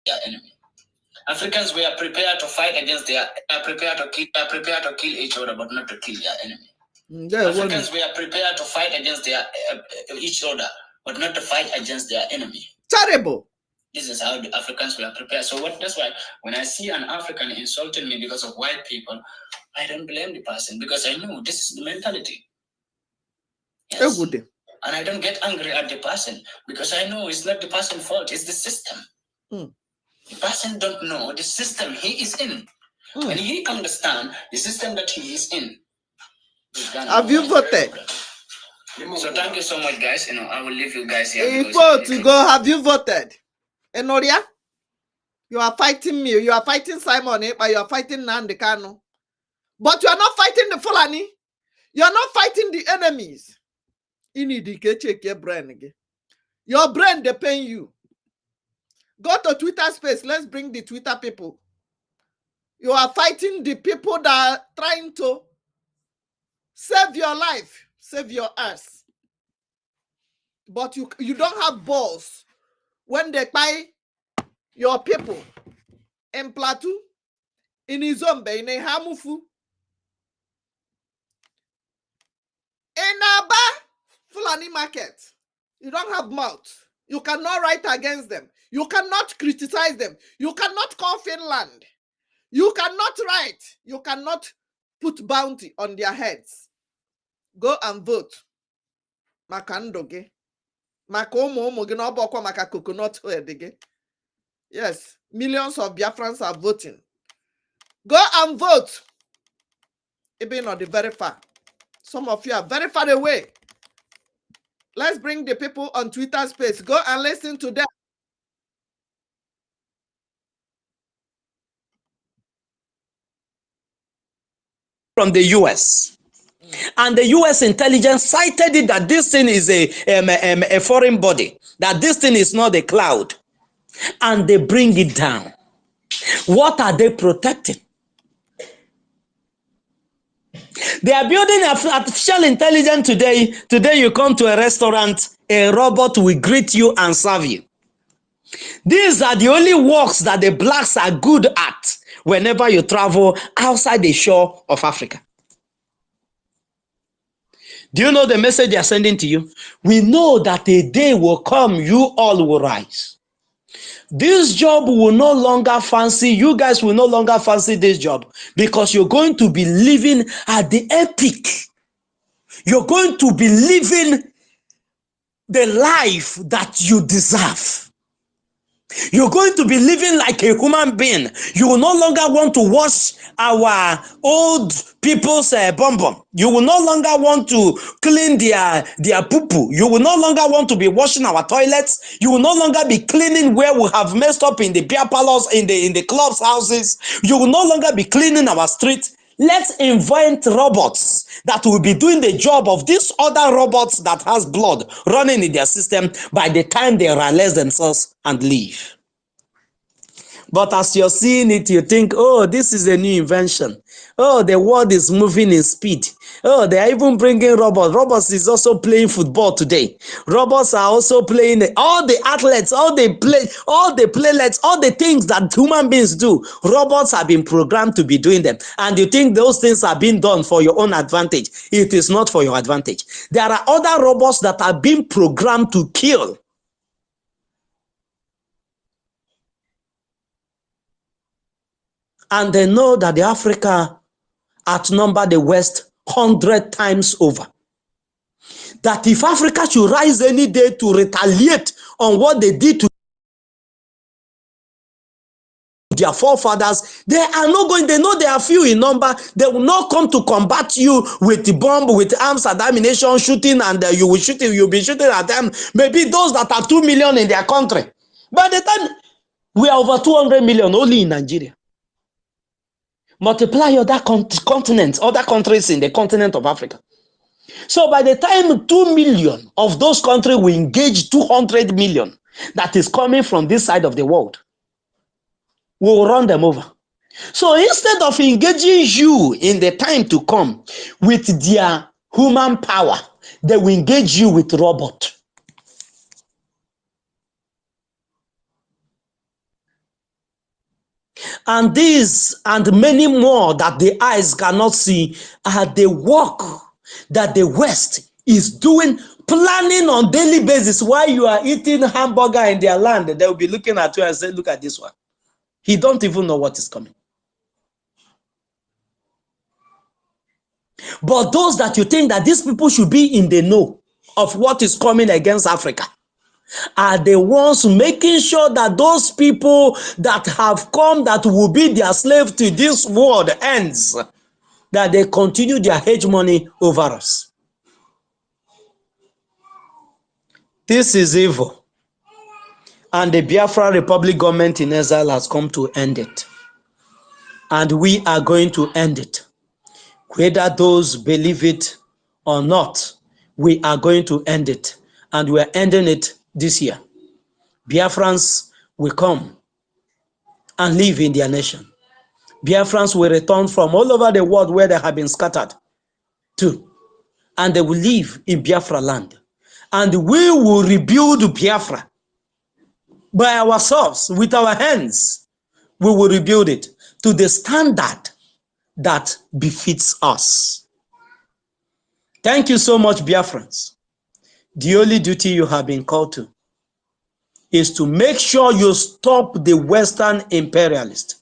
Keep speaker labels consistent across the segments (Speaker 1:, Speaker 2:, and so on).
Speaker 1: their enemy. Africans were prepared to fight against their, prepared to kill each other, but not to kill their enemy. Africans were prepared to fight against their each other, but not to fight against their enemy.
Speaker 2: Terrible.
Speaker 1: This is how the Africans were prepared. So that's why when I see an African insulting me because of white people, I don't blame the person because I know this is the mentality. Yes. And I don't get angry at the person because I know it's not the person's fault, it's the system. The person don't know the system he is in. When he understand the system that he is in.
Speaker 2: Have you voted?
Speaker 1: So thank you so much, guys. I will leave you guys here.
Speaker 2: Ekpa to go. Have you voted? Enoria? You are fighting me. You are fighting Simon Ekpa. You are fighting Nnamdi Kanu. But you are not fighting the Fulani. You are not fighting the enemies. You need to check your brain again. Your brain depends you. Go to Twitter space. Let's bring the Twitter people. You are fighting the people that are trying to save your life, save your ass. But you don't have balls when they buy your people in Plateau, in Izombe, in Hamufu, in Aba, Fulani market. You don't have mouth. You cannot write against them. You cannot criticize them. You cannot call Finland. You cannot write. You cannot put bounty on their heads. Go and vote. Makandoge. Maka coconut head. Yes, millions of Biafrans are voting. Go and vote. Even on the very far. Some of you are very far away. Let's bring the people on Twitter space. Go and listen to them.
Speaker 3: From the US. And the US intelligence cited it that this thing is a foreign body, that this thing is not a cloud. And they bring it down. What are they protecting? They are building artificial intelligence today. Today you come to a restaurant, a robot will greet you and serve you. These are the only works that the blacks are good at whenever you travel outside the shore of Africa. Do you know the message they are sending to you? We know that a day will come, you all will rise. This job will no longer fancy, you guys will no longer fancy this job because you're going to be living at the epic. You're going to be living the life that you deserve. You're going to be living like a human being. You will no longer want to wash our old people's bum. You will no longer want to clean their poo-poo. You will no longer want to be washing our toilets. You will no longer be cleaning where we have messed up in the beer parlors, in the clubs, houses. You will no longer be cleaning our streets. Let's invent robots that will be doing the job of these other robots that has blood running in their system by the time they realize themselves and leave. But as you're seeing it, you think, oh, this is a new invention. Oh, the world is moving in speed. Oh, they are even bringing robots. Robots is also playing football today. Robots are also playing all the athletes, all the playlets, all the things that human beings do. Robots have been programmed to be doing them. And you think those things are being done for your own advantage. It is not for your advantage. There are other robots that are being programmed to kill. And they know that the Africa outnumber the West 100 times over. That if Africa should rise any day to retaliate on what they did to their forefathers, they are not going, they know they are few in number, they will not come to combat you with the bomb, with arms and ammunition, shooting, and you'll be shooting at them. Maybe those that are 2 million in their country. By the time we are over 200 million only in Nigeria. Multiply other continents, other countries in the continent of Africa. So by the time 2 million of those countries will engage 200 million that is coming from this side of the world, we will run them over. So instead of engaging you in the time to come with their human power, they will engage you with robot. And these and many more that the eyes cannot see are the work that the West is doing, planning on daily basis. While you are eating hamburger in their land, they will be looking at you and say, look at this one. He don't even know what is coming. But those that you think that these people should be in the know of what is coming against Africa are the ones making sure that those people that have come that will be their slave to this world ends, that they continue their hegemony over us. This is evil. And the Biafra Republic government in exile has come to end it. And we are going to end it. Whether those believe it or not, we are going to end it. And we are ending it this year. Biafrans will come and live in their nation. Biafrans will return from all over the world where they have been scattered to, and they will live in Biafra land. And we will rebuild Biafra by ourselves, with our hands. We will rebuild it to the standard that befits us. Thank you so much, Biafrans. The only duty you have been called to is to make sure you stop the Western imperialists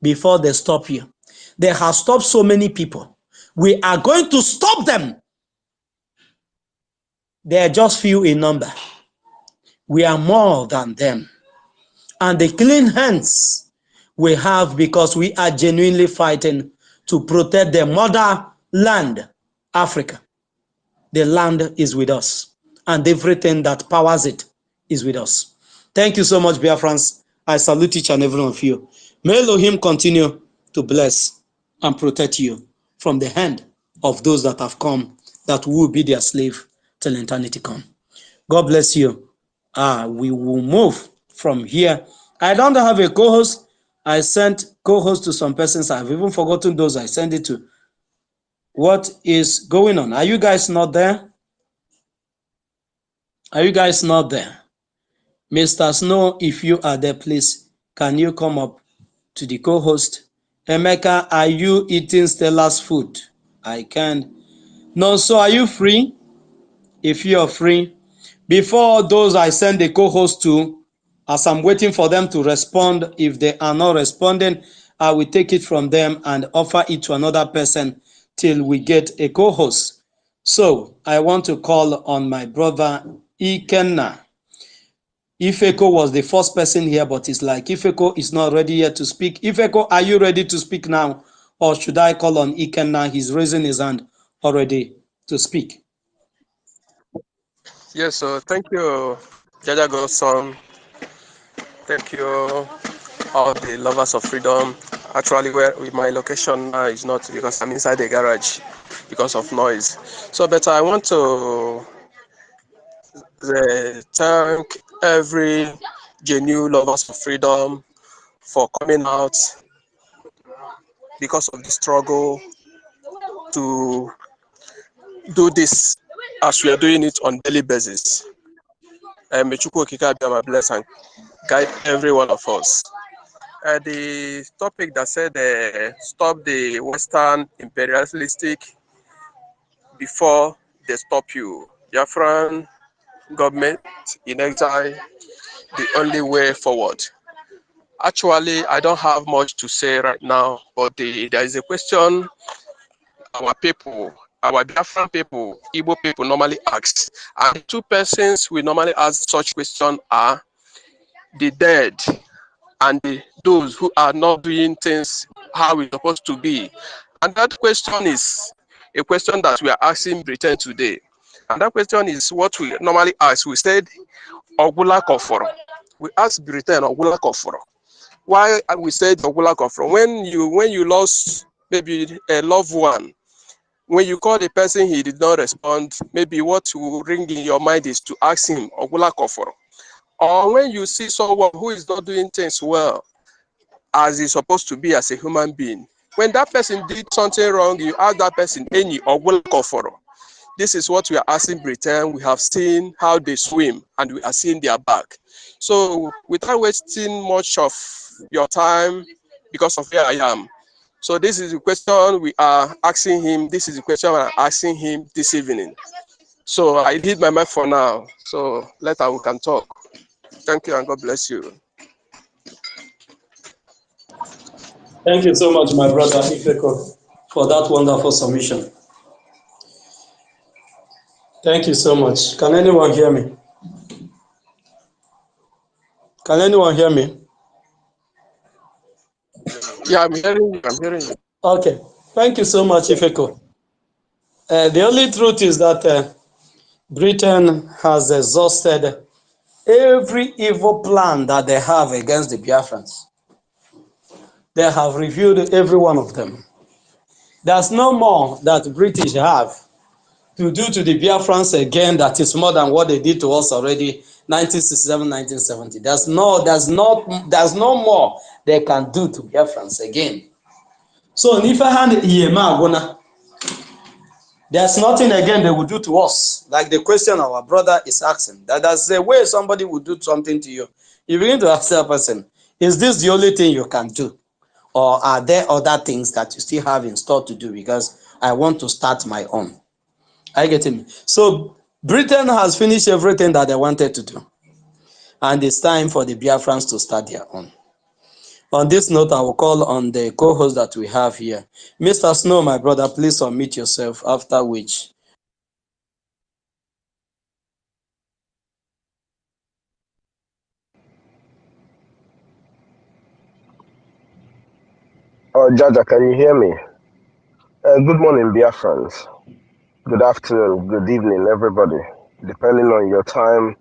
Speaker 3: before they stop you. They have stopped so many people. We are going to stop them. They are just few in number. We are more than them. And the clean hands we have because we are genuinely fighting to protect the motherland, Africa. The land is with us, and everything that powers it is with us. Thank you so much, Biafrans. I salute each and every one of you. May Elohim continue to bless and protect you from the hand of those that have come, that will be their slave till eternity come. God bless you. We will move from here. I don't have a co-host. I sent co-host to some persons. I've even forgotten those I sent it to. What is going on? Are you guys not there? Are you guys not there? Mr. Snow, if you are there, please, can you come up to the co-host? Emeka, are you eating Stella's food? I can. No, so are you free? If you are free, before those I send the co-host to, as I'm waiting for them to respond, if they are not responding, I will take it from them and offer it to another person till we get a co-host. So I want to call on my brother Ikenna. Ifeko was the first person here, but it's like Ifeko is not ready yet to speak. Ifeko, are you ready to speak now? Or should I call on Ikenna? He's raising his hand already to speak.
Speaker 4: Yes, so thank you, Jaja Godson. Thank you, all the lovers of freedom. Actually, where my location now is not because I'm inside the garage because of noise. So, but I want to thank every genuine lovers of freedom for coming out because of the struggle to do this as we are doing it on daily basis. May Chukwu Okike Abiyama bless and guide every one of us. The topic that said stop the Western imperialistic before they stop you. Biafran government in exile, the only way forward. Actually, I don't have much to say right now, but there is a question our people, our Biafran people, Igbo people normally ask. And the two persons we normally ask such question are the dead and those who are not doing things how it's supposed to be. And that question is a question that we are asking Britain today. And that question is what we normally ask. We said, Ogula Koforo. We asked Britain, Ogula Koforo. Why we said Ogula Koforo? When you lost maybe a loved one, when you call the person, he did not respond, maybe what will ring in your mind is to ask him, Ogula Koforo. Or when you see someone who is not doing things well, as he's supposed to be as a human being, when that person did something wrong, you ask that person, Eni Ogula Koforo. This is what we are asking Britain. We have seen how they swim and we are seeing their back. So without wasting much of your time, because of where I am. So this is the question we are asking him. This is the question we are asking him this evening. So I did my mic for now. So later we can talk. Thank you and God bless you.
Speaker 3: Thank you so much, my brother Ifeko, for that wonderful submission. Thank you so much. Can anyone hear me? Can anyone hear me?
Speaker 4: Yeah, I'm hearing you. I'm hearing you.
Speaker 3: Okay. Thank you so much, Ifeko. The only truth is that Britain has exhausted every evil plan that they have against the Biafrans. They have reviewed every one of them. There's no more that British have to do to the Biafrans again that is more than what they did to us already 1967, 1970. There's no more they can do to Biafrans again. So there's nothing again they will do to us. Like the question our brother is asking, that there's a way somebody would do something to you. You begin to ask that person, is this the only thing you can do? Or are there other things that you still have in store to do? Because I want to start my own. I get him. So Britain has finished everything that they wanted to do. And it's time for the Biafrans to start their own. On this note, I will call on the co-host that we have here. Mr. Snow, my brother, please unmute yourself, after which.
Speaker 5: Oh, Jaja, can you hear me? Good morning, Biafrans. Good afternoon, good evening, everybody, depending on your time.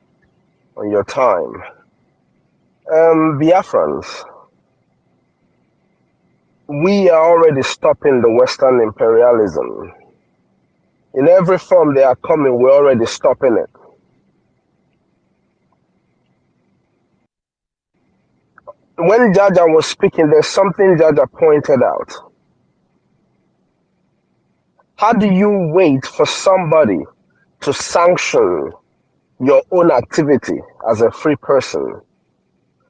Speaker 5: Biafrans, we are already stopping the Western imperialism. In every form they are coming, we're already stopping it. When Jaja was speaking, there's something Jaja pointed out. How do you wait for somebody to sanction your own activity as a free person?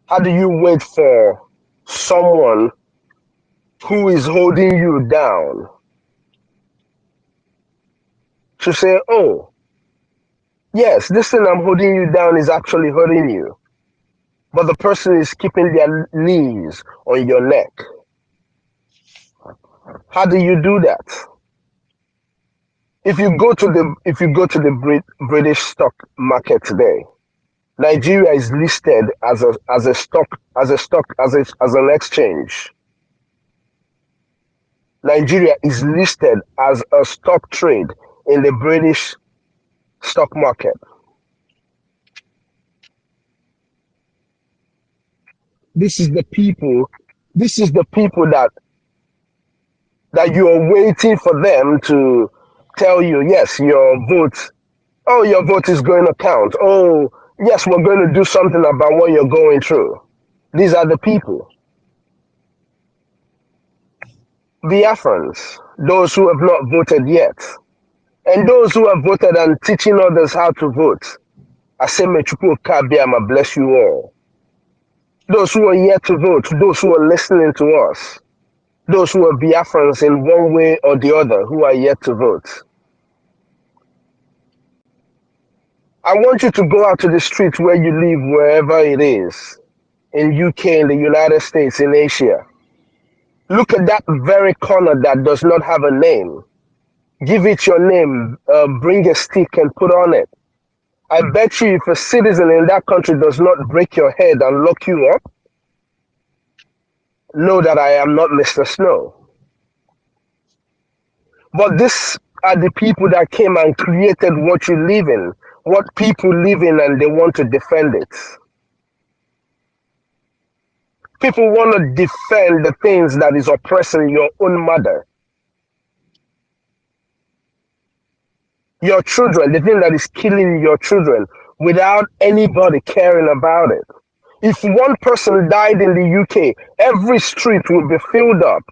Speaker 5: How do you wait for someone who is holding you down to say, oh, yes, this thing I'm holding you down is actually hurting you, but the person is keeping their knees on your neck? How do you do that? If you go to the British stock market today, Nigeria is listed as an exchange. Nigeria is listed as a stock trade in the British stock market. This is the people that you are waiting for them to tell you, yes, your vote is going to count. Oh, yes, we're going to do something about what you're going through. These are the people. Biafrans, those who have not voted yet, and those who have voted and teaching others how to vote. Asemechuku Kabiama, bless you all. Those who are yet to vote, those who are listening to us, those who are Biafrans in one way or the other who are yet to vote. I want you to go out to the street where you live, wherever it is, in UK, in the United States, in Asia. Look at that very corner that does not have a name. Give it your name, bring a stick and put on it. I bet you if a citizen in that country does not break your head and lock you up, know that I am not Mr. Snow. But these are the people that came and created what you live in, what people live in, and they want to defend it. People want to defend the things that is oppressing your own mother, your children, the thing that is killing your children without anybody caring about it. If one person died in the UK, every street would be filled up.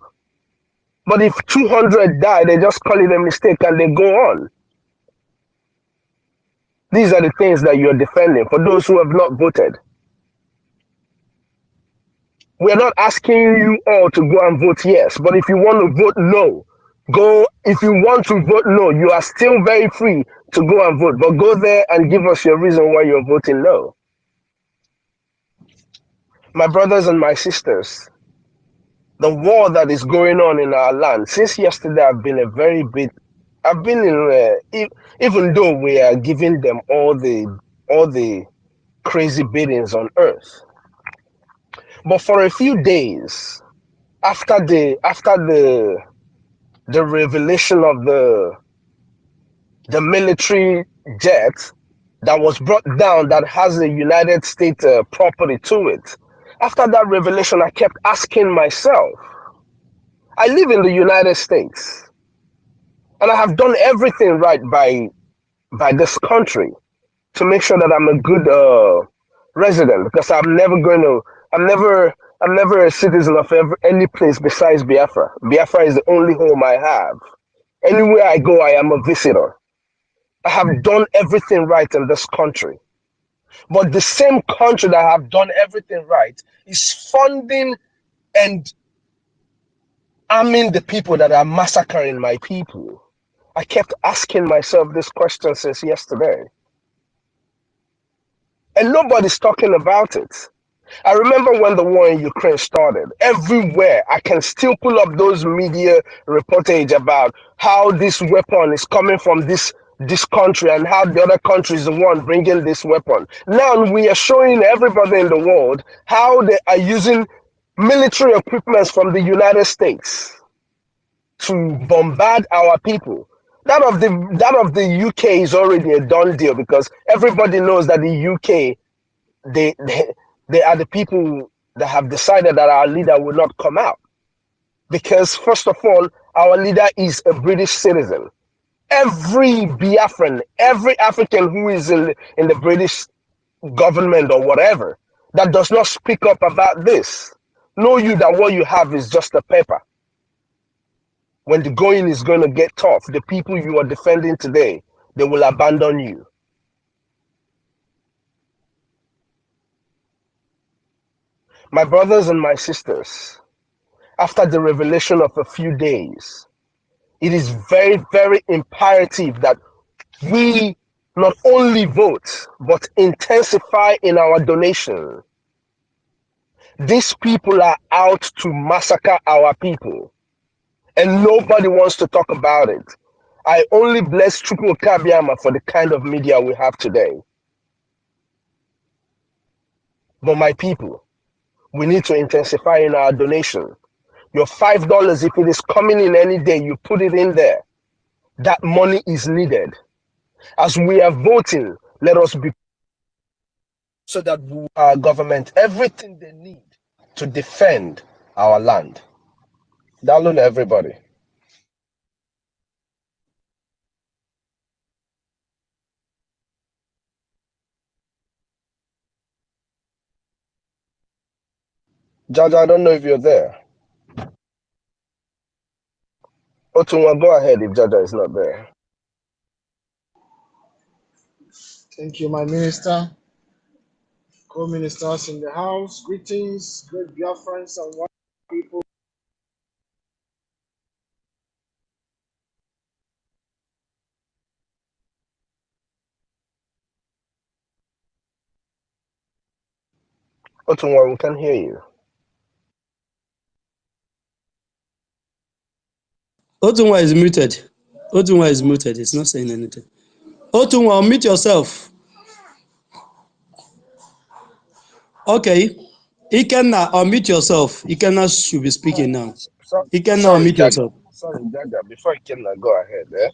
Speaker 5: But if 200 die, they just call it a mistake and they go on. These are the things that you're defending for those who have not voted. We're not asking you all to go and vote yes, but if you want to vote no, go. If you want to vote no, you are still very free to go and vote, but go there and give us your reason why you're voting no. My brothers and my sisters, the war that is going on in our land, since yesterday I've been even though we are giving them all the crazy beatings on earth, but for a few days after the revelation of the military jet that was brought down that has a United States property to it. After that revelation, I kept asking myself, I live in the United States and I have done everything right by this country to make sure that I'm a good resident, because I'm never a citizen of any place besides Biafra. Biafra is the only home I have. Anywhere I go, I am a visitor. I have done everything right in this country. But the same country that have done everything right is funding and arming the people that are massacring my people. I kept asking myself this question since yesterday. And nobody's talking about it. I remember when the war in Ukraine started, everywhere I can still pull up those media reportage about how this weapon is coming from this country and how the other country is the one bringing this weapon. Now we are showing everybody in the world how they are using military equipment from the United States to bombard our people. That of the UK is already a done deal, because everybody knows that the UK, they they are the people that have decided that our leader will not come out. Because first of all, our leader is a British citizen. Every Biafran, every African who is in the British government or whatever, that does not speak up about this, know you that what you have is just a paper. When the going is going to get tough, the people you are defending today, they will abandon you. My brothers and my sisters, after the revelation of a few days, it is very, very imperative that we not only vote, but intensify in our donation. These people are out to massacre our people, and nobody wants to talk about it. I only bless Chukwu Kabiama for the kind of media we have today. But my people, we need to intensify in our donation. Your $5, if it is coming in any day, you put it in there. That money is needed. As we are voting, let us be so that our government everything they need to defend our land. Download everybody. Jaja, I don't know if you're there. Otunwa, go ahead if Jaja is not there.
Speaker 6: Thank you, my minister. Co-ministers in the house, greetings, great Biafrans and white people.
Speaker 5: Otunwa, we can hear you.
Speaker 3: Otunwa is muted. Otunwa is muted. It's not saying anything. Otunwa, unmute yourself. Okay. Ikenna, unmute yourself. Ikenna should be speaking now. Ikenna,
Speaker 5: Sorry,
Speaker 3: unmute yourself.
Speaker 5: Jaja, before I can go ahead,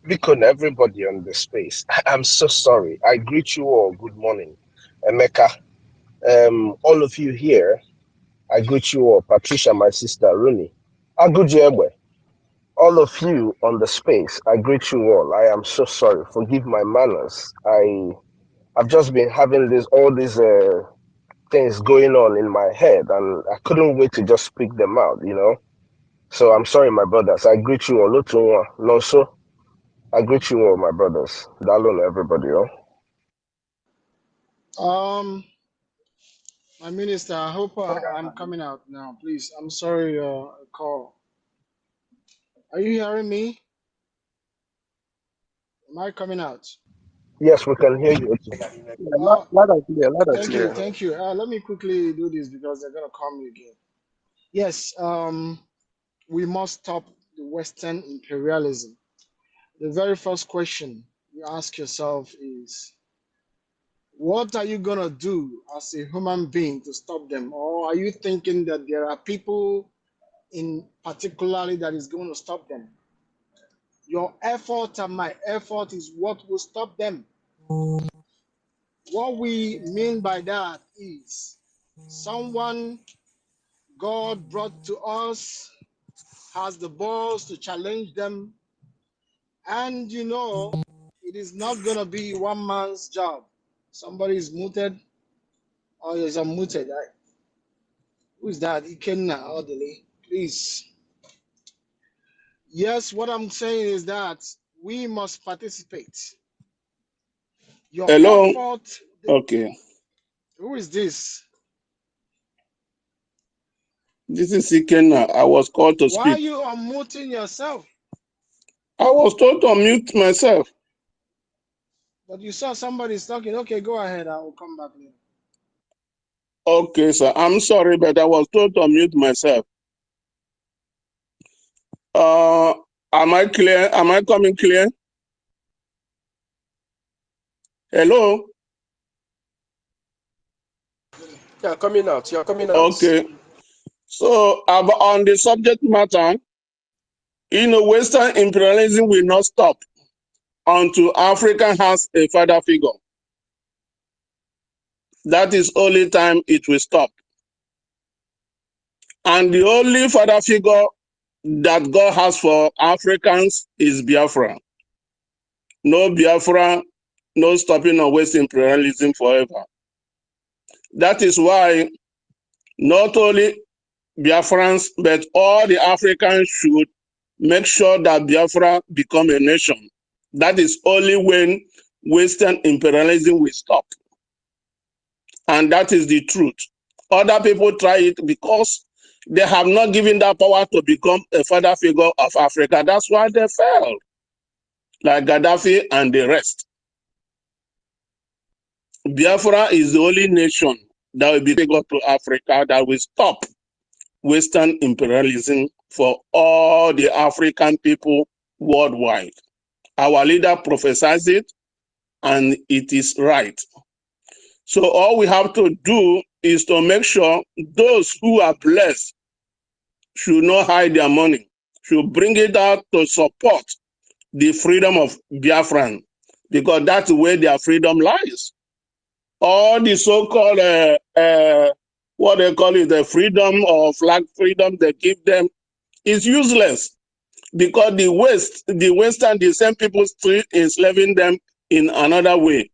Speaker 5: because everybody on the space, I'm so sorry. I greet you all. Good morning. Emeka, all of you here, I greet you all. Patricia, my sister, Rooney. Agujebwe, all of you on the space, I greet you all. I am so sorry. Forgive my manners. I've just been having all these things going on in my head, and I couldn't wait to just speak them out, So I'm sorry, my brothers. I greet you all. Otunwa, Nonso, I greet you all, my brothers. Dalon, everybody,
Speaker 6: Um, My minister, I hope I'm coming out now. Please, I'm sorry, call. Are you hearing me? Am I coming out?
Speaker 5: Yes, we can hear you.
Speaker 4: Yeah,
Speaker 6: Uh,
Speaker 4: loud and clear, loud and
Speaker 6: thank you,
Speaker 4: clear.
Speaker 6: thank you. Let me quickly do this because they're gonna call me again. Yes, we must stop the Western imperialism. The very first question you ask yourself is, what are you gonna do as a human being to stop them? Or are you thinking that there are people in particularly that is going to stop them? Your effort and my effort is what will stop them. What we mean by that is someone God brought to us has the balls to challenge them, and it is not going to be one man's job. Somebody is muted or is unmuted. Who is that? Ikenna Odele. Please. Yes, what I'm saying is that we must participate. Your
Speaker 7: Hello.
Speaker 6: effort.
Speaker 7: Okay.
Speaker 6: Who is this?
Speaker 7: This is Ikenna. I was called to
Speaker 6: Why are
Speaker 7: speak.
Speaker 6: you unmuting yourself?
Speaker 7: I was told to mute myself.
Speaker 6: But you saw somebody talking. Okay, go ahead. I will come back later.
Speaker 7: Okay, sir. I'm sorry, but I was told to mute myself. Am I clear? Am I coming clear? Hello?
Speaker 4: Yeah, coming out. You're coming out.
Speaker 7: Okay. So, on the subject matter, Western imperialism will not stop until Africa has a father figure. That is only time it will stop. And the only father figure that God has for Africans is Biafra. No Biafra, no stopping of Western imperialism forever. That is why not only Biafrans, but all the Africans should make sure that Biafra become a nation. That is only when Western imperialism will stop. And that is the truth. Other people try it because they have not given that power to become a father figure of Africa. That's why they failed, like Gaddafi and the rest. Biafra is the only nation that will be figure to Africa that will stop Western imperialism for all the African people worldwide. Our leader prophesies it, and it is right. So all we have to do is to make sure those who are blessed should not hide their money, should bring it out to support the freedom of Biafran, because that's where their freedom lies. All the so-called, what they call it, the freedom or flag freedom they give them is useless, because the Western, the same people still enslaving them in another way.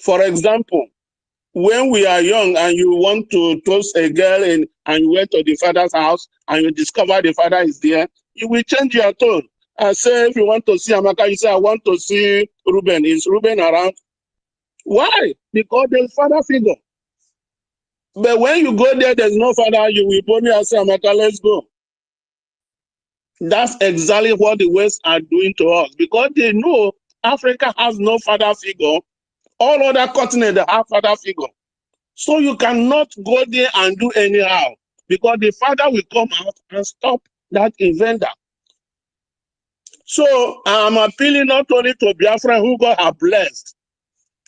Speaker 7: For example, when we are young and you want to toast a girl and you went to the father's house and you discover the father is there, you will change your tone and say, if you want to see Amaka, you say, I want to see Ruben. Is Ruben around? Why? Because there's father figure. But when you go there, there's no father, you will put me and say, Amaka, let's go. That's exactly what the West are doing to us, because they know Africa has no father figure. All other continents have father figure. So you cannot go there and do anyhow, because the father will come out and stop that invader. So I'm appealing not only to Biafra who God have blessed,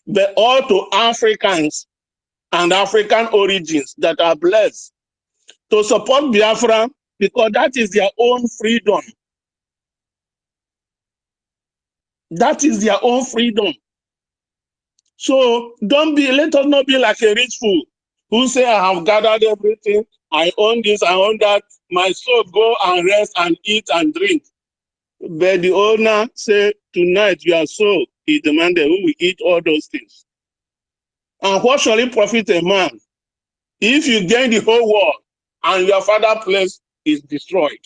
Speaker 7: but all to Africans and African origins that are blessed to support Biafra, because that is their own freedom. That is their own freedom. So let us not be like a rich fool who say, I have gathered everything, I own this, I own that, my soul go and rest and eat and drink. But the owner say, tonight your soul is demanded, who will eat all those things. And what shall it profit a man if you gain the whole world and your father's place is destroyed?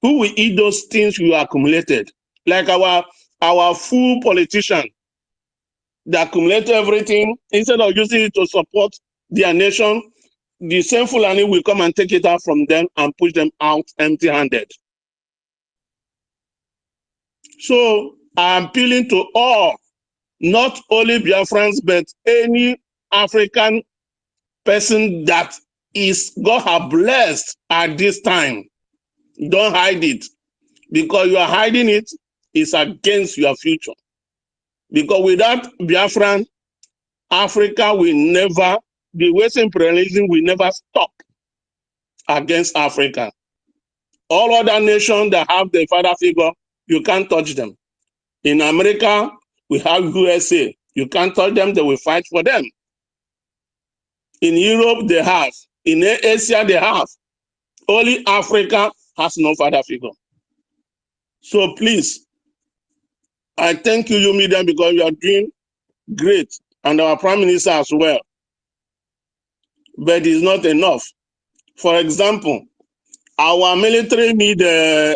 Speaker 7: Who will eat those things you accumulated? Like our fool politician. They accumulate everything. Instead of using it to support their nation, the same Fulani will come and take it out from them and push them out empty-handed. So I'm appealing to all, not only Biafrans, but any African person that is God have blessed at this time. Don't hide it, because you are hiding it is against your future. Because without Biafran, Africa will never, the Western imperialism will never stop against Africa. All other nations that have the father figure, you can't touch them. In America, we have USA. You can't touch them, they will fight for them. In Europe, they have. In Asia, they have. Only Africa has no father figure. So please, I thank you, you media, because you are doing great, and our Prime Minister as well. But it's not enough. For example, our military need a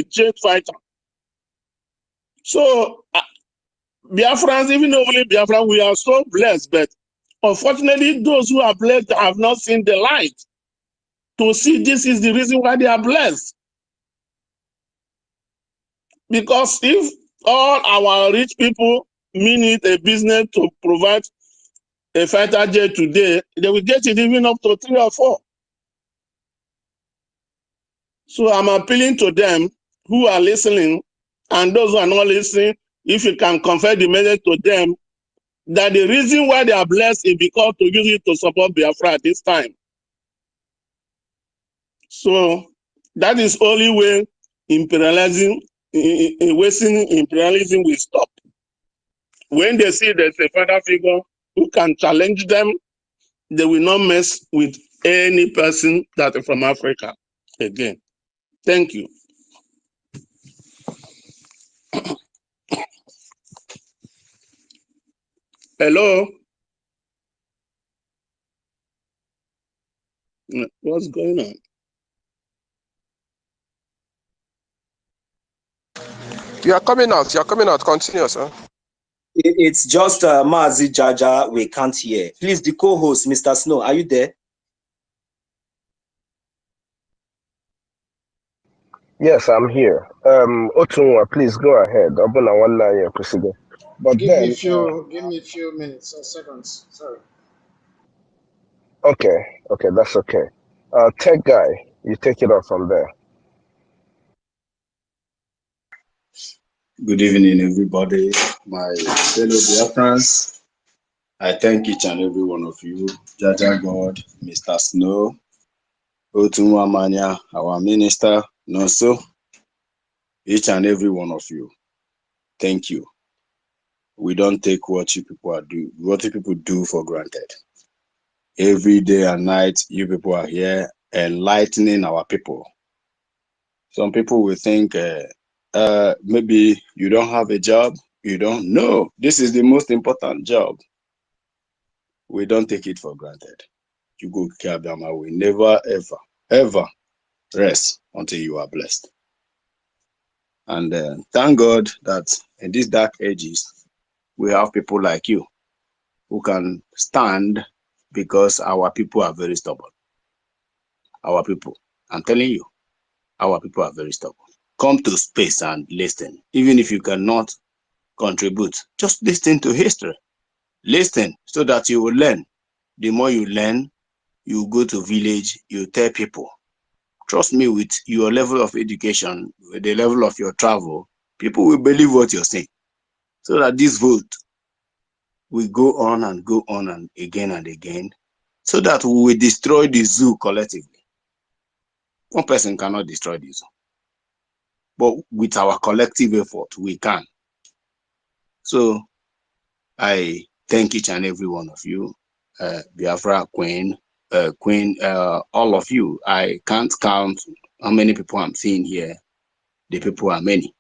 Speaker 7: jet fighter. So Biafrans, even though only Biafran, we are so blessed, but unfortunately, those who are blessed have not seen the light to see this is the reason why they are blessed. Because if all our rich people mean a business to provide a fighter jet today, they will get it even up to 3 or 4. So I'm appealing to them who are listening, and those who are not listening, if you can convey the message to them that the reason why they are blessed is because to use it to support Biafra at this time. So that is only way imperialism, Western imperialism will stop. When they see there's a father figure who can challenge them, they will not mess with any person that is from Africa again. Thank you. Hello? What's going on?
Speaker 4: You are coming out. You are coming out. Continue, sir.
Speaker 3: It's just Mazi Jaja we can't hear. Please, the co-host, Mr. Snow, are you there?
Speaker 5: Yes, I'm here. Otunwa, please go ahead. Obuna one line, Presido. But
Speaker 6: Give me
Speaker 5: then,
Speaker 6: a few minutes or seconds. Sorry.
Speaker 5: okay, that's okay. Tech guy, you take it off from there.
Speaker 8: Good evening, everybody. My fellow Biafrans, I thank each and every one of you, Jaja God, Mr. Snow, Otunwa Manya, our minister, Nonso, each and every one of you. Thank you. We don't take what you people do for granted. Every day and night, you people are here enlightening our people. Some people will think maybe you don't have a job. You don't know. This is the most important job. We don't take it for granted. You go Kabama, we never, ever rest until you are blessed. And thank God that in these dark ages, we have people like you who can stand, because our people are very stubborn. Our people, I'm telling you, our people are very stubborn. Come to space and listen. Even if you cannot contribute, just listen to history. Listen so that you will learn. The more you learn, you go to village, you tell people. Trust me, with your level of education, with the level of your travel, people will believe what you're saying. So that this vote will go on and again, so that we will destroy the zoo collectively. One person cannot destroy the zoo. But with our collective effort, we can. So I thank each and every one of you, Biafra Queen, all of you. I can't count how many people I'm seeing here. The people are many.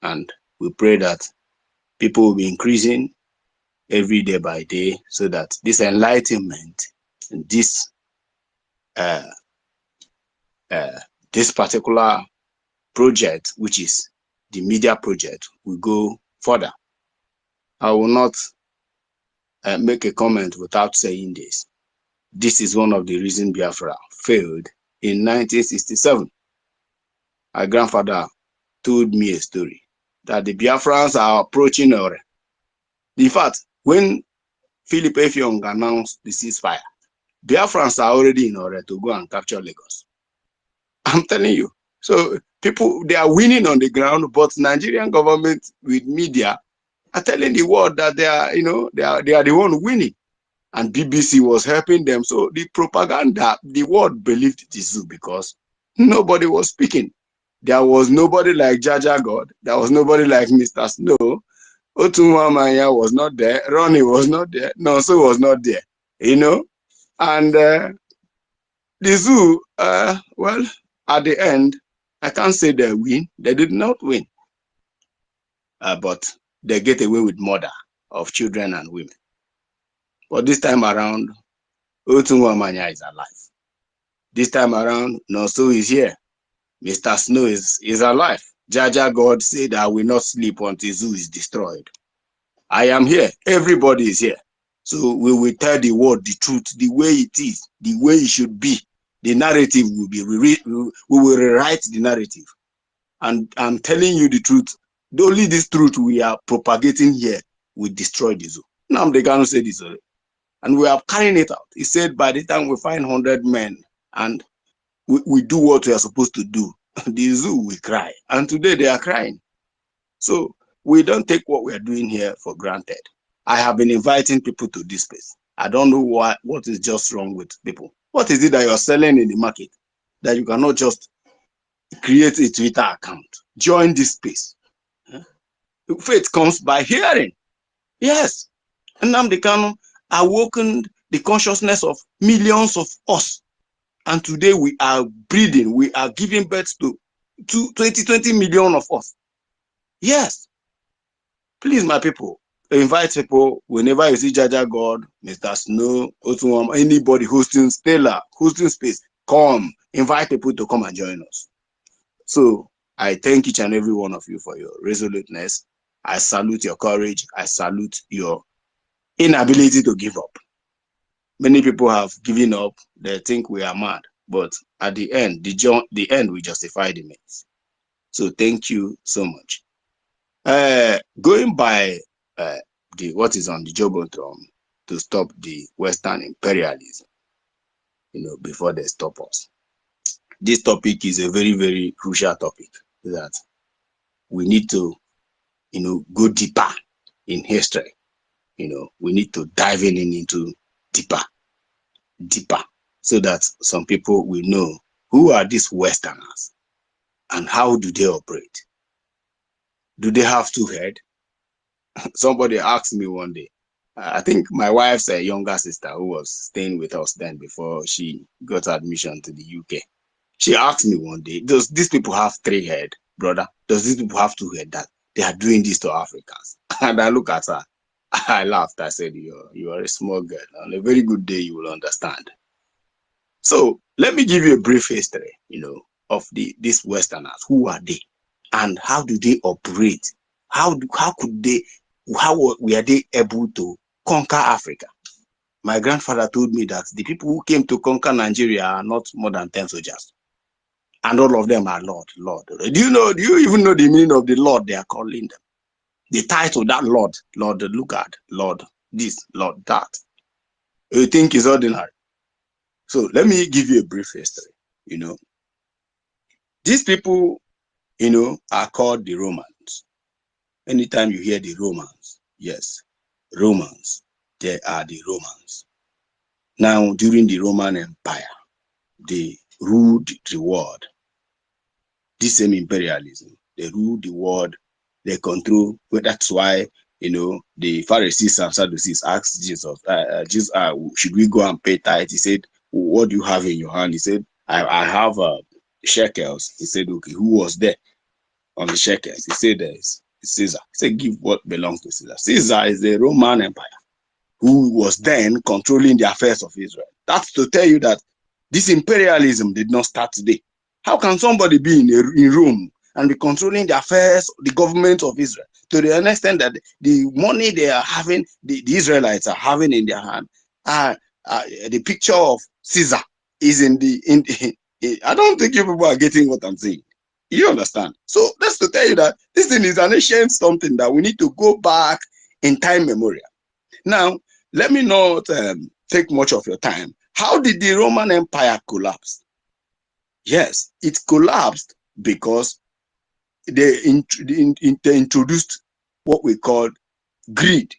Speaker 8: And we pray that people will be increasing every day by day, so that this enlightenment, this particular project, which is the media project, will go further. I will not make a comment without saying this. This is one of the reasons Biafra failed in 1967. My grandfather told me a story that the Biafrans are approaching Ore. In fact, when Philip Effiong announced the ceasefire, Biafrans are already in Ore to go and capture Lagos. I'm telling you. So people, they are winning on the ground, but Nigerian government with media are telling the world that they are, they are the one winning. And BBC was helping them. So the propaganda, the world believed it is because nobody was speaking. There was nobody like Jaja God. There was nobody like Mr. Snow. Otunwamanya was not there. Ronnie was not there. Nonso was not there. And the zoo, well, at the end, I can't say they win. They did not win. But they get away with murder of children and women. But this time around, Otunwamanya is alive. This time around, Nonso is here. Mr. Snow is alive. Jaja God said, I will not sleep until zoo is destroyed. I am here. Everybody is here. So we will tell the world the truth, the way it is, the way it should be. The narrative will be we will rewrite the narrative. And I'm telling you the truth. Only this truth we are propagating here will destroy the zoo. Now they cannot say this already. And we are carrying it out. He said by the time we find 100 men and we do what we are supposed to do, the zoo will cry. And today they are crying. So we don't take what we are doing here for granted. I have been inviting people to this place. I don't know what is just wrong with people. What is it that you're selling in the market that you cannot just create a Twitter account? Join this space. Faith comes by hearing. Yes. And Nnamdi Kanu awoken the consciousness of millions of us. And today we are breeding, we are giving birth to 20 million of us. Yes. Please, my people, invite people whenever you see Jaja God, Mr. Snow, Otunwam, anybody hosting Stella, hosting space, come. Invite people to come and join us. So I thank each and every one of you for your resoluteness. I salute your courage. I salute your inability to give up. Many people have given up. They think we are mad. But at the end, the end will justify the means. So thank you so much. Going by what is on the Jumbotron to stop the Western imperialism, before they stop us. This topic is a very, very crucial topic that we need to, go deeper in history. We need to dive into deeper, so that some people will know who are these Westerners and how do they operate. Do they have two heads? Somebody asked me one day, I think my wife's younger sister who was staying with us then before she got admission to the UK. She asked me one day, does these people have three heads, brother? Does these people have two heads that they are doing this to Africans? And I look at her, I laughed. I said, you are a small girl. On a very good day, you will understand. So let me give you a brief history, of these Westerners. Who are they? And how do they operate? How were they able to conquer Africa? My grandfather told me that the people who came to conquer Nigeria are not more than 10 soldiers. And all of them are Lord. Do you even know the meaning of the Lord they are calling them? The title, that Lord the Lugard, Lord this, Lord that. You think is ordinary. So let me give you a brief history. These people, are called the Romans. Anytime you hear the Romans, yes, Romans, they are the Romans. Now, during the Roman Empire, they ruled the world. This same imperialism, they ruled the world, they control. Well, that's why, the Pharisees and Sadducees asked Jesus, should we go and pay tithe? He said, what do you have in your hand? He said, I have shekels. He said, okay, who was there on the shekels? He said, it's Caesar. He said, give what belongs to Caesar. Caesar is the Roman Empire who was then controlling the affairs of Israel. That's to tell you that this imperialism did not start today. How can somebody be in Rome
Speaker 7: and be controlling the affairs, the government of Israel, to the extent that the money they are having, the Israelites are having in their hand, the picture of Caesar is in the. I don't think you people are getting what I'm saying. You understand? So that's to tell you that this thing is an ancient something that we need to go back in time memorial. Now, let me not take much of your time. How did the Roman Empire collapse? Yes, it collapsed because they introduced what we call greed.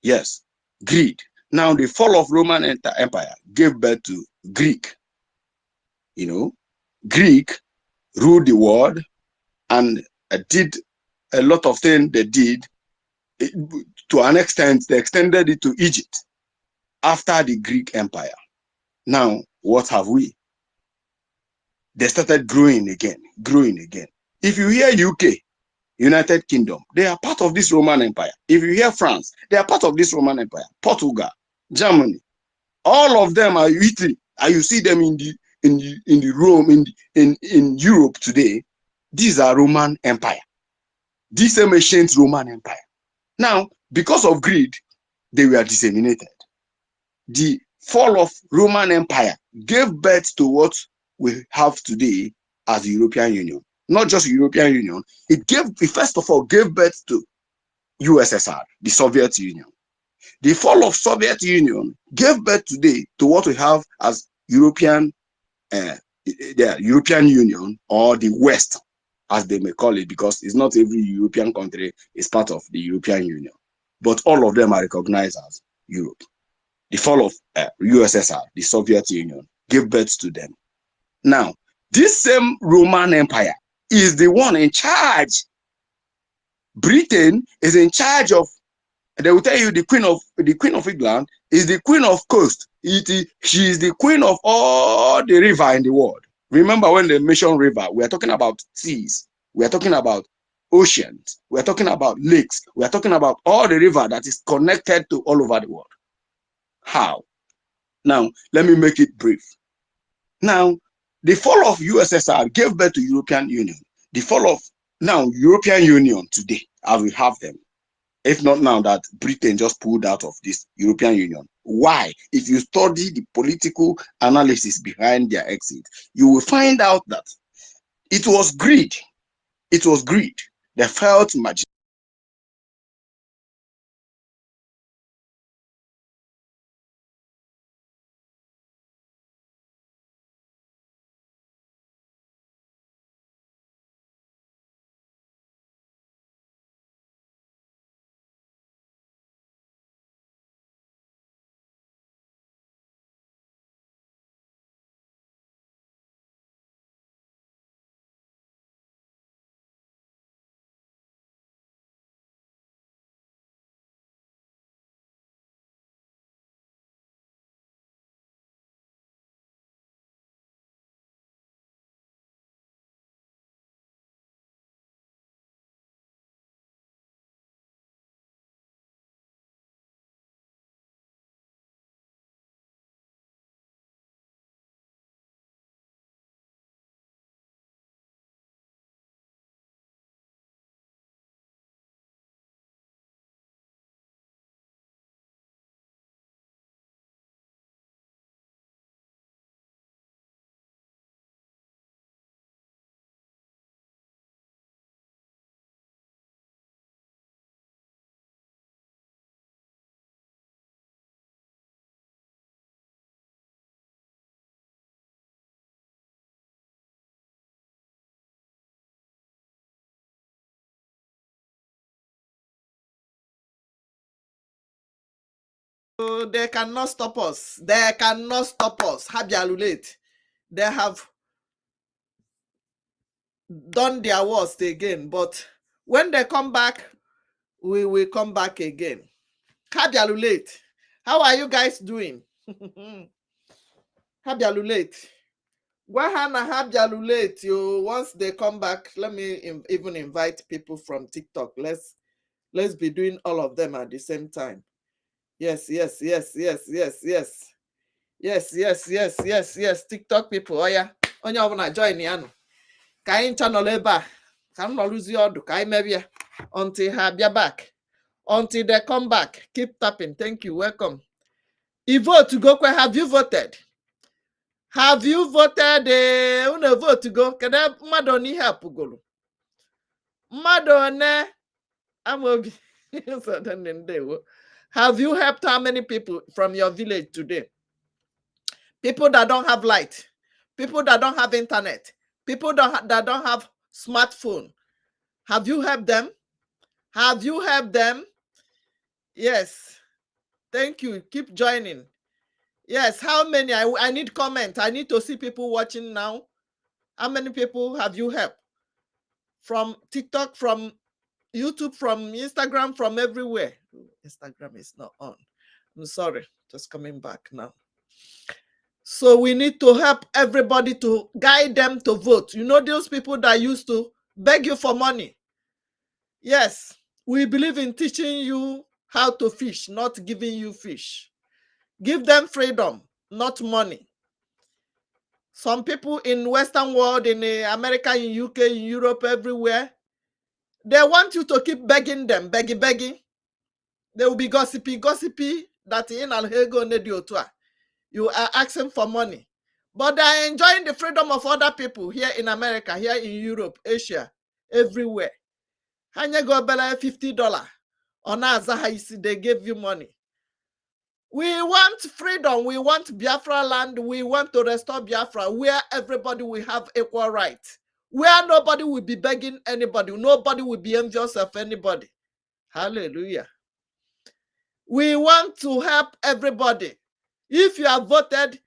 Speaker 7: Yes, greed. Now, the fall of Roman Empire gave birth to Greek. You know, Greek ruled the world and did a lot of things they did. To an extent, they extended it to Egypt after the Greek Empire. Now, what have we? They started growing again. If you hear UK, United Kingdom, they are part of this Roman Empire. If you hear France, they are part of this Roman Empire. Portugal, Germany, all of them are Italy, and you see them in the Rome, in Europe today. These are Roman Empire. This same ancient Roman Empire. Now, because of greed, they were disseminated. The fall of Roman Empire gave birth to what we have today as the European Union. Not just European Union, it first of all gave birth to USSR, the Soviet Union. The fall of Soviet Union gave birth today to what we have as European Union, or the West, as they may call it, because it's not every European country is part of the European Union, but all of them are recognized as Europe. The fall of USSR, the Soviet Union, gave birth to them. Now, this same Roman Empire is the one in charge. Britain is in charge of. They will tell you the Queen of England is the Queen of Coast. She is the queen of all the river in the world. Remember when they mention river, we are talking about seas, we are talking about oceans, we are talking about lakes, we are talking about all the river that is connected to all over the world. How? Now, let me make it brief. Now, the fall of USSR gave birth to European Union. The fall of European Union today, as we have them, if not now that Britain just pulled out of this European Union. Why? If you study the political analysis behind their exit, you will find out that it was greed. It was greed. They felt magic.
Speaker 2: So they cannot stop us. They cannot stop us. Habialulate. They have done their worst again, but when they come back, we will come back again. Habialulate. How are you guys doing? Habialulate. Wahana Habialulate. You once they come back, let me even invite people from TikTok. Let's be doing all of them at the same time. Yes. Yes. TikTok people. Oh yeah. Onye obuna join yanu. Kain channel eba. Can not lose your do kai maybe until have your back. Until they come back. Keep tapping. Thank you. Welcome. You vote to go. Have you voted? Have you voted? Una vote to go. Can I madoni help go? Madone. I'm okay. Have you helped how many people from your village today? People that don't have light, people that don't have internet, people that don't have smartphone. Have you helped them? Have you helped them? Yes. Thank you. Keep joining. Yes. How many? I need comment. I need to see people watching now. How many people have you helped? From TikTok, from YouTube, from Instagram, from everywhere. Instagram is not on. I'm sorry. Just coming back now. So we need to help everybody to guide them to vote. You know those people that used to beg you for money? Yes, we believe in teaching you how to fish, not giving you fish. Give them freedom, not money. Some people in Western world, in America, in UK, in Europe, everywhere, they want you to keep begging them, begging. They will be gossipy that in Alhego Nediotua. You are asking for money. But they are enjoying the freedom of other people here in America, here in Europe, Asia, everywhere. Hanya go bela $50. On Azahaisi, they gave you money. We want freedom. We want Biafra land. We want to restore Biafra, where everybody will have equal rights, where nobody will be begging anybody. Nobody will be envious of anybody. Hallelujah. We want to help everybody. If you have voted,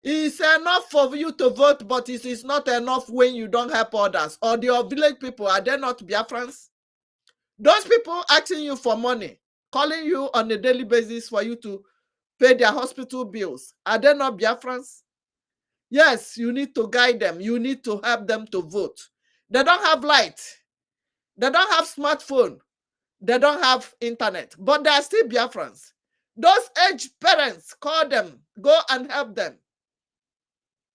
Speaker 2: it's enough for you to vote, but it is not enough when you don't help others. Or your village people, are they not Biafrans? Those people asking you for money, calling you on a daily basis for you to pay their hospital bills, are they not Biafrans? Yes, you need to guide them. You need to help them to vote. They don't have light. They don't have smartphone. They don't have internet, but they are still Biafrans. Those aged parents, call them, go and help them.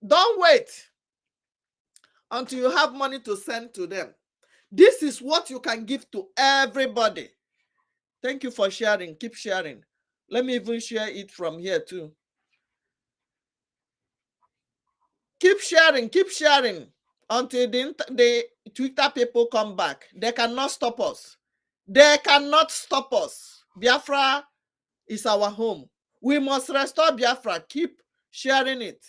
Speaker 2: Don't wait until you have money to send to them. This is what you can give to everybody. Thank you for sharing. Keep sharing. Let me even share it from here too. Keep sharing until the Twitter people come back. They cannot stop us. They cannot stop us. Biafra is our home. We must restore Biafra. Keep sharing it.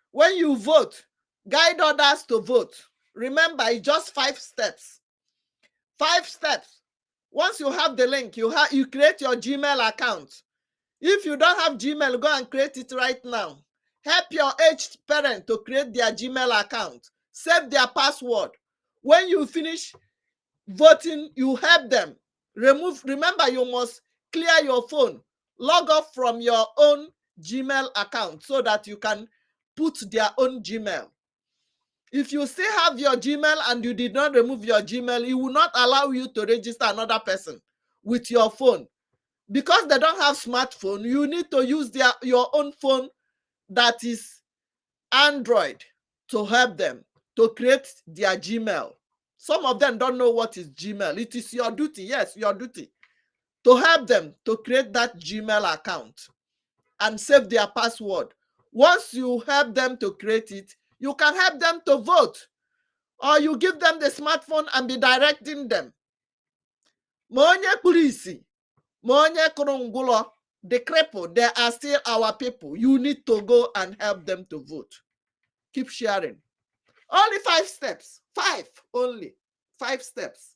Speaker 2: When you vote, guide others to vote. Remember, it's just 5 steps. 5 steps. Once you have the link, you create your Gmail account. If you don't have Gmail, go and create it right now. Help your aged parent to create their Gmail account. Save their password. When you finish voting, you help them. Remember, you must clear your phone. Log off from your own Gmail account so that you can put their own Gmail. If you still have your Gmail and you did not remove your Gmail, it will not allow you to register another person with your phone. Because they don't have smartphone, you need to use your own phone that is Android to help them to create their Gmail. Some of them don't know what is Gmail. It is your duty, yes, your duty, to help them to create that Gmail account and save their password. Once you help them to create it, you can help them to vote. Or you give them the smartphone and be directing them. Monye Kulisi, Monye Kurungulo, the cripple, they are still our people. You need to go and help them to vote. Keep sharing. Only 5 steps. 5 only. 5 steps.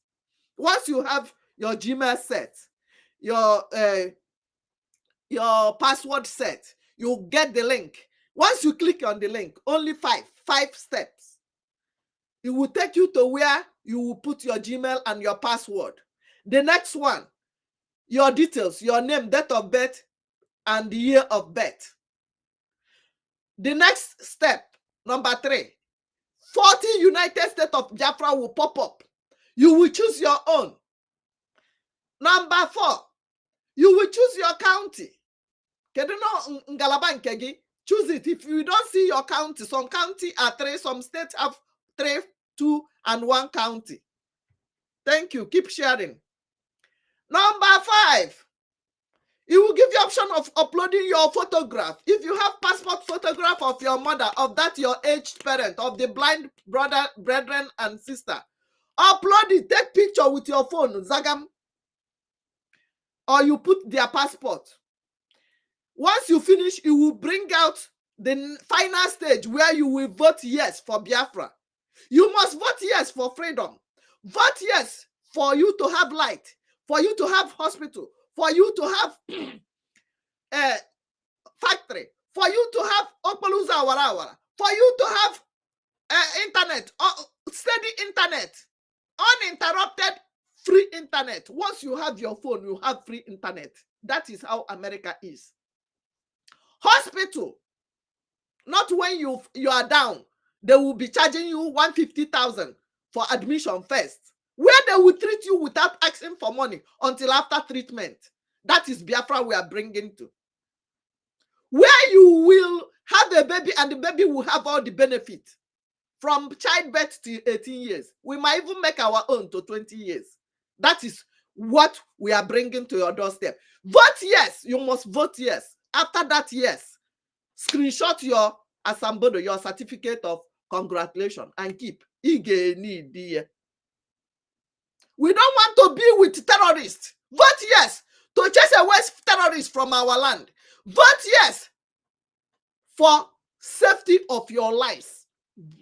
Speaker 2: Once you have your Gmail set, your password set, you get the link. Once you click on the link, only 5 steps. It will take you to where you will put your Gmail and your password. The next one, your details, your name, date of birth, and the year of birth. The next step, number 3, 40 United States of Biafra will pop up. You will choose your own. Number 4, you will choose your county. Choose it. If you don't see your county, some county are 3, some states have 3, 2 and 1 county. Thank you. Keep sharing. Number 5. It will give you option of uploading your photograph. If you have passport photograph of your mother, of that your aged parent, of the blind brother, brethren, and sister, upload it. Take picture with your phone, Zagam, or you put their passport. Once you finish, it will bring out the final stage where you will vote yes for Biafra. You must vote yes for freedom. Vote yes for you to have light, for you to have hospital, for you to have factory, for you to have Okpaluza Warawara, for you to have internet, steady internet, uninterrupted free internet. Once you have your phone, you have free internet. That is how America is. Hospital, not when you are down, they will be charging you 150,000 for admission first, where they will treat you without asking for money until after treatment. That is Biafra we are bringing to. Where you will have a baby and the baby will have all the benefits from childbirth to 18 years. We might even make our own to 20 years. That is what we are bringing to your doorstep. Vote yes. You must vote yes. After that, yes. Screenshot your Asambodo, your certificate of congratulations, and keep. We don't want to be with terrorists. Vote yes to chase away terrorists from our land. Vote yes for safety of your lives.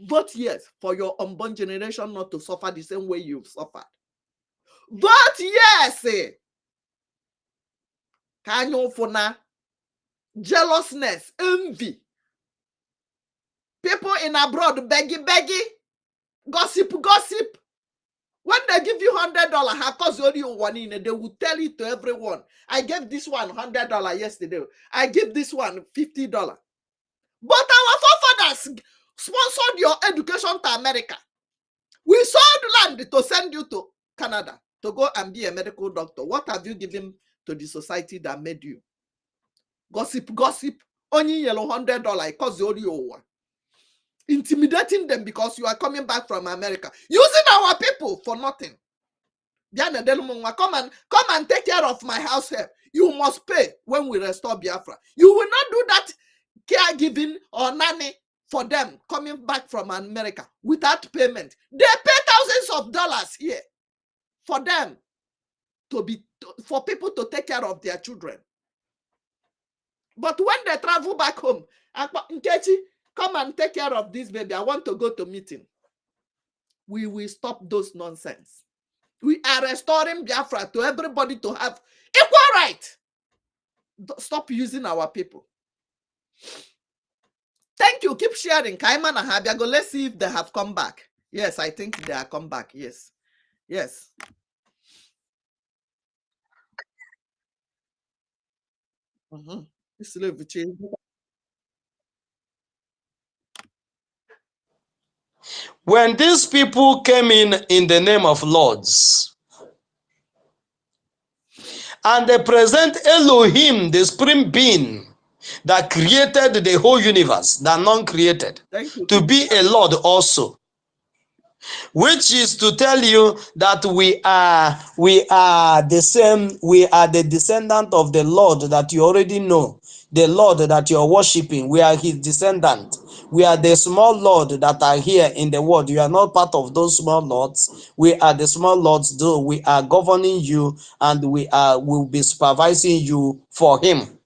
Speaker 2: Vote yes for your unborn generation not to suffer the same way you've suffered. Vote yes. Kanyofuna, jealousness, envy. People in abroad beggy, gossip. When they give you $100, how cause only one in, they will tell it to everyone. I gave this one $100 yesterday. I give this one $50. But our forefathers sponsored your education to America. We sold land to send you to Canada to go and be a medical doctor. What have you given to the society that made you? Gossip. Only yellow $100 cause only one. Intimidating them because you are coming back from America, using our people for nothing. Come and take care of my house help. You must pay when we restore Biafra. You will not do that caregiving or nanny for them coming back from America without payment. They pay thousands of dollars here for them for people to take care of their children. But when they travel back home, Nkechi, come and take care of this baby. I want to go to meeting. We will stop those nonsense. We are restoring Biafra to everybody to have equal right. Stop using our people. Thank you. Keep sharing. Kaiman and Habiago. Let's see if they have come back. Yes, I think they are come back. Yes.
Speaker 3: When these people came in the name of lords, and they present Elohim, the supreme being that created the whole universe, that none created, to be a lord also, which is to tell you that we are the same, we are the descendant of the Lord that you already know, the Lord that you are worshiping. We are his descendant. We are the small lord that are here in the world. You are not part of those small lords. We are the small lords, though we are governing you, and we will be supervising you for him.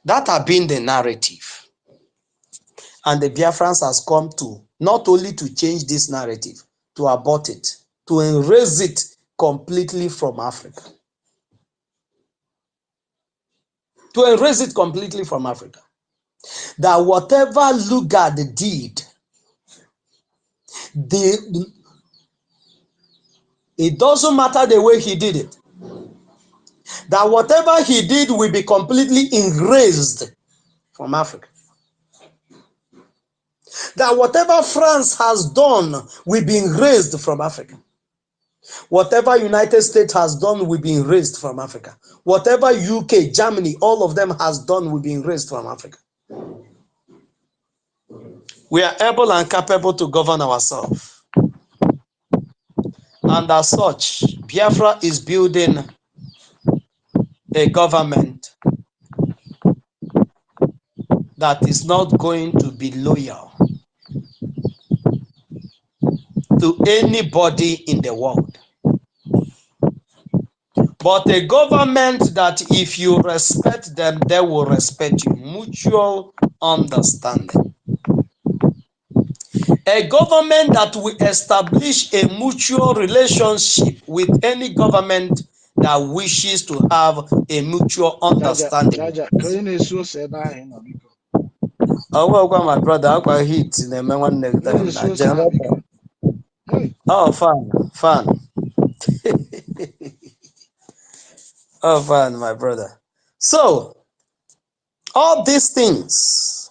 Speaker 3: That has been the narrative. And the Biafrans has come to not only to change this narrative, to abort it, to erase it completely from Africa. To erase it completely from Africa. That whatever Lugard did, it doesn't matter the way he did it. That whatever he did will be completely erased from Africa. That whatever France has done will be erased from Africa. Whatever United States has done will be erased from Africa. Whatever UK, Germany, all of them has done will be erased from Africa. We are able and capable to govern ourselves. And as such, Biafra is building a government that is not going to be loyal to anybody in the world, but a government that if you respect them, they will respect you. Mutual understanding. A government that will establish a mutual relationship with any government that wishes to have a mutual understanding.
Speaker 6: Jaja, can you so say that in Abiko?
Speaker 3: Oh, my brother, I got hit in the one next
Speaker 6: Can
Speaker 3: time.
Speaker 6: you so say Abiko? Hey.
Speaker 3: Oh, fun. Oh, fun, my brother. So, all these things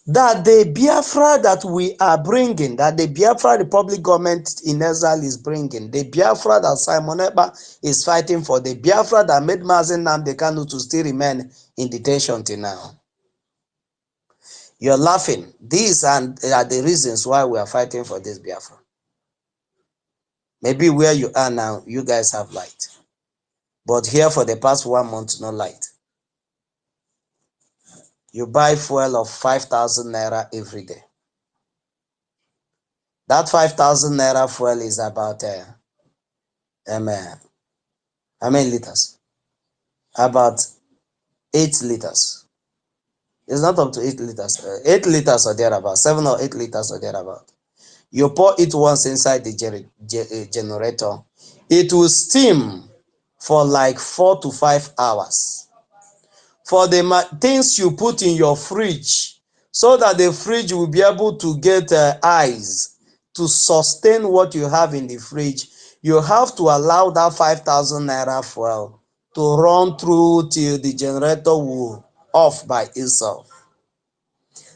Speaker 3: that the Biafra that we are bringing, that the Biafra Republic government in exile is bringing, the Biafra that Simon Ekpa is fighting for, the Biafra that made Mazen Nnamdi Kanu to still remain in detention till now. You're laughing. These are the reasons why we are fighting for this Biafra. Maybe where you are now, you guys have light. But here for the past 1 month, no light. You buy fuel of 5,000 naira every day. That 5,000 naira fuel is about how many liters? About 8 liters. It's not up to 8 liters. 8 liters or thereabout. 7 or 8 liters or thereabout. You pour it once inside the generator. It will steam for like 4 to 5 hours. For the things you put in your fridge, so that the fridge will be able to get ice to sustain what you have in the fridge, you have to allow that 5,000 naira fuel to run through till the generator will off by itself.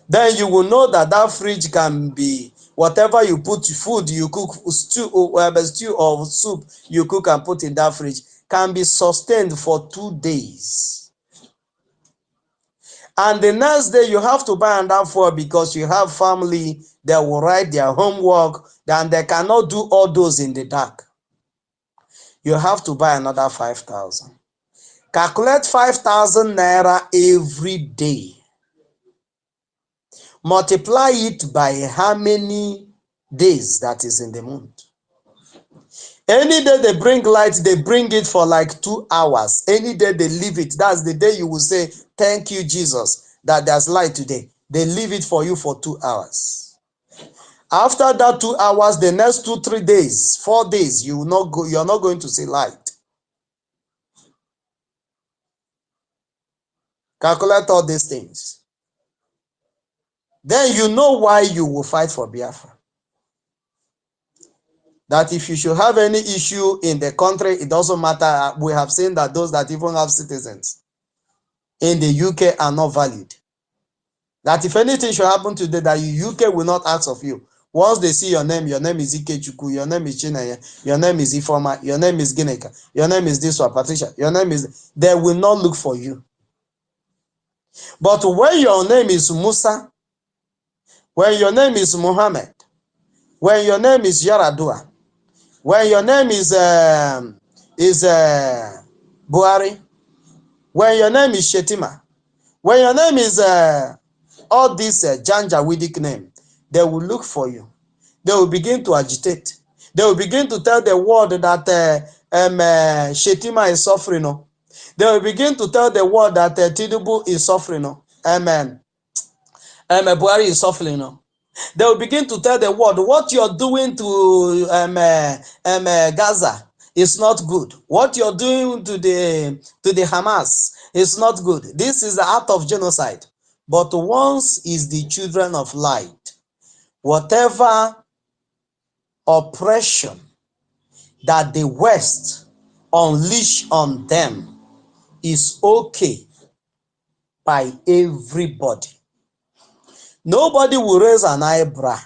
Speaker 3: Then you will know that that fridge can be whatever you put, food you cook, stew or soup you cook and put in that fridge can be sustained for 2 days. And the next day you have to buy another fuel because you have family that will write their homework and they cannot do all those in the dark. You have to buy another 5,000. Calculate 5,000 naira every day. Multiply it by how many days that is in the month. Any day they bring light, they bring it for like 2 hours. Any day they leave it, that's the day you will say, thank you, Jesus, that there's light today. They leave it for you for 2 hours. After that 2 hours, the next 2, 3 days, 4 days, you're not going to see light. Calculate all these things. Then you know why you will fight for Biafra. That if you should have any issue in the country, it doesn't matter. We have seen that those that even have citizens in the UK are not valued. That if anything should happen today, that UK will not ask of you. Once they see your name is Ikechukwu, your name is Chinaya, your name is Ifoma, your name is Gineka, your name is this one, Patricia, your name is, they will not look for you. But when your name is Musa, when your name is Muhammad, when your name is Yaradua, when your name is Buhari, when your name is Shetima, when your name is all these Janjaweedic name, they will look for you. They will begin to agitate. They will begin to tell the world that Shetima is suffering. No? They will begin to tell the world that Tinubu is suffering. No? Buhari is suffering. No? They will begin to tell the world what you're doing to Gaza is not good. What you're doing to the Hamas is not good. This is the act of genocide. But once is the children of light, whatever oppression that the West unleash on them is okay by everybody. Nobody will raise an eyebrow.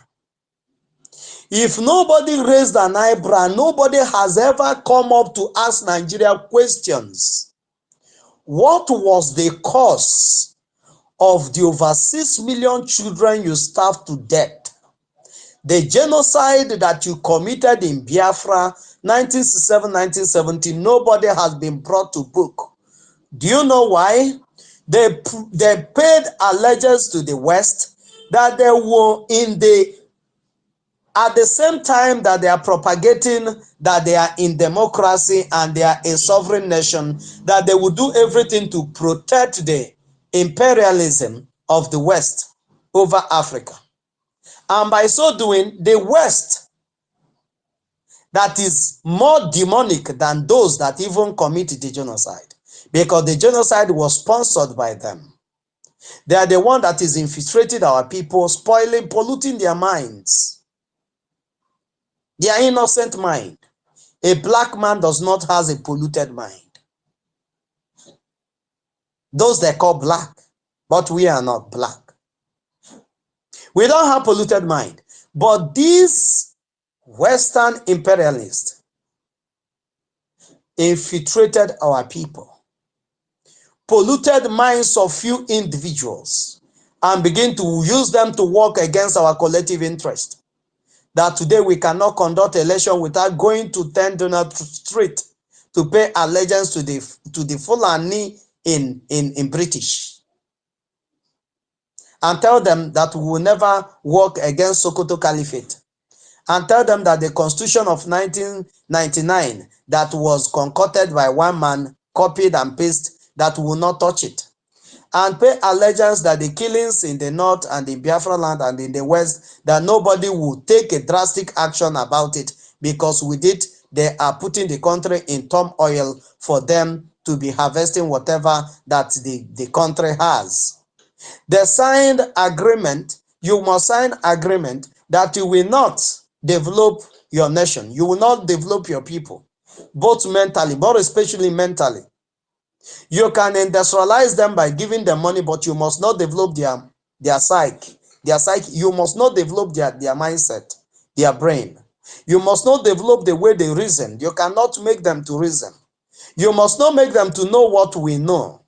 Speaker 3: If nobody raised an eyebrow, nobody has ever come up to ask Nigeria questions. What was the cause of the over 6 million children you starved to death, the genocide that you committed in Biafra 1967-1970, nobody has been brought to book. Do you know why? They paid allegiance to the West, that they were at the same time that they are propagating that they are in democracy and they are a sovereign nation, that they will do everything to protect the imperialism of the West over Africa. And by so doing, the West, that is more demonic than those that even committed the genocide, because the genocide was sponsored by them. They are the one that is infiltrating our people, spoiling, polluting their minds, their innocent mind. A black man does not have a polluted mind. Those they call black, but we are not black. We don't have polluted mind. But these Western imperialists infiltrated our people, polluted minds of few individuals, and begin to use them to work against our collective interest. That today we cannot conduct election without going to 10 Donald Street to pay allegiance to the Fulani in British, and tell them that we will never work against Sokoto Caliphate, and tell them that the Constitution of 1999 that was concocted by one man, copied and pasted, that we will not touch it, and pay allegiance that the killings in the north and in Biafra land and in the west, that nobody will take a drastic action about it, because with it they are putting the country in turmoil for them to be harvesting whatever that the country has. They signed agreement. You must sign agreement that you will not develop your nation. You will not develop your people, both mentally, but especially mentally. You can industrialize them by giving them money, but you must not develop their psyche. You must not develop their mindset, their brain. You must not develop the way they reason. You cannot make them to reason. You must not make them to know what we know.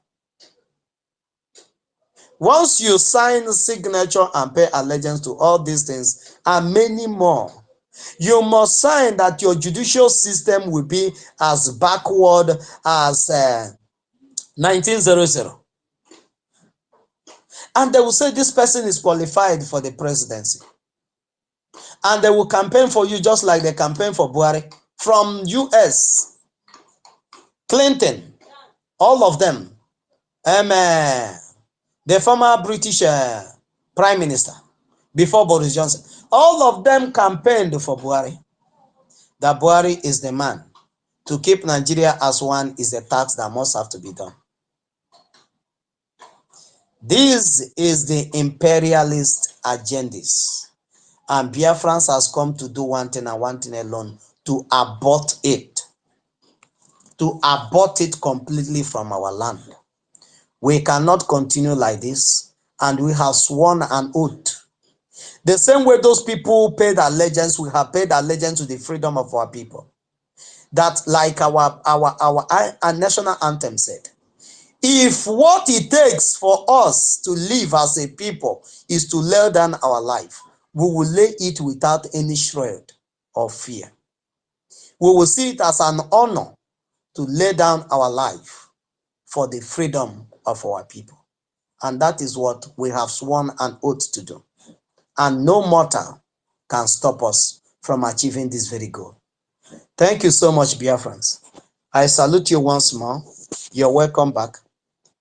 Speaker 3: Once you sign signature and pay allegiance to all these things and many more, you must sign that your judicial system will be as backward as 1900. And they will say this person is qualified for the presidency. And they will campaign for you just like they campaign for Buhari. From US, Clinton, all of them, the former British Prime Minister, before Boris Johnson, all of them campaigned for Buhari. That Buhari is the man. To keep Nigeria as one is a task that must have to be done. This is the imperialist agendas. And Biafrans has come to do one thing and one thing alone, to abort it. To abort it completely from our land. We cannot continue like this, and we have sworn an oath. The same way those people paid allegiance, we have paid allegiance to the freedom of our people. That, like our national anthem said, if what it takes for us to live as a people is to lay down our life, we will lay it without any shred of fear. We will see it as an honor to lay down our life for the freedom of our people. And that is what we have sworn an oath to do. And no mortal can stop us from achieving this very goal. Thank you so much, Biafrans. I salute you once more. You're welcome back.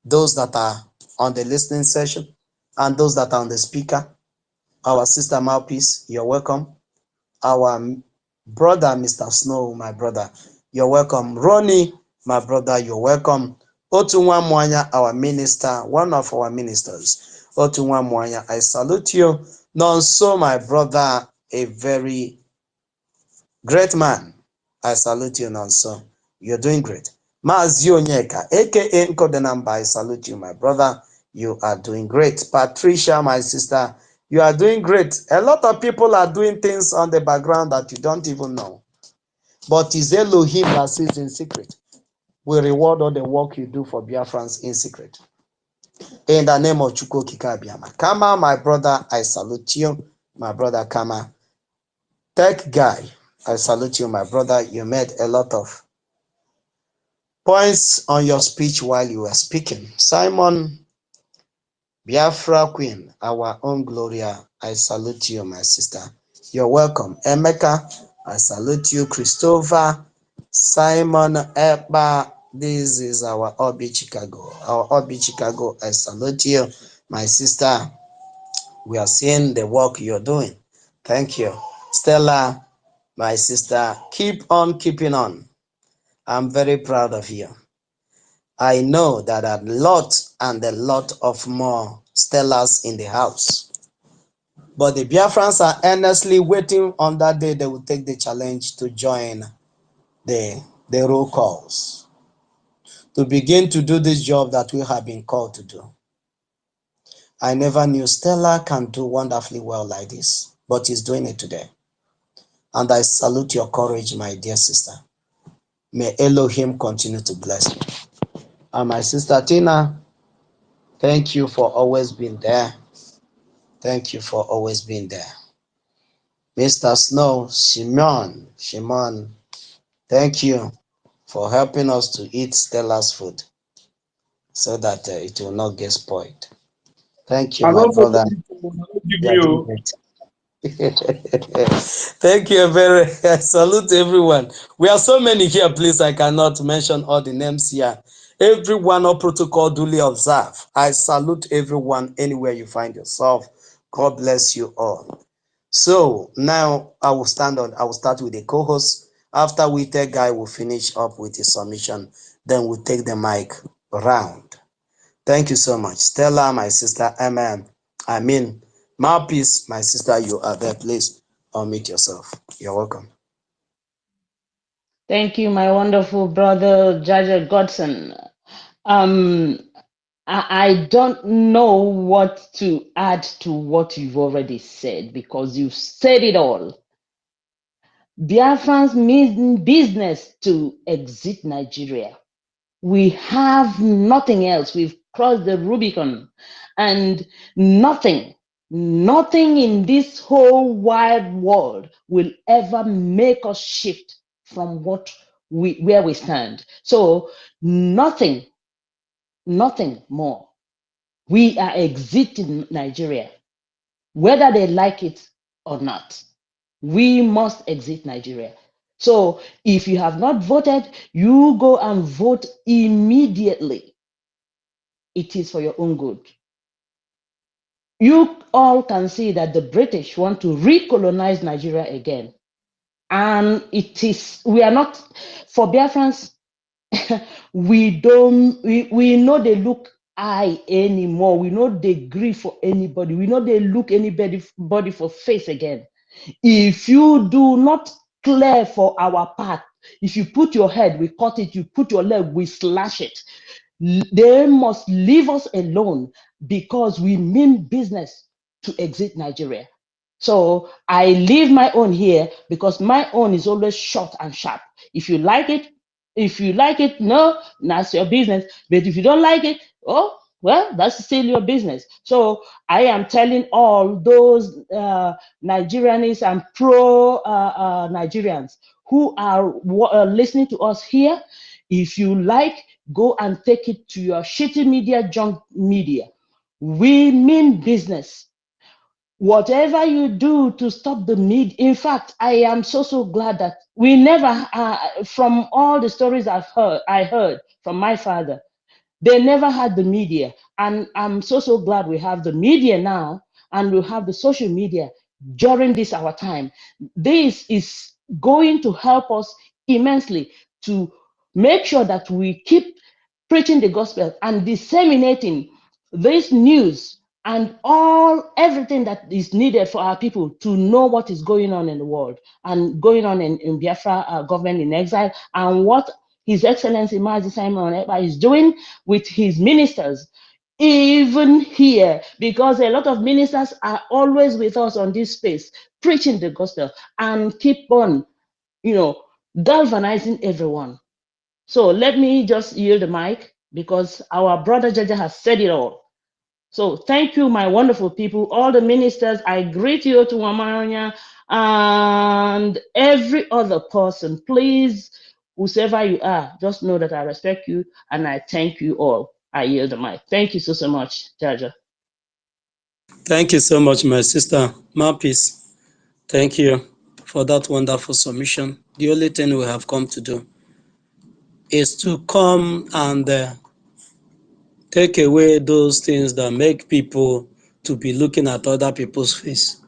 Speaker 3: Those that are on the listening session and those that are on the speaker, our sister Mouthpiece, you're welcome. Our brother, Mr. Snow, my brother, you're welcome. Ronnie, my brother, you're welcome. Otunwa Mwanya, our minister, one of our ministers. Otunwa Mwanya, I salute you. Nonso, my brother, a very great man. I salute you, Nonso. You're doing great. Mazi Onyeka, aka Nkodenamba, I salute you, my brother. You are doing great. Patricia, my sister, you are doing great. A lot of people are doing things on the background that you don't even know. But it's Elohim that sits in secret. We reward all the work you do for Biafrans in secret. In the name of Chukwu Kikabiama. Kama, my brother, I salute you. My brother Kama. Tech guy, I salute you, my brother. You made a lot of points on your speech while you were speaking. Simon, Biafra Queen, our own Gloria, I salute you, my sister. You're welcome. Emeka, I salute you. Christopher, Simon, Ekpa, this is our Obi Chicago. Our Obi Chicago, I salute you, my sister. We are seeing the work you're doing. Thank you. Stella, my sister, keep on keeping on. I'm very proud of you. I know that a lot and a lot of more Stellas in the house. But the Biafrans are earnestly waiting on that day they will take the challenge to join the roll calls, to begin to do this job that we have been called to do. I never knew Stella can do wonderfully well like this, but he's doing it today. And I salute your courage, my dear sister. May Elohim continue to bless you. And my sister Tina, thank you for always being there. Thank you for always being there. Mr. Snow, Shimon, thank you for helping us to eat Stella's food so that it will not get spoiled. Thank you,
Speaker 7: I
Speaker 3: my
Speaker 7: don't
Speaker 3: brother.
Speaker 7: give
Speaker 3: You are doing
Speaker 7: you.
Speaker 3: great. Thank you very much. Salute everyone. We are so many here, please. I cannot mention all the names here. Everyone of protocol duly observe. I salute everyone anywhere you find yourself. God bless you all. So now I will start with the co-host. After we take guy will finish up with his submission, then we'll take the mic round. Thank you so much. Stella, my sister, Mouthpiece, my sister, you are there. Please unmute yourself. You're welcome.
Speaker 9: Thank you, my wonderful brother, Jaja Godson. Um, I don't know what to add to what you've already said because you've said it all. Biafrans mean business to exit Nigeria. We have nothing else. We've crossed the Rubicon and nothing in this whole wide world will ever make us shift from where we stand. So nothing more. We are exiting Nigeria, whether they like it or not. We must exit Nigeria. So if you have not voted, you go and vote immediately. It is for your own good. You all can see that the British want to recolonize Nigeria again. And we are not, for Biafrans, we know they look eye anymore. We know they grieve for anybody. We know they look anybody for face again. If you do not clear for our path, if you put your head, we cut it. You put your leg, we slash it. They must leave us alone because we mean business to exit Nigeria. So I leave my own here because my own is always short and sharp. If you like it, no, that's your business. But if you don't like it, oh, well, that's still your business. So I am telling all those Nigerians and pro Nigerians who are listening to us here, if you like, go and take it to your shitty media, junk media. We mean business. Whatever you do to stop the media, in fact, I am so glad that we never, from all the stories I heard from my father, they never had the media. And I'm so glad we have the media now and we have the social media during this our time. This is going to help us immensely to make sure that we keep preaching the gospel and disseminating this news and everything that is needed for our people to know what is going on in the world and going on in Biafra government in exile and what His Excellency Mazi Simon Ekpa is doing with his ministers, even here, because a lot of ministers are always with us on this space, preaching the gospel and keep on, galvanizing everyone. So let me just yield the mic because our brother Jaja has said it all. So thank you, my wonderful people, all the ministers. I greet you to Wamanya and every other person. Please, whoever you are, just know that I respect you and I thank you all. I yield the mic. Thank you so much, Jaja.
Speaker 3: Thank you so much, my sister. Mapis, thank you for that wonderful submission. The only thing we have come to do is to come and take away those things that make people to be looking at other people's face.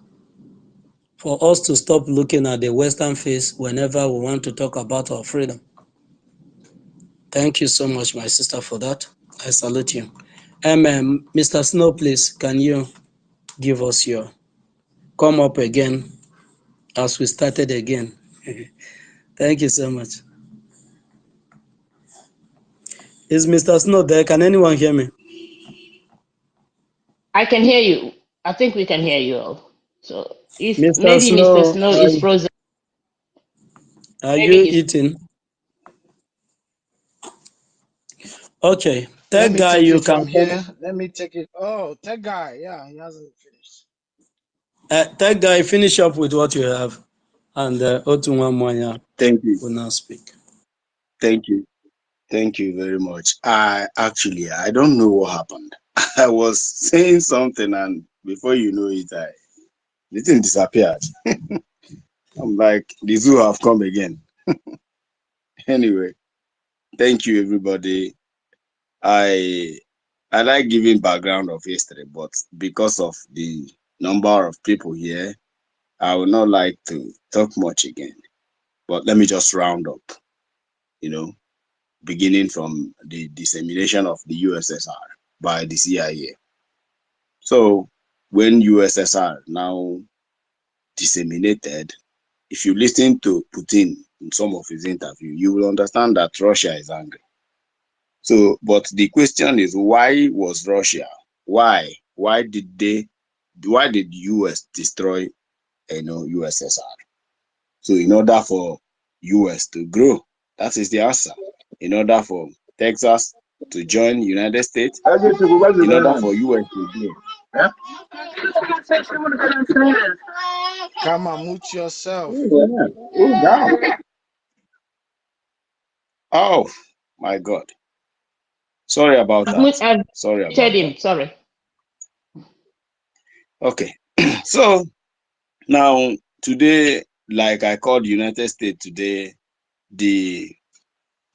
Speaker 3: For us to stop looking at the Western face whenever we want to talk about our freedom. Thank you so much, my sister, for that. I salute you. Mr. Snow, please, can you give us your come up again as we started again? Thank you so much. Is Mr. Snow there? Can anyone hear me?
Speaker 9: I can hear you. I think we can hear you all. So if
Speaker 3: Mr.
Speaker 9: maybe Mr.
Speaker 3: Snow,
Speaker 9: Snow is frozen.
Speaker 3: are
Speaker 9: Maybe
Speaker 3: you
Speaker 9: he's
Speaker 3: eating? Okay,
Speaker 6: Let
Speaker 3: that
Speaker 6: me
Speaker 3: guy,
Speaker 6: take
Speaker 3: you
Speaker 6: it
Speaker 3: can
Speaker 6: from
Speaker 3: come.
Speaker 6: here. Let me take it. Oh, that guy. Yeah, he hasn't finished.
Speaker 3: That guy, finish up with what you have, and Otunwa Mwanya
Speaker 8: Thank you.
Speaker 3: will now speak.
Speaker 8: Thank you. Thank you very much. I don't know what happened. I was saying something, and before you know it, the thing disappeared. I'm like, the zoo have come again. Anyway, thank you, everybody. I like giving background of history, but because of the number of people here, I would not like to talk much again. But let me just round up, beginning from the dissemination of the USSR by the CIA. So when USSR now disseminated, if you listen to Putin in some of his interviews, you will understand that Russia is angry. So, but the question is, why was Russia? Why did US destroy, USSR? So, in order for US to grow, that is the answer. In order for Texas to join United States, in order for US to grow. Yeah?
Speaker 6: Come on, mute yourself.
Speaker 8: Oh my God. Sorry about that.
Speaker 9: I've
Speaker 8: Sorry about
Speaker 9: muted
Speaker 8: that.
Speaker 9: him. Sorry.
Speaker 8: Okay. So now today, like I called United States today, the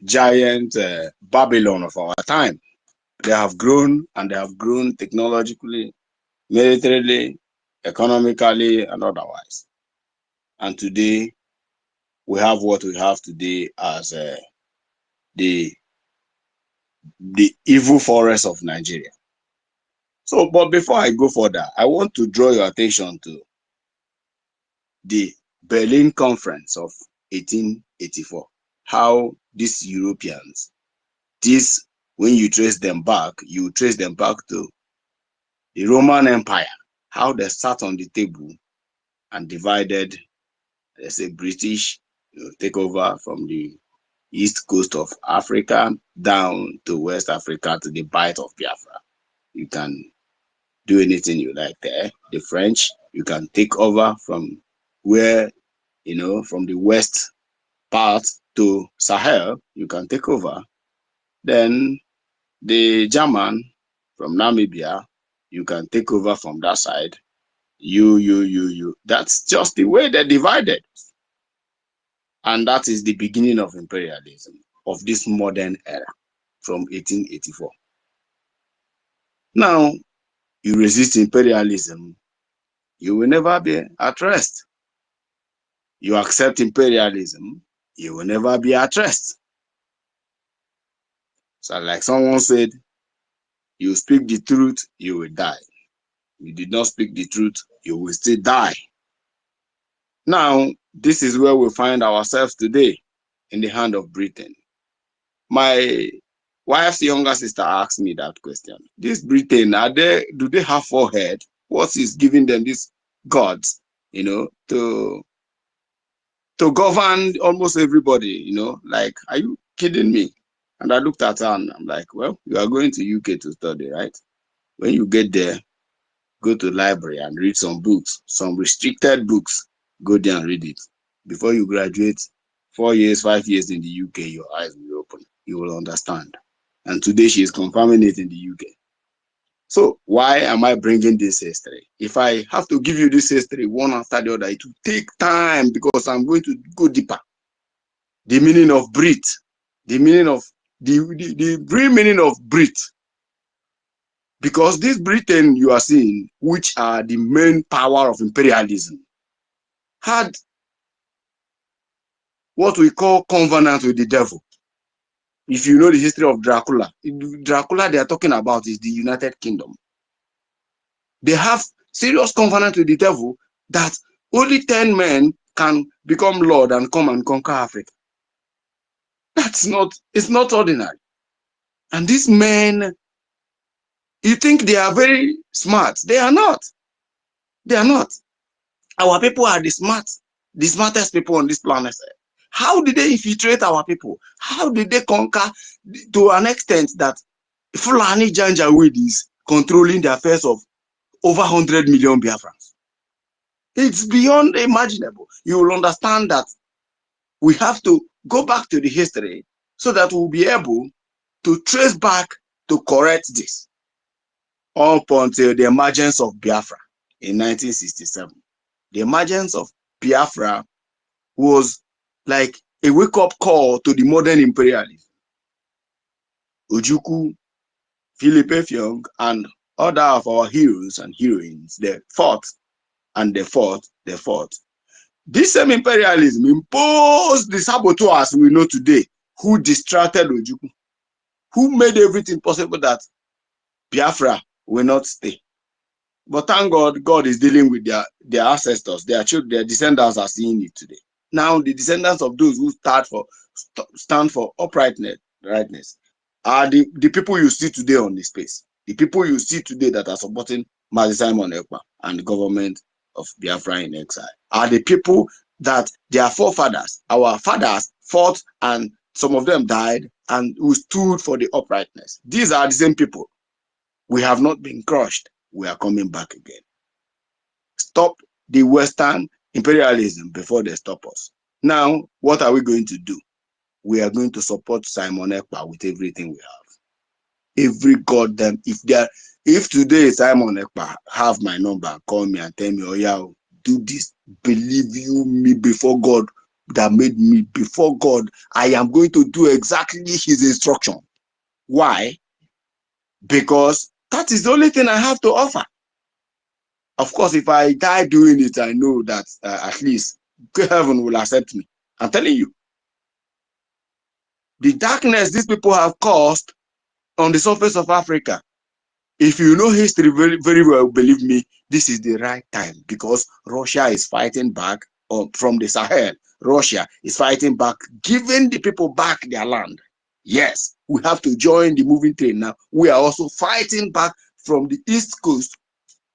Speaker 8: giant Babylon of our time. They have grown, and they have grown technologically, militarily, economically, and otherwise. And today, we have what we have today as the evil forest of Nigeria. So, but before I go further, I want to draw your attention to the Berlin Conference of 1884. How these Europeans, when you trace them back, you trace them back to the Roman Empire, how they sat on the table and divided, let's say, British, take over from the east coast of Africa down to West Africa to the Bight of Biafra. You can do anything you like there. The French, you can take over from where, from the west part to Sahel, you can take over. Then the German from Namibia, you can take over from that side. You. That's just the way they divided. And that is the beginning of imperialism of this modern era from 1884. Now, you resist imperialism, you will never be at rest. You accept imperialism, you will never be at rest. So like someone said, you speak the truth, you will die. You did not speak the truth, you will still die. Now, this is where we find ourselves today, in the hand of Britain. My wife's younger sister asked me that question. This Britain, do they have forehead? What is giving them these gods, to govern almost everybody, like, are you kidding me? And I looked at her and I'm like, well, you are going to UK to study, right? When you get there, go to the library and read some books, some restricted books. Go there and read it. Before you graduate, 4 years, 5 years in the UK, your eyes will open. You will understand. And today she is confirming it in the UK. So why am I bringing this history? If I have to give you this history one after the other, it will take time because I'm going to go deeper. The meaning of breed, the meaning of the real meaning of breed. Because this Britain you are seeing, which are the main power of imperialism, had what we call covenant with the devil. If you know the history of Dracula they are talking about is the United Kingdom. They have serious covenant with the devil that only 10 men can become Lord and come and conquer Africa. It's not ordinary. And these men, you think they are very smart. They are not. They are not. Our people are the smartest people on this planet. How did they infiltrate our people? How did they conquer to an extent that Fulani Janjaweed is controlling the affairs of over 100 million Biafrans? It's beyond imaginable. You will understand that we have to go back to the history so that we'll be able to trace back to correct this up until the emergence of Biafra in 1967. The emergence of Biafra was like a wake-up call to the modern imperialism. Ojukwu, Philip Effiong, and other of our heroes and heroines, they fought and they fought. This same imperialism imposed the saboteurs we know today, who distracted Ojukwu, who made everything possible that Biafra will not stay. But thank God, God is dealing with their ancestors, their children, their descendants are seeing it today. Now, the descendants of those who stand for uprightness are the people you see today on the space. The people you see today that are supporting Mazi Simon Ekpa and the government of Biafra in exile are the people that their forefathers, our fathers, fought, and some of them died and who stood for the uprightness. These are the same people. We have not been crushed. We are coming back again. Stop the Western imperialism before they stop us. Now, what are we going to do? We are going to support Simon Ekpa with everything we have. Every goddamn, if today Simon Ekpa have my number, call me and tell me, oh yeah, do this, believe you me before God that made me, before God, I am going to do exactly his instruction. Why? Because that is the only thing I have to offer. Of course, if I die doing it, I know that at least heaven will accept me. I'm telling you. The darkness these people have caused on the surface of Africa, if you know history very, very well, believe me, this is the right time because Russia is fighting back from the Sahel. Russia is fighting back, giving the people back their land. Yes, we have to join the moving train now. We are also fighting back from the East Coast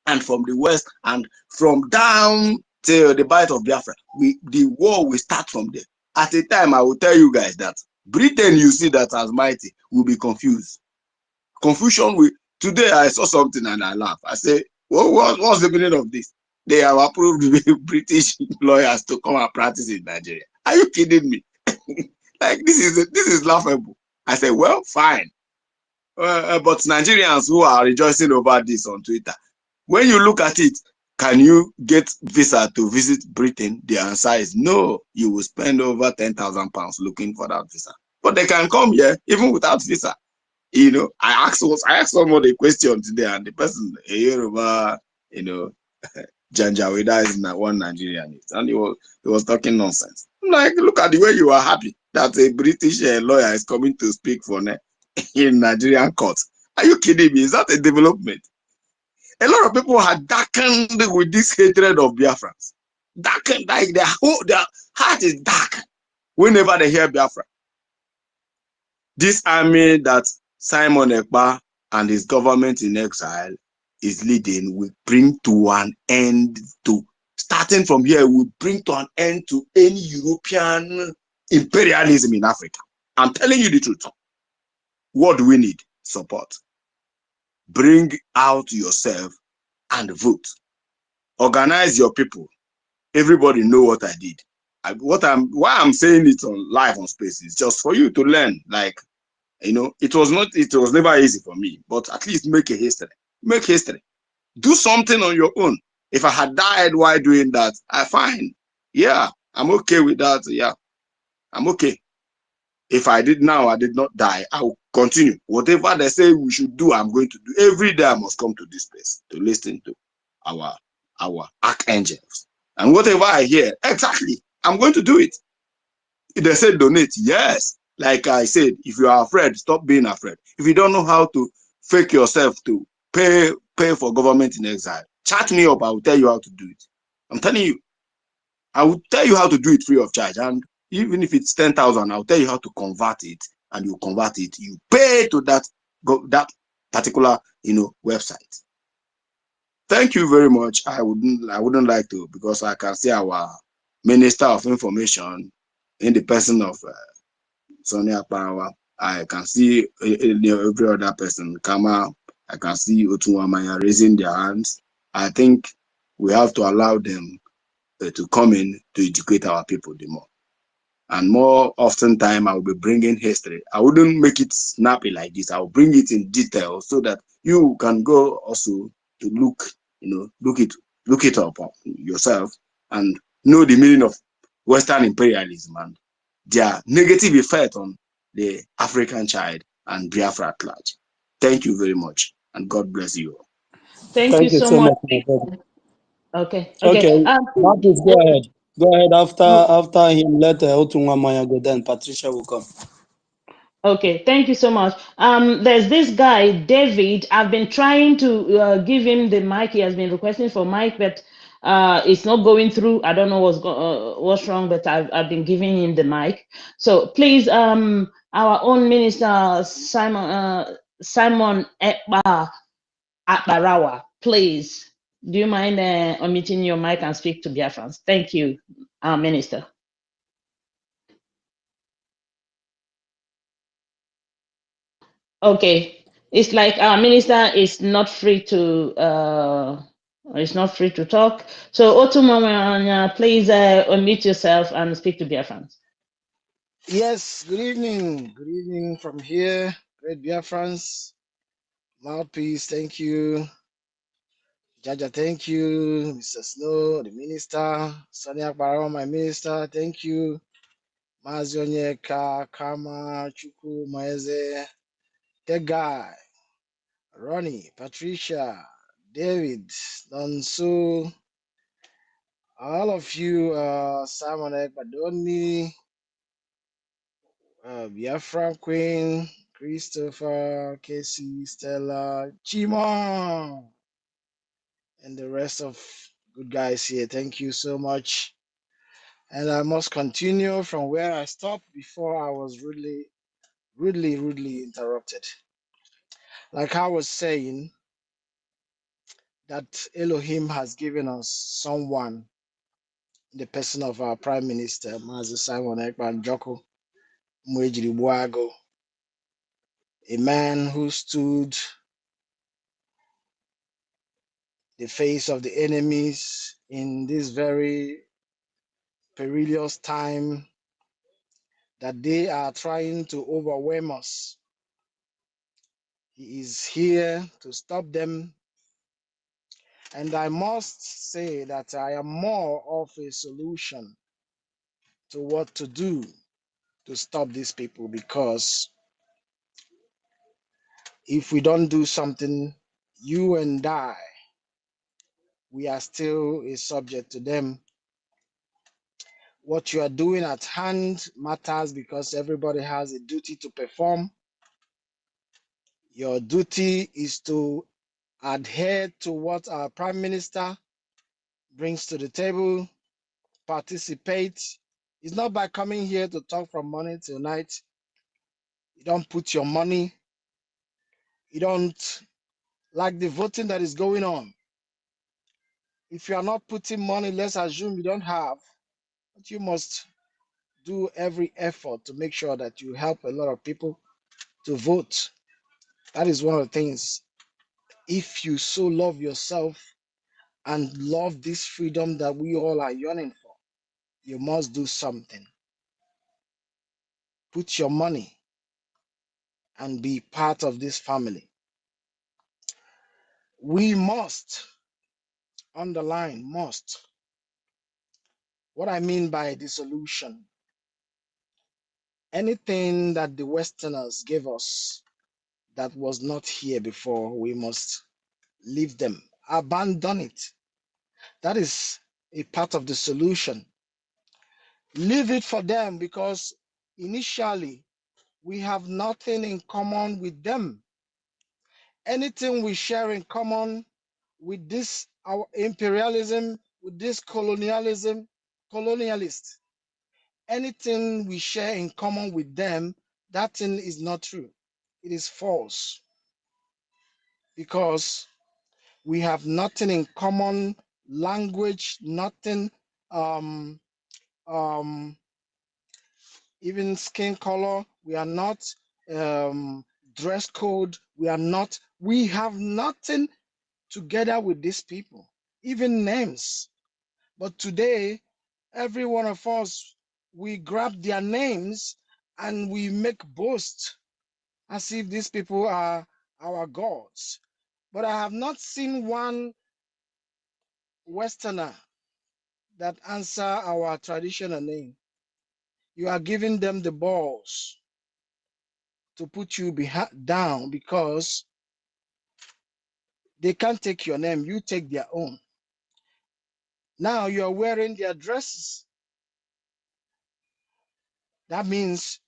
Speaker 8: and from the West and from down to the Bight of Biafra. The war will start from there. At a time, I will tell you guys that Britain, you see that as mighty, will be confused. Confusion will. Today, I saw something and I laughed. I say, what's the meaning of this? They have approved British lawyers to come and practice in Nigeria. Are you kidding me? Like, this is laughable. I say, well, fine. But Nigerians who are rejoicing over this on Twitter, when you look at it, can you get visa to visit Britain? The answer is no. You will spend over £10,000 looking for that visa. But they can come here even without visa. You know, I asked someone a question today, and the person, Yoruba, Janjaweda is one Nigerian, and he was talking nonsense. I'm like, look at the way you are happy that a British lawyer is coming to speak for in Nigerian courts. Are you kidding me? Is that a development? A lot of people are darkened with this hatred of Biafrans. Darkened, like their heart is dark whenever they hear Biafra. This army that Simon Ekpa and his government in exile is leading will bring to an end to, starting from here, will bring to an end to any European imperialism in Africa. I'm telling you the truth. What do we need? Support. bring out yourself and vote. Organize your people. Everybody know what I did. Why I'm saying it on live on space is just for you to learn. Like, it was never easy for me, but at least make a history. Make history. Do something on your own. If I had died while doing that, I fine. Yeah, I'm okay with that. Yeah, I'm okay. If I did not die, I will continue. Whatever they say we should do, I'm going to do. Every day I must come to this place to listen to our archangels. And whatever I hear, exactly, I'm going to do it. If they say donate, yes. Like I said, if you are afraid, stop being afraid. If you don't know how to fake yourself to pay for government in exile, chat me up. I will tell you how to do it. I'm telling you, I will tell you how to do it free of charge. And even if it's 10,000, I'll tell you how to convert it, and you convert it. You pay to that particular website. Thank you very much. I wouldn't like to, because I can see our Minister of Information in the person of Sonia Power. I can see every other person, Kama. I can see Otunwamaya raising their hands. I think we have to allow them to come in to educate our people the more. And more often time, I will be bringing history. I wouldn't make it snappy like this. I will bring it in detail so that you can go also to look it up yourself and know the meaning of Western imperialism and their negative effect on the African child and Biafra at large. Thank you very much, and God bless you all.
Speaker 9: Thank you
Speaker 3: Thank you
Speaker 9: so
Speaker 3: so
Speaker 9: much.
Speaker 3: much, my brother.
Speaker 9: Okay.
Speaker 3: Okay, Marcus, go ahead. Go ahead. After him, let Otunwamaya go. Then Patricia will come.
Speaker 9: Okay, thank you so much. There's this guy, David. I've been trying to give him the mic. He has been requesting for mic, but it's not going through. I don't know what's wrong, but I've been giving him the mic. So please, our own minister Simon Ekpa Akbarawa, please, do you mind unmuting your mic and speak to Biafrans? Thank you, our minister. Okay, it's like our minister is not free to talk. So Otumamanya, please unmute yourself and speak to Biafrans.
Speaker 6: Yes, good evening. Good evening from here. Great Biafrans. Mouthpiece, thank you. Jaja, thank you. Mr. Snow, the minister. Sonia Barrow, my minister, thank you. Mazionyeka, Kama, Chuku, Maeze, the guy, Ronnie, Patricia, David, Nonso, all of you, Simon Ekpadoni, Biafran Queen, Christopher, Casey, Stella, Chima, and the rest of good guys here. Thank you so much. And I must continue from where I stopped before I was rudely interrupted. Like I was saying, that Elohim has given us someone in the person of our Prime Minister, Mazi Simon Ekpa Joko Mwejiri Buago, a man who stood the face of the enemies in this very perilous time that they are trying to overwhelm us. He is here to stop them. And I must say that I am more of a solution to what to do to stop these people, because if we don't do something, you and I, we are still a subject to them. What you are doing at hand matters, because everybody has a duty to perform. Your duty is to adhere to what our Prime Minister brings to the table, participate. It's not by coming here to talk from morning till night. You don't put your money, you don't like the voting that is going on. If you are not putting money, let's assume you don't have, but you must do every effort to make sure that you help a lot of people to vote. That is one of the things If you so love yourself and love this freedom that we all are yearning for, you must do something. Put your money and be part of this family. We must, underline must. What I mean by dissolution, anything that the Westerners gave us that was not here before, we must leave them, abandon it. That is a part of the solution. Leave it for them, because initially we have nothing in common with them. Anything we share in common with this, our imperialism, with this colonialism, colonialist, anything we share in common with them, that thing is not true. It is false, because we have nothing in common, language, nothing, um, um, even skin color. We are not, dress code. We have nothing together with these people, even names. But today, every one of us, we grab their names and we make boast as if these people are our gods. But I have not seen one Westerner that answer our traditional name. You are giving them the balls to put you down, because they can't take your name. You take their own. Now you are wearing their dresses. That means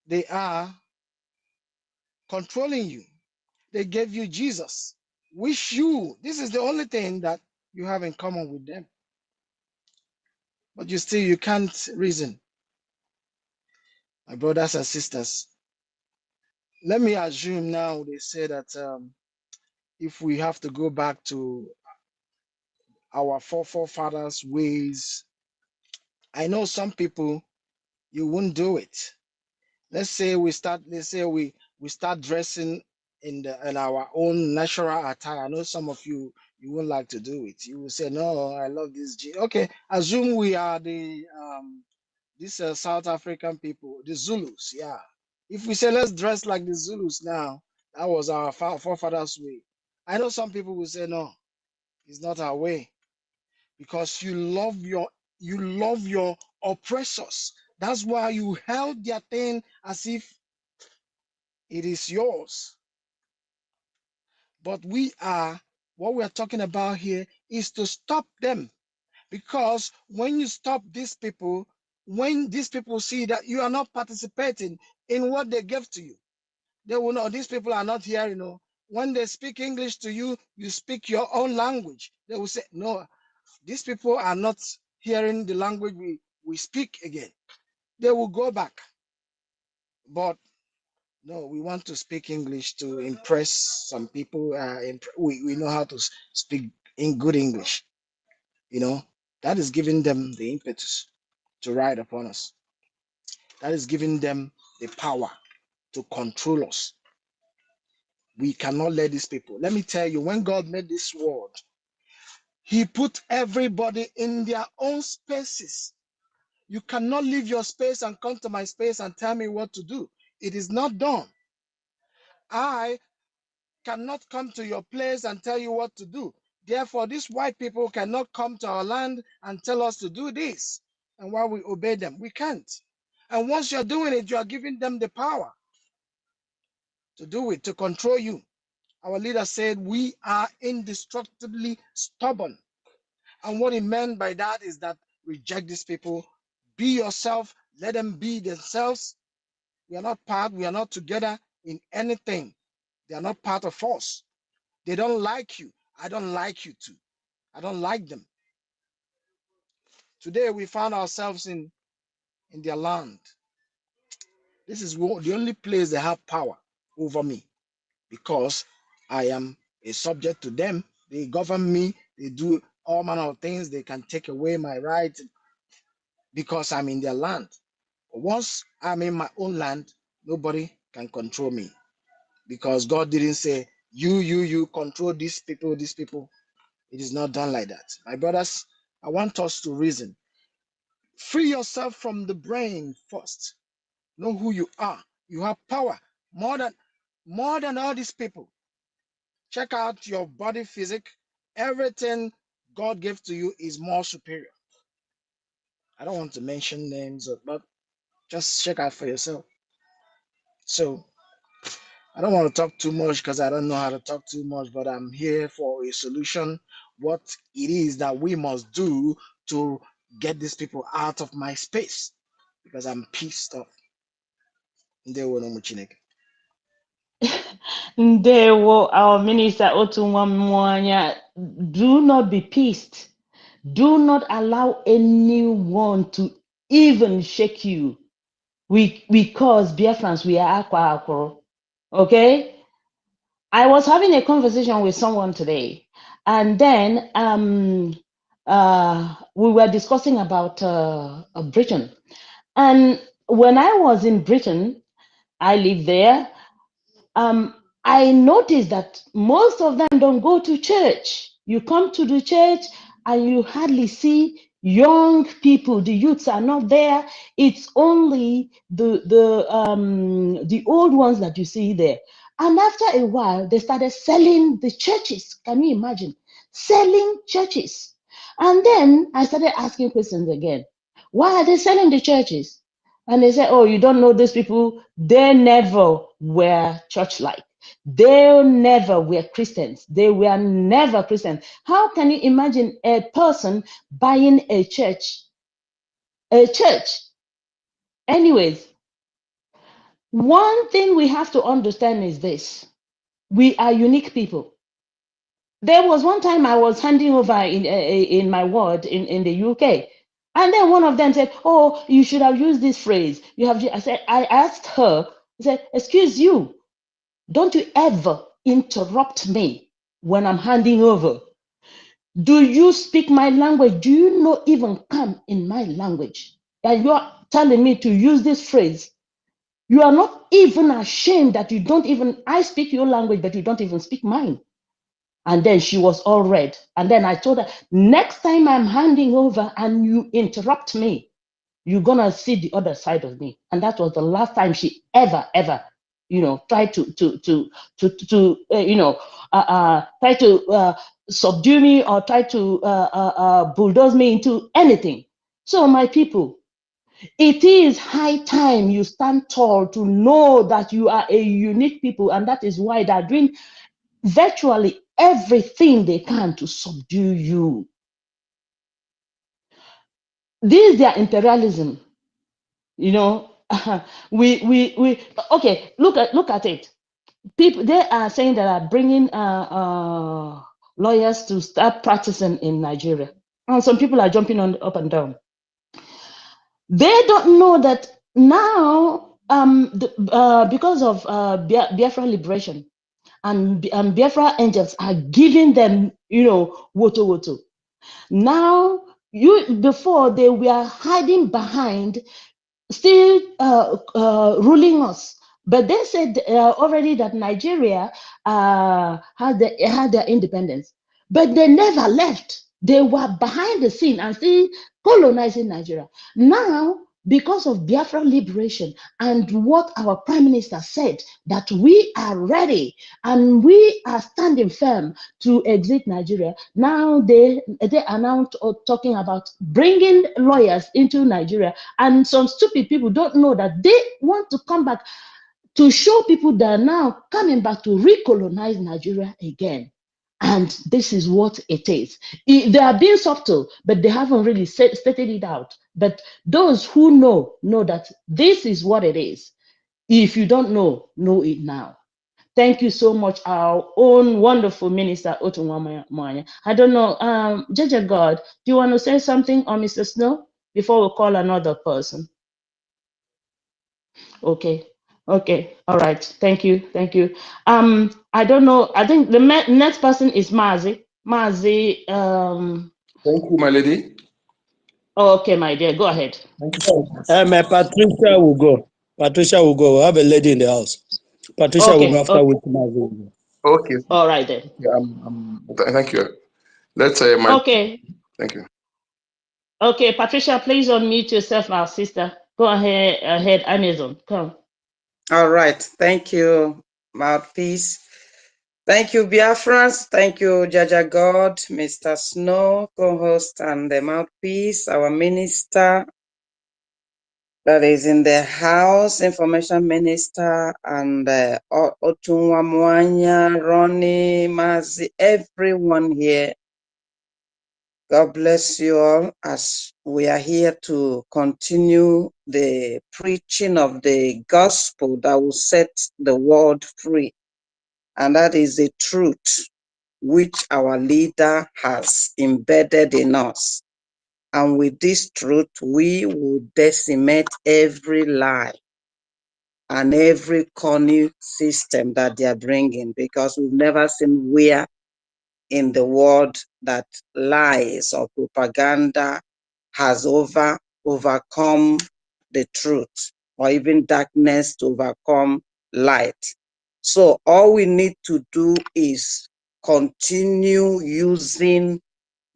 Speaker 6: they are controlling you. They gave you Jesus. This is the only thing that you have in common with them. But you can't reason. My brothers and sisters, let me assume now they say that if we have to go back to our forefathers' ways, I know some people, you won't do it. Let's say we start dressing in our own natural attire. I know some of you won't like to do it. You will say, no, I love this jean. Okay, assume we are the these South African people, the Zulus. Yeah, if we say let's dress like the Zulus now, that was our forefathers' way. I know some people will say no, it's not our way, because you love your oppressors. That's why you held their thing as if it is yours. But what we are talking about here is to stop them, because when you stop these people, when these people see that you are not participating in what they gave to you, they will know these people are not here. When they speak English to you, you speak your own language. They will say, no, these people are not hearing the language we speak again. They will go back. But no, we want to speak English to impress some people. We know how to speak in good English. That is giving them the impetus to ride upon us. That is giving them the power to control us. We cannot let these people. Let me tell you, when God made this world, He put everybody in their own spaces. You cannot leave your space and come to my space and tell me what to do. It is not done. I cannot come to your place and tell you what to do. Therefore, these white people cannot come to our land and tell us to do this. And while we obey them, we can't. And once you're doing it, you are giving them the power to do it, to control you. Our leader said, we are indestructibly stubborn. And what he meant by that is that reject these people, be yourself, let them be themselves. We are not together in anything. They are not part of us. They don't like you. I don't like you too. I don't like them. Today we found ourselves in their land. This is the only place they have power over me, because I am a subject to them. They govern me. They do all manner of things. They can take away my rights because I'm in their land. Once I'm in my own land, nobody can control me, because God didn't say You control these people, these people. It is not done like that. My brothers, I want us to reason. Free yourself from the brain first. Know who you are. You have power more than all these people. Check out your body physique. Everything God gave to you is more superior. I don't want to mention names, but just check out for yourself. So I don't want to talk too much because I don't know how to talk too much, but I'm here for a solution. What it is that we must do to get these people out of my space because I'm pissed off.
Speaker 9: Ndewo, our minister Otunwamwanya, do not be pissed. Do not allow anyone to even shake you. Because Biafrans, we are akwa akoro. Okay? I was having a conversation with someone today, and then we were discussing about Britain. And when I was in Britain, I live there. I noticed that most of them don't go to church. You come to the church and you hardly see young people. The youths are not there. It's only the old ones that you see there. And after a while, they started selling the churches. Can you imagine? Selling churches. And then I started asking questions again. Why are they selling the churches? And they said, oh, you don't know these people. They never were church-like. They never were Christians. They were never Christians. How can you imagine a person buying a church? A church. Anyways, one thing we have to understand is this. We are unique people. There was one time I was handing over in my ward in the UK. And then one of them said, oh, you should have used this phrase. I asked her, I said, excuse you, don't you ever interrupt me when I'm handing over. Do you speak my language? Do you not even come in my language? And you're telling me to use this phrase. You are not even ashamed that you don't even, I speak your language, but you don't even speak mine. And then she was all red. And then I told her, next time I'm handing over and you interrupt me, you're gonna see the other side of me. And that was the last time she ever, tried to try to subdue me or try to bulldoze me into anything. So my people, it is high time you stand tall to know that you are a unique people, and that is why they're doing virtually everything they can to subdue you. This is their imperialism. Okay, look at it. People, they are saying that are bringing lawyers to start practicing in Nigeria, and some people are jumping on up and down. They don't know that now, because of Biafra liberation, and Biafra angels are giving them, woto. Now, before they were hiding behind, still ruling us. But they said already that Nigeria had their independence, but they never left. They were behind the scene and still colonizing Nigeria. Now, because of Biafra liberation and what our prime minister said, that we are ready and we are standing firm to exit Nigeria. Now they are now talking about bringing lawyers into Nigeria, and some stupid people don't know that they want to come back to show people that are now coming back to recolonize Nigeria again. And this is what it is. They are being subtle, but they haven't really stated it out. But those who know that this is what it is. If you don't know it now. Thank you so much, our own wonderful minister, Otunwamwanya. I don't know, Jaja God, do you want to say something, or Mr. Snow, before we call another person? Okay, all right. Thank you. I don't know. I think the next person is Mazi.
Speaker 10: Thank you, my lady.
Speaker 9: Okay, my dear, go ahead.
Speaker 3: Patricia will go. Patricia will go. We have a lady in the house. Patricia will go after which Mazi will go.
Speaker 10: Okay.
Speaker 9: All right then.
Speaker 10: Yeah, thank you. Let's say my.
Speaker 9: Okay.
Speaker 10: Thank you.
Speaker 9: Okay, Patricia, please unmute yourself, our sister. Go ahead, Amazon. Come.
Speaker 11: All right. Thank you, Mouthpiece. Thank you, Biafrans. Thank you, Jaja God, Mr. Snow, co-host, and the Mouthpiece, our minister that is in the house, information minister, and Otunwa Mwanya, Ronnie, Mazi, everyone here. God bless you all as we are here to continue the preaching of the gospel that will set the world free. And that is the truth which our leader has embedded in us. And with this truth, we will decimate every lie and every corny system that they are bringing, because we've never seen where in the world that lies or propaganda has overcome the truth, or even darkness to overcome light. So all we need to do is continue using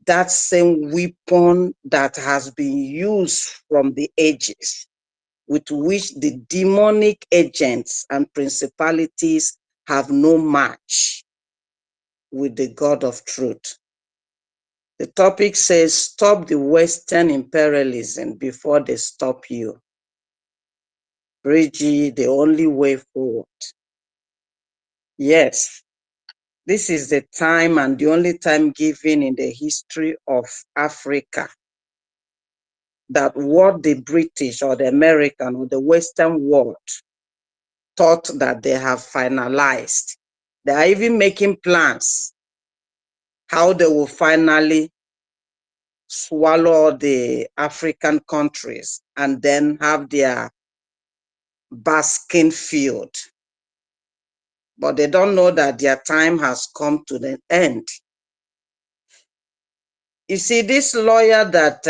Speaker 11: that same weapon that has been used from the ages, with which the demonic agents and principalities have no match with the God of truth. The topic says, stop the Western imperialism before they stop you. BRGIE, the only way forward. Yes, this is the time and the only time given in the history of Africa that what the British or the American or the Western world thought that they have finalized. They are even making plans how they will finally swallow the African countries and then have their basking field. But they don't know that their time has come to the end. You see, this lawyer that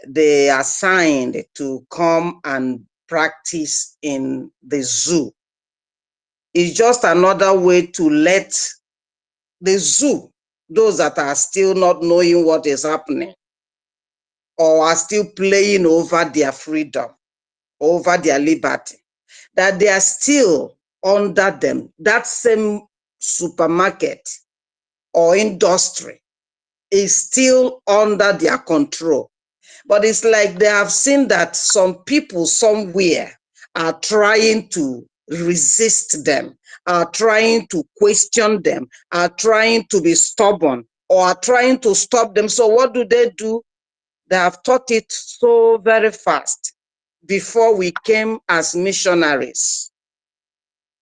Speaker 11: they assigned to come and practice in the zoo is just another way to let the zoo, those that are still not knowing what is happening or are still playing over their freedom, over their liberty, that they are still under them. That same supermarket or industry is still under their control. But it's like they have seen that some people somewhere are trying to resist them, are trying to question them, are trying to be stubborn, or are trying to stop them. So what do? They have taught it so very fast before we came as missionaries.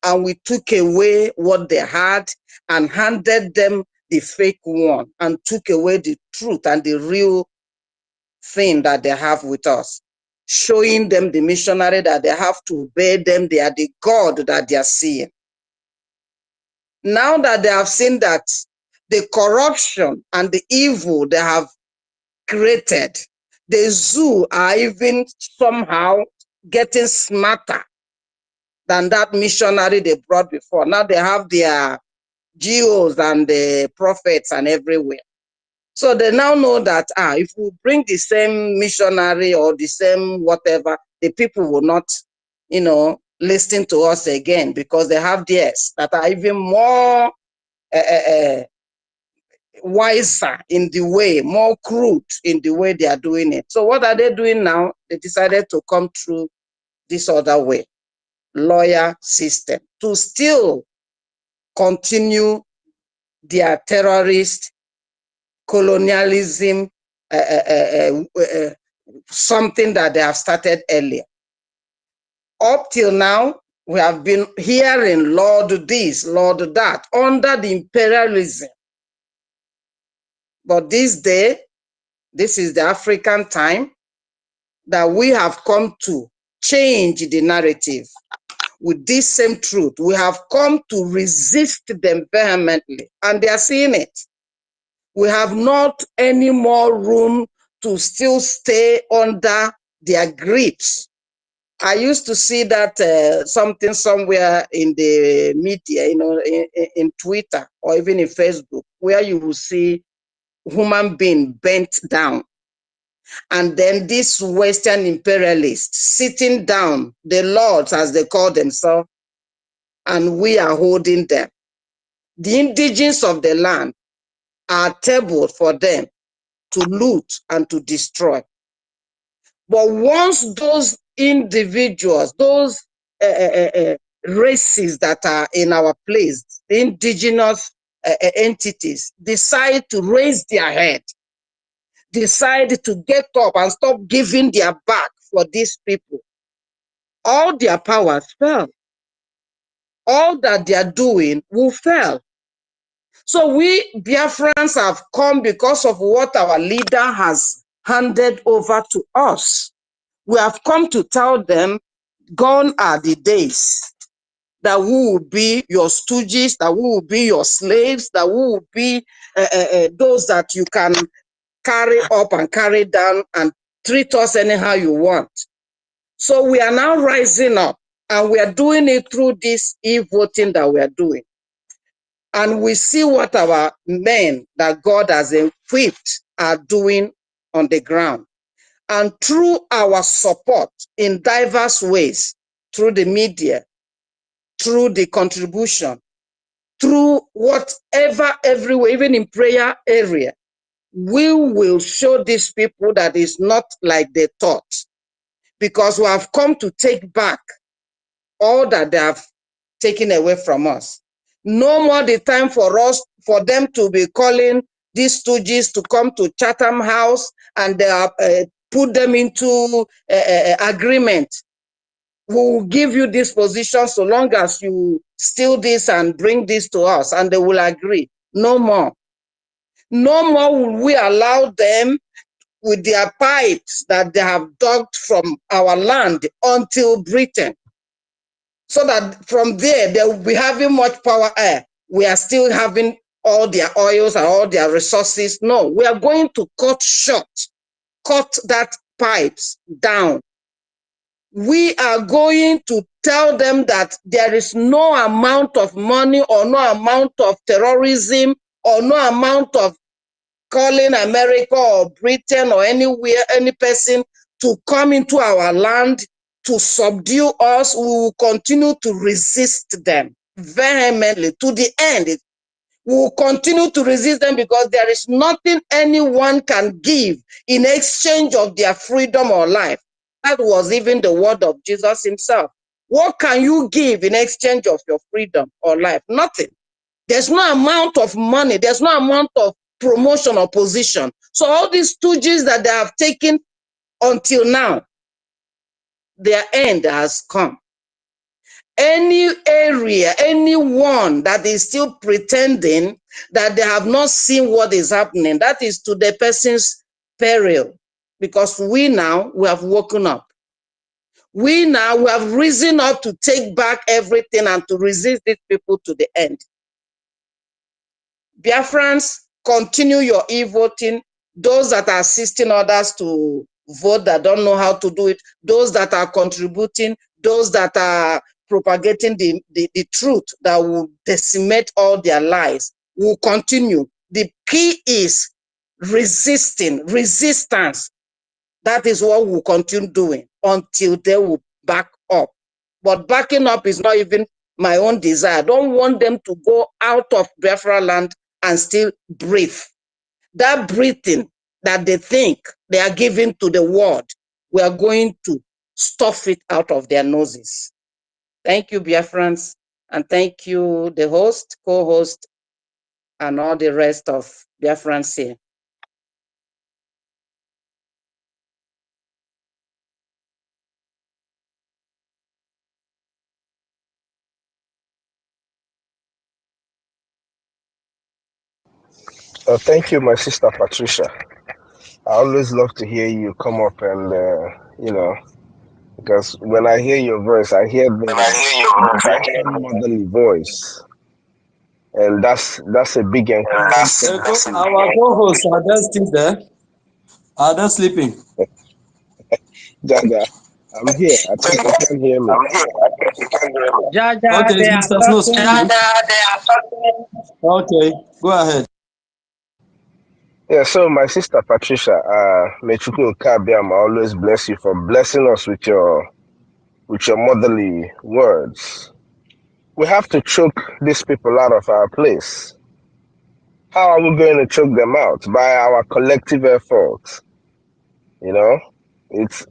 Speaker 11: And we took away what they had and handed them the fake one and took away the truth and the real thing that they have with us, showing them the missionary that they have to obey them. They are the God that they are seeing. Now that they have seen that the corruption and the evil they have created, the zoo are even somehow getting smarter than that missionary they brought before. Now they have their geos and the prophets and everywhere. So they now know that if we bring the same missionary or the same whatever, the people will not, listen to us again, because they have theirs that are even more wiser in the way, more crude in the way they are doing it. So what are they doing now? They decided to come through this other way, lawyer system, to still continue their terrorist colonialism, something that they have started earlier. Up till now, we have been hearing Lord this, Lord that, under the imperialism. But this day, this is the African time that we have come to change the narrative with this same truth. We have come to resist them vehemently, and they are seeing it. We have not any more room to still stay under their grips. I used to see that something somewhere in the media, in Twitter or even in Facebook, where you will see human being bent down. And then these Western imperialists sitting down, the lords as they call themselves, and we are holding them. The indigenes of the land are tabled for them to loot and to destroy. But once those individuals, those races that are in our place, the indigenous entities, decide to raise their head, decide to get up and stop giving their back for these people, all their powers fell. All that they are doing will fail. So we Biafrans have come because of what our leader has handed over to us. We have come to tell them, gone are the days that we will be your stooges, that we will be your slaves, that we will be those that you can carry up and carry down and treat us anyhow you want. So we are now rising up, and we are doing it through this e-voting that we are doing. And we see what our men that God has equipped are doing on the ground. And through our support in diverse ways, through the media, through the contribution, through whatever, everywhere, even in prayer area, we will show these people that it's not like they thought, because we have come to take back all that they have taken away from us. No more the time for them to be calling these stooges to come to Chatham House and put them into agreement. We will give you this position so long as you steal this and bring this to us, and they will agree. No more. No more will we allow them with their pipes that they have dug from our land until Britain, so that from there they will be having much power air. We are still having all their oils and all their resources. No, we are going to cut that pipes down. We are going to tell them that there is no amount of money or no amount of terrorism or no amount of calling America or Britain or anywhere, any person to come into our land to subdue us. We will continue to resist them vehemently to the end. We will continue to resist them because there is nothing anyone can give in exchange of their freedom or life. That was even the word of Jesus himself. What can you give in exchange of your freedom or life? Nothing. There's no amount of money. There's no amount of promotion or position. So all these stooges that they have taken until now, their end has come. Any area, anyone that is still pretending that they have not seen what is happening, that is to the person's peril. Because we have woken up. We have risen up to take back everything and to resist these people to the end. Biafrans, continue your e-voting. Those that are assisting others to vote that don't know how to do it, those that are contributing, those that are propagating the truth that will decimate all their lies, will continue. The key is resistance. That is what we'll continue doing until they will back up. But backing up is not even my own desire. I don't want them to go out of Biafra land and still breathe. That breathing that they think they are giving to the world, we are going to stuff it out of their noses. Thank you, Biafrans, and thank you, the host, co-host, and all the rest of Biafrans here.
Speaker 5: Thank you, my sister Patricia. I always love to hear you come up and, because when I hear your voice, I hear the motherly voice. And that's a big encouragement.
Speaker 3: Our co-hosts are just still there. Are they sleeping?
Speaker 5: Jaja. I'm here. I think you can hear me.
Speaker 11: Jaja,
Speaker 3: Okay,
Speaker 11: they are
Speaker 3: Mr. Snow,
Speaker 11: talking.
Speaker 3: okay, go ahead.
Speaker 5: Yeah, so my sister Patricia, may Chukwu Kabiam always bless you for blessing us with your motherly words. We have to choke these people out of our place. How are we going to choke them out? By our collective efforts. You know? It's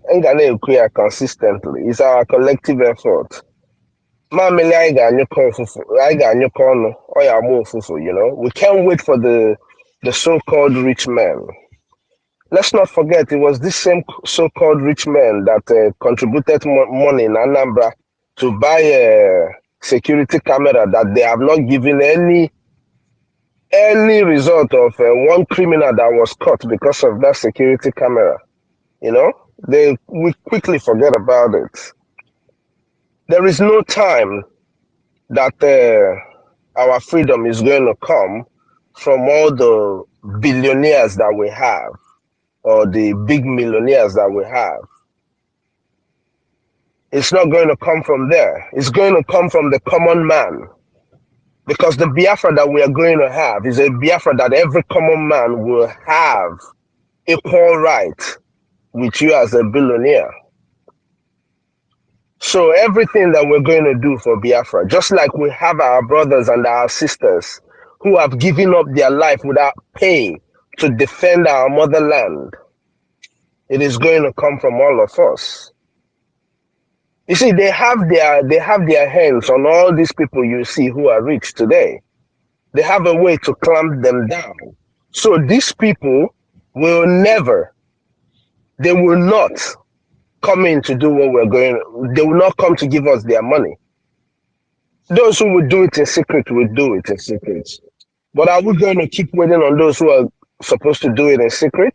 Speaker 5: consistently. It's our collective effort. Mamili anyị ga-anyụkọ ụfụfụ, anyị ga-anyụkọ ọnụ, ọ ya ama ụfụfụ, you know. We can't wait for the so-called rich men. Let's not forget, it was this same so-called rich men that contributed money in Anambra to buy a security camera that they have not given any result of one criminal that was caught because of that security camera. You know, we quickly forget about it. There is no time that our freedom is going to come from all the billionaires that we have or the big millionaires that we have. It's not going to come from there. It's going to come from the common man. Because the Biafra that we are going to have is a Biafra that every common man will have equal right with you as a billionaire. So everything that we're going to do for Biafra, just like we have our brothers and our sisters who have given up their life without pay to defend our motherland, it is going to come from all of us. You see, they have their hands on all these people you see who are rich today. They have a way to clamp them down. So these people will never, they will not come in to do what we're going, they will not come to give us their money. Those who will do it in secret will do it in secret. But are we going to keep waiting on those who are supposed to do it in secret?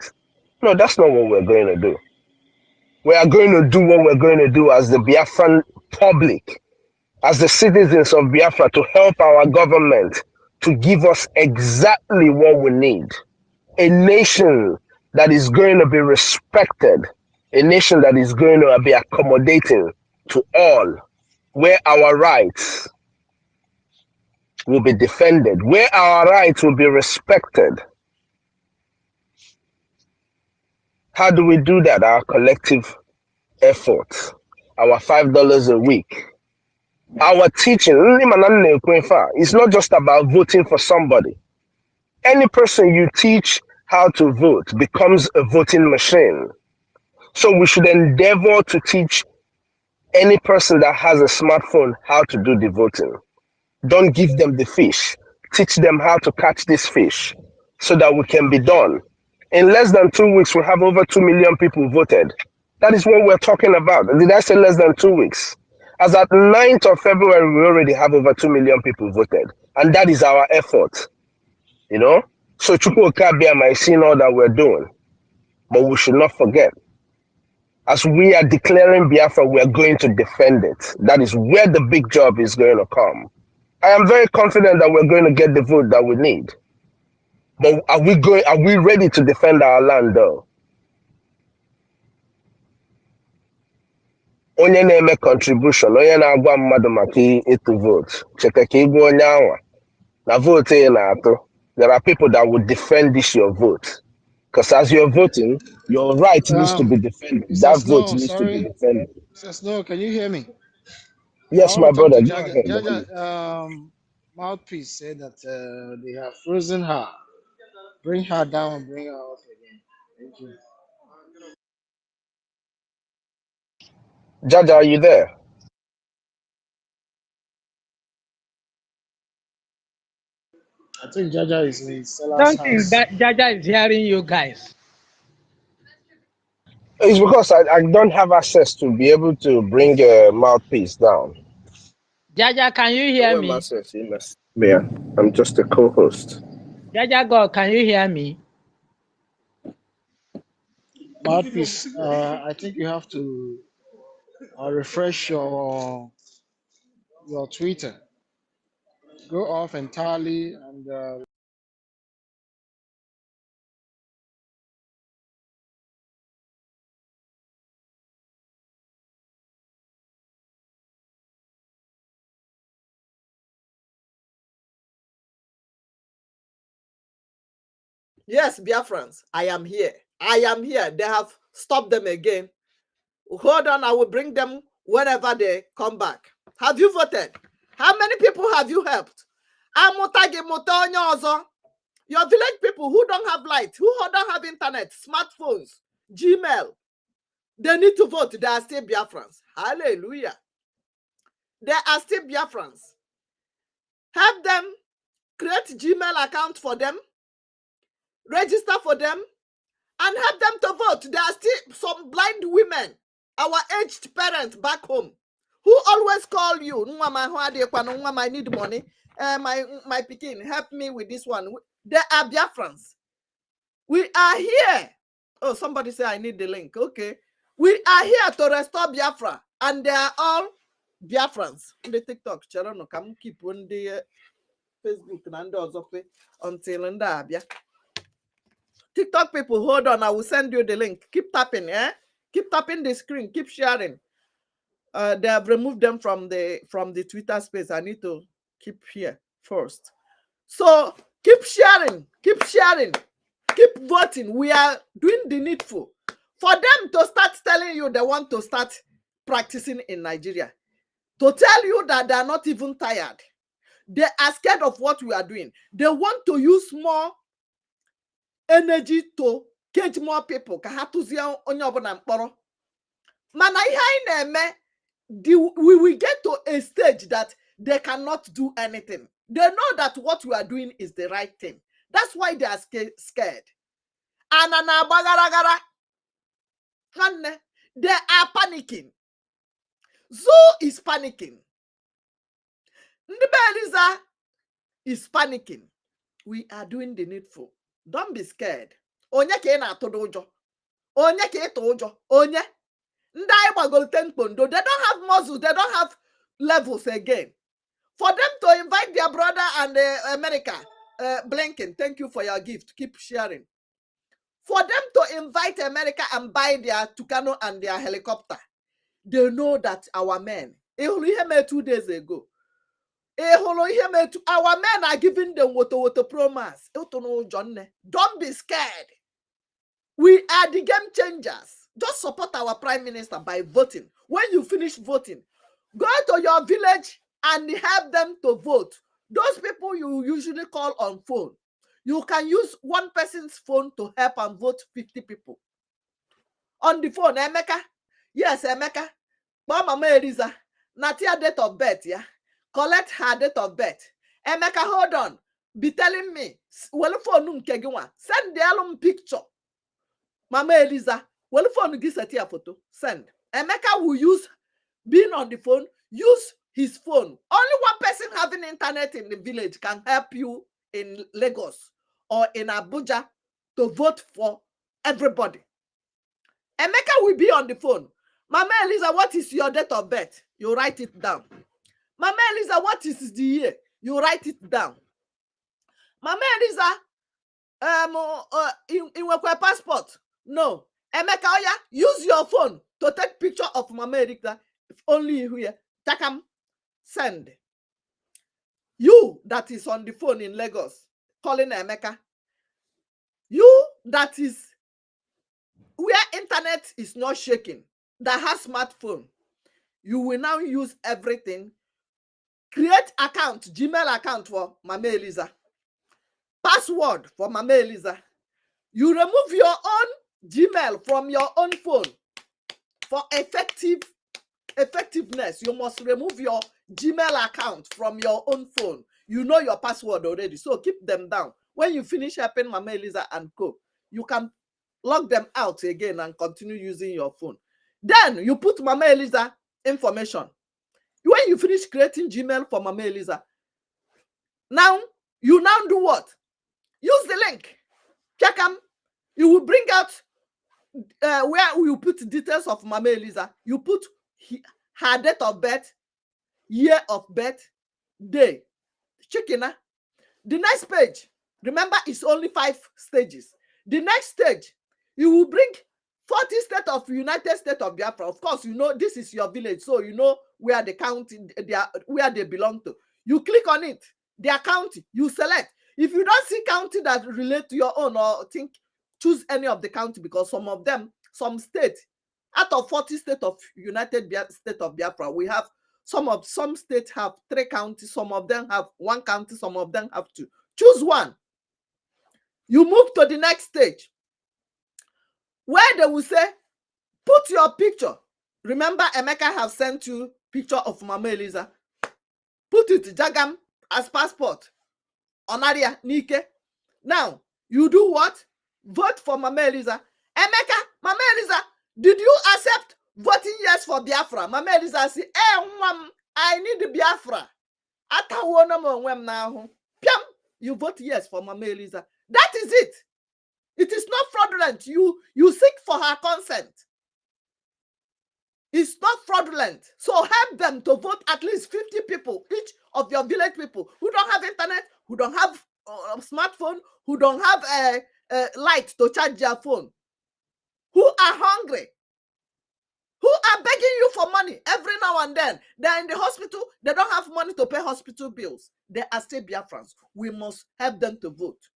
Speaker 5: No, that's not what we're going to do. We are going to do what we're going to do as the Biafran public, as the citizens of Biafra, to help our government to give us exactly what we need. A nation that is going to be respected, a nation that is going to be accommodating to all, where our rights will be defended, where our rights will be respected. How do we do that? Our collective effort, our $5 a week, our teaching. It's not just about voting for somebody. Any person you teach how to vote becomes a voting machine. So we should endeavor to teach any person that has a smartphone how to do the voting. Don't give them the fish. Teach them how to catch this fish so that we can be done. In less than 2 weeks, we have over 2 million people voted. That is what we're talking about. Did I say less than 2 weeks? As at 9th of February, we already have over 2 million people voted. And that is our effort, you know? So Chukwu Okabiam is seeing all that we're doing. But we should not forget, as we are declaring Biafra, we are going to defend it. That is where the big job is going to come. I am very confident that we're going to get the vote that we need. But are we ready to defend our land though? Onye na-eme contribution, onye na-agwa mmadụ maka ịtụ vote, cheta ka ịgwa onye anwa na vote ị na-atụ. There are people that will defend this your vote. Because as you're voting, your right needs to be defended.
Speaker 6: Mr.
Speaker 5: That vote
Speaker 6: Snow,
Speaker 5: needs to be
Speaker 6: sorry.
Speaker 5: defended.
Speaker 6: Mr. Snow, can you hear me? I
Speaker 5: Yes,
Speaker 6: want
Speaker 5: my
Speaker 6: to talk
Speaker 5: brother,
Speaker 6: to
Speaker 5: go
Speaker 6: Jaja.
Speaker 5: ahead.
Speaker 6: Jaja, Mouthpiece said that they have frozen her. Bring her down and bring her up again. Thank you.
Speaker 5: Jaja, are you there?
Speaker 6: I think Jaja is in Stella's
Speaker 12: Don't think
Speaker 6: house.
Speaker 12: that Jaja is hearing you guys.
Speaker 5: It's because I don't have access to be able to bring a mouthpiece down.
Speaker 12: Jaja, can you hear me?
Speaker 5: Yeah, I'm just a co-host.
Speaker 12: Jaja God, can you hear me?
Speaker 6: Mouthpiece, I think you have to refresh your Twitter. Go off entirely and
Speaker 2: Yes, Biafrans, I am here. I am here. They have stopped them again. Hold on, I will bring them whenever they come back. Have you voted? How many people have you helped? Your village people who don't have light, who don't have internet, smartphones, Gmail, they need to vote. They are still Biafrans. Hallelujah. They are still Biafrans. Have them create Gmail account for them, register for them, and help them to vote. There are still some blind women, our aged parents back home, who always call you. I need money. My Pekin, help me with this one. They are Biafrans. We are here. Oh, somebody say I need the link. Okay. We are here to restore Biafra. And they are all Biafrans. The TikTok, Cherono, come keep on the Facebook and until in the TikTok people, hold on. I will send you the link. Keep tapping, Keep tapping the screen. Keep sharing. They have removed them from the Twitter space. I need to keep here first. So keep sharing. Keep sharing. Keep voting. We are doing the needful. For them to start telling you they want to start practicing in Nigeria. To tell you that they are not even tired. They are scared of what we are doing. They want to use more energy to cage more people. Mana we will get to a stage that they cannot do anything. They know that what we are doing is the right thing. That's why they are scared. They are panicking. Zoo is panicking. Ndebeliza is panicking. We are doing the needful. Don't be scared. Onye ke na atodo ujo. Onye ke ito ujo. Onye. Ndai bagolten pondo. They don't have muscles. They don't have levels again. For them to invite their brother and America, Blinken, thank you for your gift. Keep sharing. For them to invite America and buy their Tucano and their helicopter, they know that our men, 2 days ago, our men are giving them woto promise. Don't be scared. We are the game changers. Just support our prime minister by voting. When you finish voting, go to your village and help them to vote. Those people you usually call on phone, you can use one person's phone to help and vote 50 people. On the phone, Emeka. Yes, Emeka. Mama Eliza. Natia date of birth, yeah. Collect her date of birth. Emeka, hold on. Be telling me. Well, phone send the album picture. Mama Eliza. Well, phone gives a photo. Send. Emeka will use being on the phone. Use his phone. Only one person having internet in the village can help you in Lagos or in Abuja to vote for everybody. Emeka will be on the phone. Mama Eliza, what is your date of birth? You write it down. Mama Eliza, what is the year? You write it down. Mama Eliza, in your passport? No. Emeka, Oya, use your phone to take picture of Mama Eliza. If only here. Takam, send. You that is on the phone in Lagos, calling Emeka. You that is where internet is not shaking, that has smartphone, you will now use everything. Create account, Gmail account for Mama Eliza. Password for Mama Eliza. You remove your own Gmail from your own phone. For effectiveness, you must remove your Gmail account from your own phone. You know your password already, so keep them down. When you finish helping Mama Eliza and co, you can log them out again and continue using your phone. Then you put Mama Eliza information. When you finish creating Gmail for Mama Eliza, now you do what? Use the link. Check them. You will bring out where you put details of Mama Eliza. You put her date of birth, year of birth, day. Check in. The next page, remember, it's only 5 stages. The next stage, you will bring 40 states of United States of Biafra. Of course, you know this is your village, so you know where the county, where they belong to. You click on it, their county, you select. If you don't see county that relate to your own, or think, choose any of the county, because some of them, some state, out of 40 states of United State of Biafra, we have some states have 3 counties, some of them have 1 county, some of them have 2. Choose one. You move to the next stage, where they will say, put your picture. Remember, Emeka have sent you picture of Mama Eliza. Put it, Jagam, as passport. Onaria, Nike. Now, you do what? Vote for Mama Eliza. Emeka, Mama Eliza, did you accept voting yes for Biafra? Mama Eliza say, I need Biafra. Now. You vote yes for Mama Eliza. That is it. It is not fraudulent. You seek for her consent. It's not fraudulent. So help them to vote at least 50 people, each of your village people who don't have internet, who don't have a smartphone, who don't have a light to charge their phone, who are hungry, who are begging you for money every now and then. They're in the hospital. They don't have money to pay hospital bills. They are still Biafrans. We must help them to vote.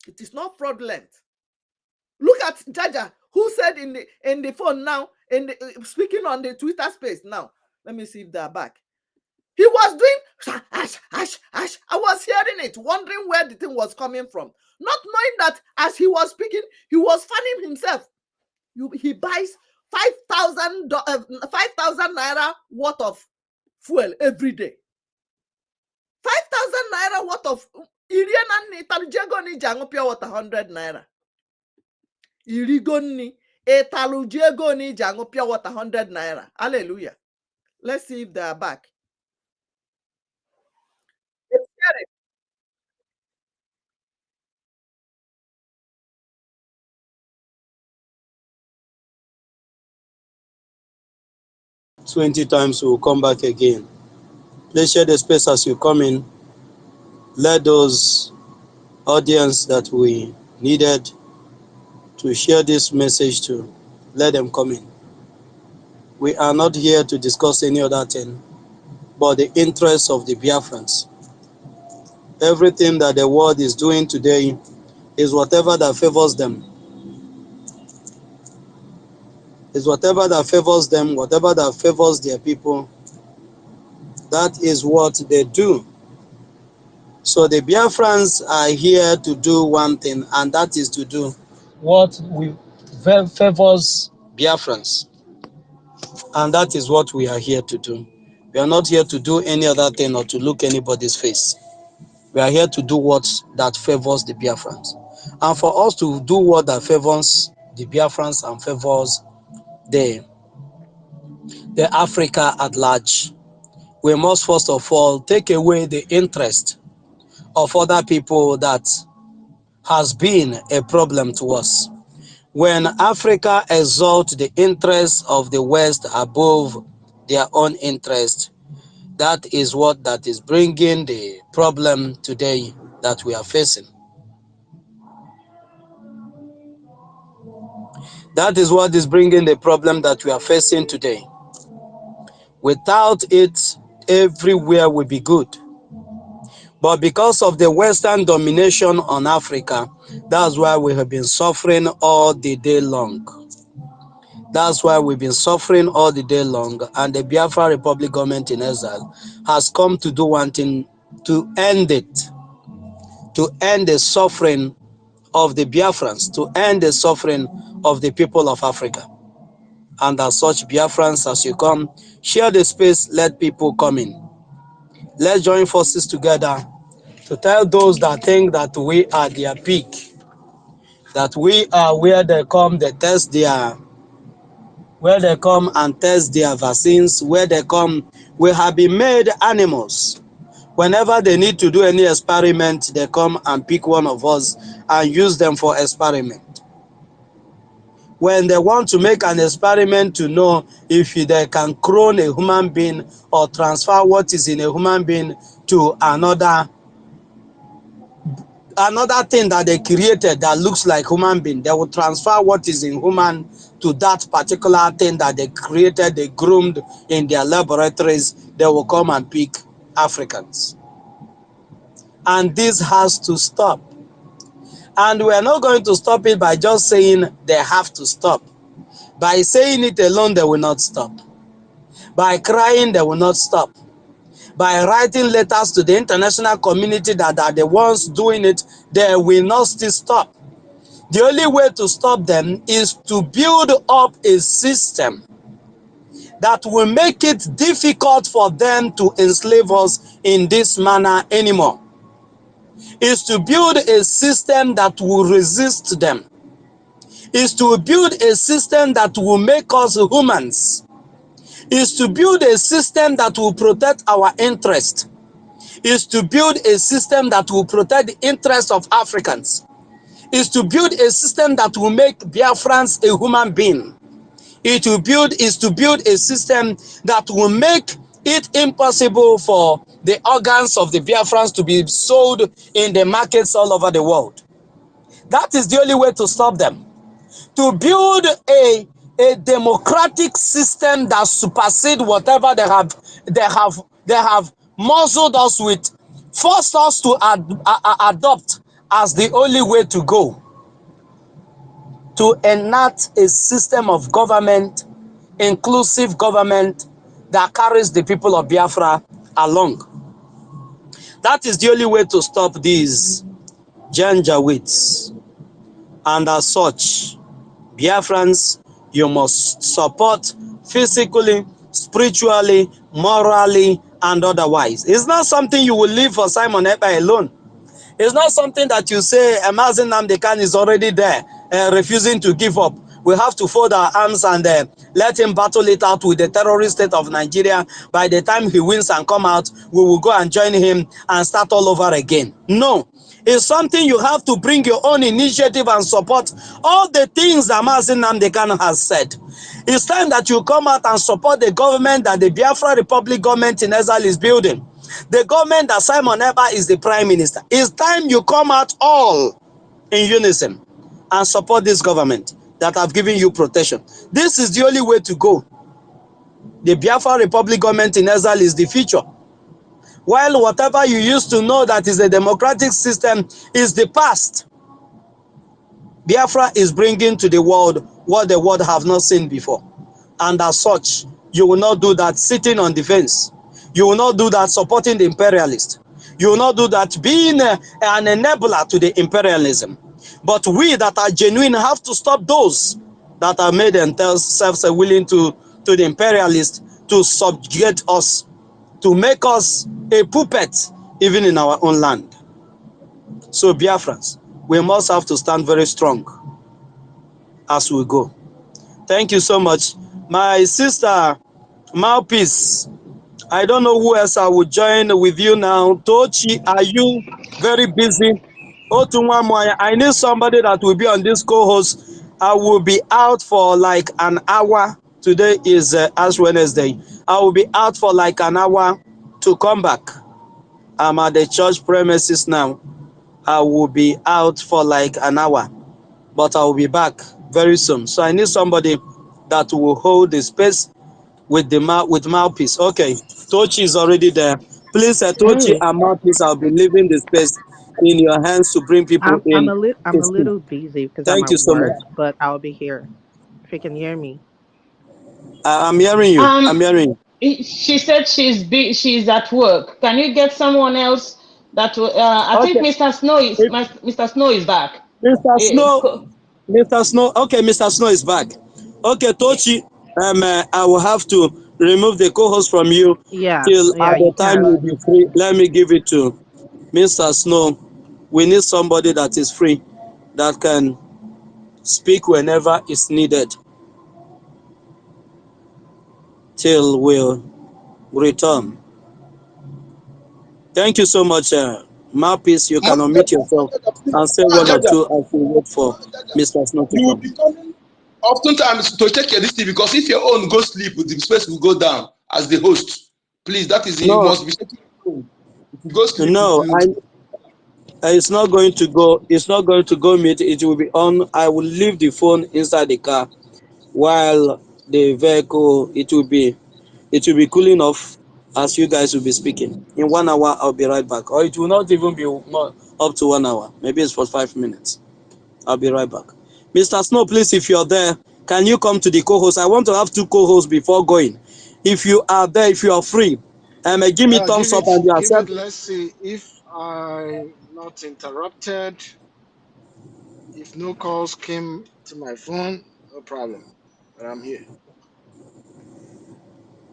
Speaker 2: It is not fraudulent. Look at Jaja, who said in the phone now, speaking on the Twitter space now. Let me see if they're back. He was doing ash. I was hearing it, wondering where the thing was coming from. Not knowing that as he was speaking, he was fanning himself. He buys 5,000 naira worth of fuel every day. 5,000 naira worth of pure water 100 naira. Irigoni etalujego ni jango pure water 100 naira. Hallelujah. Let's see if they are back. It's scary.
Speaker 3: 20 times, we'll come back again. Please share the space as you come in. Let those audience that we needed to share this message to, let them come in. We are not here to discuss any other thing but the interests of the Biafrans. Everything that the world is doing today is whatever that favors them. Is whatever that favors them, whatever that favors their people. That is what they do. So the Biafrans are here to do one thing, and that is to do what favors Biafrans. And that is what we are here to do. We are not here to do any other thing or to look anybody's face. We are here to do what that favors the Biafrans. And for us to do what that favors the Biafrans and favors the Africa at large, we must first of all take away the interest of other people that has been a problem to us. When Africa exalts the interests of the West above their own interest, that is what that is bringing the problem today that we are facing. That is what is bringing the problem that we are facing today. Without it, everywhere will be good. But because of the Western domination on Africa, that's why we have been suffering all the day long. That's why we've been suffering all the day long. And the Biafra Republic government in exile has come to do one thing, to end it, to end the suffering of the Biafrans, to end the suffering of the people of Africa. And as such, Biafrans, as you come, share the space, let people come in. Let's join forces together to tell those that think that we are their peak, that we are where they come, they test their, where they come and test their vaccines, where they come, we have been made animals. Whenever they need to do any experiment, they come and pick one of us and use them for experiment. When they want to make an experiment to know if they can clone a human being or transfer what is in a human being to another thing that they created that looks like human being, they will transfer what is in human to that particular thing that they created, they groomed in their laboratories. They will come and pick Africans. And this has to stop. And we are not going to stop it by just saying they have to stop. By saying it alone, they will not stop. By crying, they will not stop. By writing letters to the international community that are the ones doing it, they will not still stop. The only way to stop them is to build up a system that will make it difficult for them to enslave us in this manner anymore. Is to build a system that will resist them. Is to build a system that will make us humans. Is to build a system that will protect our interest. Is to build a system that will protect the interests of Africans. Is to build a system that will make Biafrans a human being. Is to build a system that will make it impossible for the organs of the Biafrans to be sold in the markets all over the world. That is the only way to stop them. To build a democratic system that supersedes whatever they have muzzled us with, forced us to adopt as the only way to go. To enact a system of government, inclusive government that carries the people of Biafra along. That is the only way to stop these Janjaweeds. And as such, Biafrans, you must support physically, spiritually, morally, and otherwise. It's not something you will leave for Simon Ekpa alone. It's not something that you say, Mazi Nnamdi Kanu is already there, refusing to give up. We have to fold our arms and let him battle it out with the terrorist state of Nigeria. By the time he wins and come out, we will go and join him and start all over again. No. It's something you have to bring your own initiative and support all the things that Mazi Nnamdi Kanu has said. It's time that you come out and support the government that the Biafra Republic government in exile is building. The government that Simon Ekpa is the prime minister. It's time you come out all in unison and support this government that have given you protection. This is the only way to go. The Biafra Republic government in exile is the future. While whatever you used to know that is a democratic system is the past. Biafra is bringing to the world what the world have not seen before. And as such, you will not do that sitting on the fence. You will not do that supporting the imperialist. You will not do that being an enabler to the imperialism. But we that are genuine have to stop those that have made themselves willing to the imperialists to subjugate us, to make us a puppet even in our own land. So Biafrans, we must have to stand very strong as we go. Thank you so much. My sister, Mouthpiece, I don't know who else I will join with you now. Tochi, are you very busy? Otunwamoya, I need somebody that will be on this co-host. I will be out for like an hour. Today is Ash Wednesday. I will be out for like an hour to come back. I'm at the church premises now. I will be out for like an hour, but I will be back very soon. So I need somebody that will hold the space with Mouthpiece. Okay, Tochi is already there. Please, Tochi
Speaker 13: Hey,
Speaker 3: and Mouthpiece, I'll be leaving the space in your hands to bring people in.
Speaker 13: I'm a little busy because I'm
Speaker 3: Thank you
Speaker 13: at
Speaker 3: so much.
Speaker 13: work, but I'll be here if you can hear me.
Speaker 3: I'm hearing you. I'm hearing you.
Speaker 9: She said she's at work. Can you get someone else that will, I think
Speaker 3: Okay,
Speaker 9: Mr. Snow is back.
Speaker 3: Mr.
Speaker 9: Eh,
Speaker 3: Snow.
Speaker 9: co-
Speaker 3: Mr. Snow. Okay, Mr. Snow is back. Okay,
Speaker 9: yeah.
Speaker 3: Tochi, I will have to remove the co-host from you
Speaker 13: Yeah,
Speaker 3: till
Speaker 13: yeah,
Speaker 3: at the
Speaker 13: you
Speaker 3: time
Speaker 13: can.
Speaker 3: you'll be free. Let me give it to Mr. Snow. We need somebody that is free, that can speak whenever it's needed till we'll return. Thank you so much, Mouthpiece. You can unmute yourself and say one or two as we wait for Mr. Snow to
Speaker 7: You will
Speaker 3: come.
Speaker 7: be coming oftentimes to check your list because if your own go sleep, the space will go down as the host. Please, that is you
Speaker 3: No,
Speaker 7: must be checking your phone. If you go sleep,
Speaker 3: no, it's not going to go. It's not going to go mute. It will be on. I will leave the phone inside the car while the vehicle. It will be cooling off. as you guys will be speaking. In 1 hour, I'll be right back. Or it will not even be not up to 1 hour. Maybe it's for 5 minutes. I'll be right back. Mr. Snow, please, if you're there, can you come to the co-host? I want to have 2 co-hosts before going. If you are there, if you are free, give me thumbs up and you
Speaker 6: Give it.
Speaker 3: accept.
Speaker 6: Let's see if I'm not interrupted. If no calls came to my phone, no problem. But I'm here.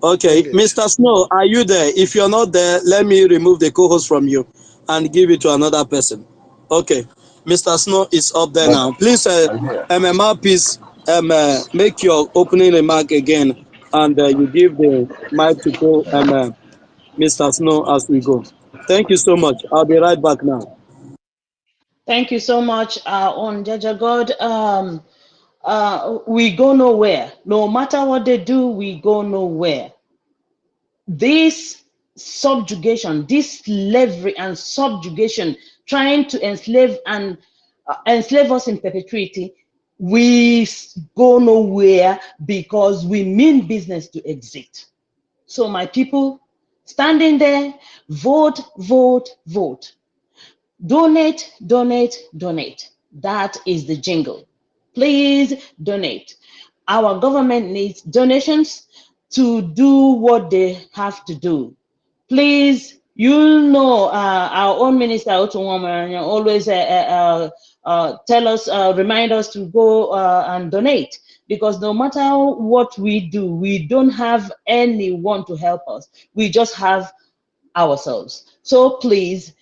Speaker 3: Okay,
Speaker 6: Bring it.
Speaker 3: Mr. Snow, are you there? If you're not there, let me remove the co-host from you and give it to another person. Okay, Mr. Snow is up there
Speaker 5: But
Speaker 3: now. Please,
Speaker 5: I'm here.
Speaker 3: Mouthpiece, make your opening remark again, and you give the mic to Mr. Snow as we go. Thank you so much. I'll be right back now.
Speaker 9: Thank you so much, on Jaja God. We go nowhere. No matter what they do, we go nowhere. This subjugation, this slavery and subjugation, trying to enslave and enslave us in perpetuity, we go nowhere because we mean business to exit. So my people, standing there, vote, vote, vote. Donate, donate, donate. That is the jingle. Please donate. Our government needs donations to do what they have to do. Please, you know, our own minister Otunwama always tell us, remind us to go and donate, because no matter what we do, we don't have anyone to help us. We just have ourselves. So please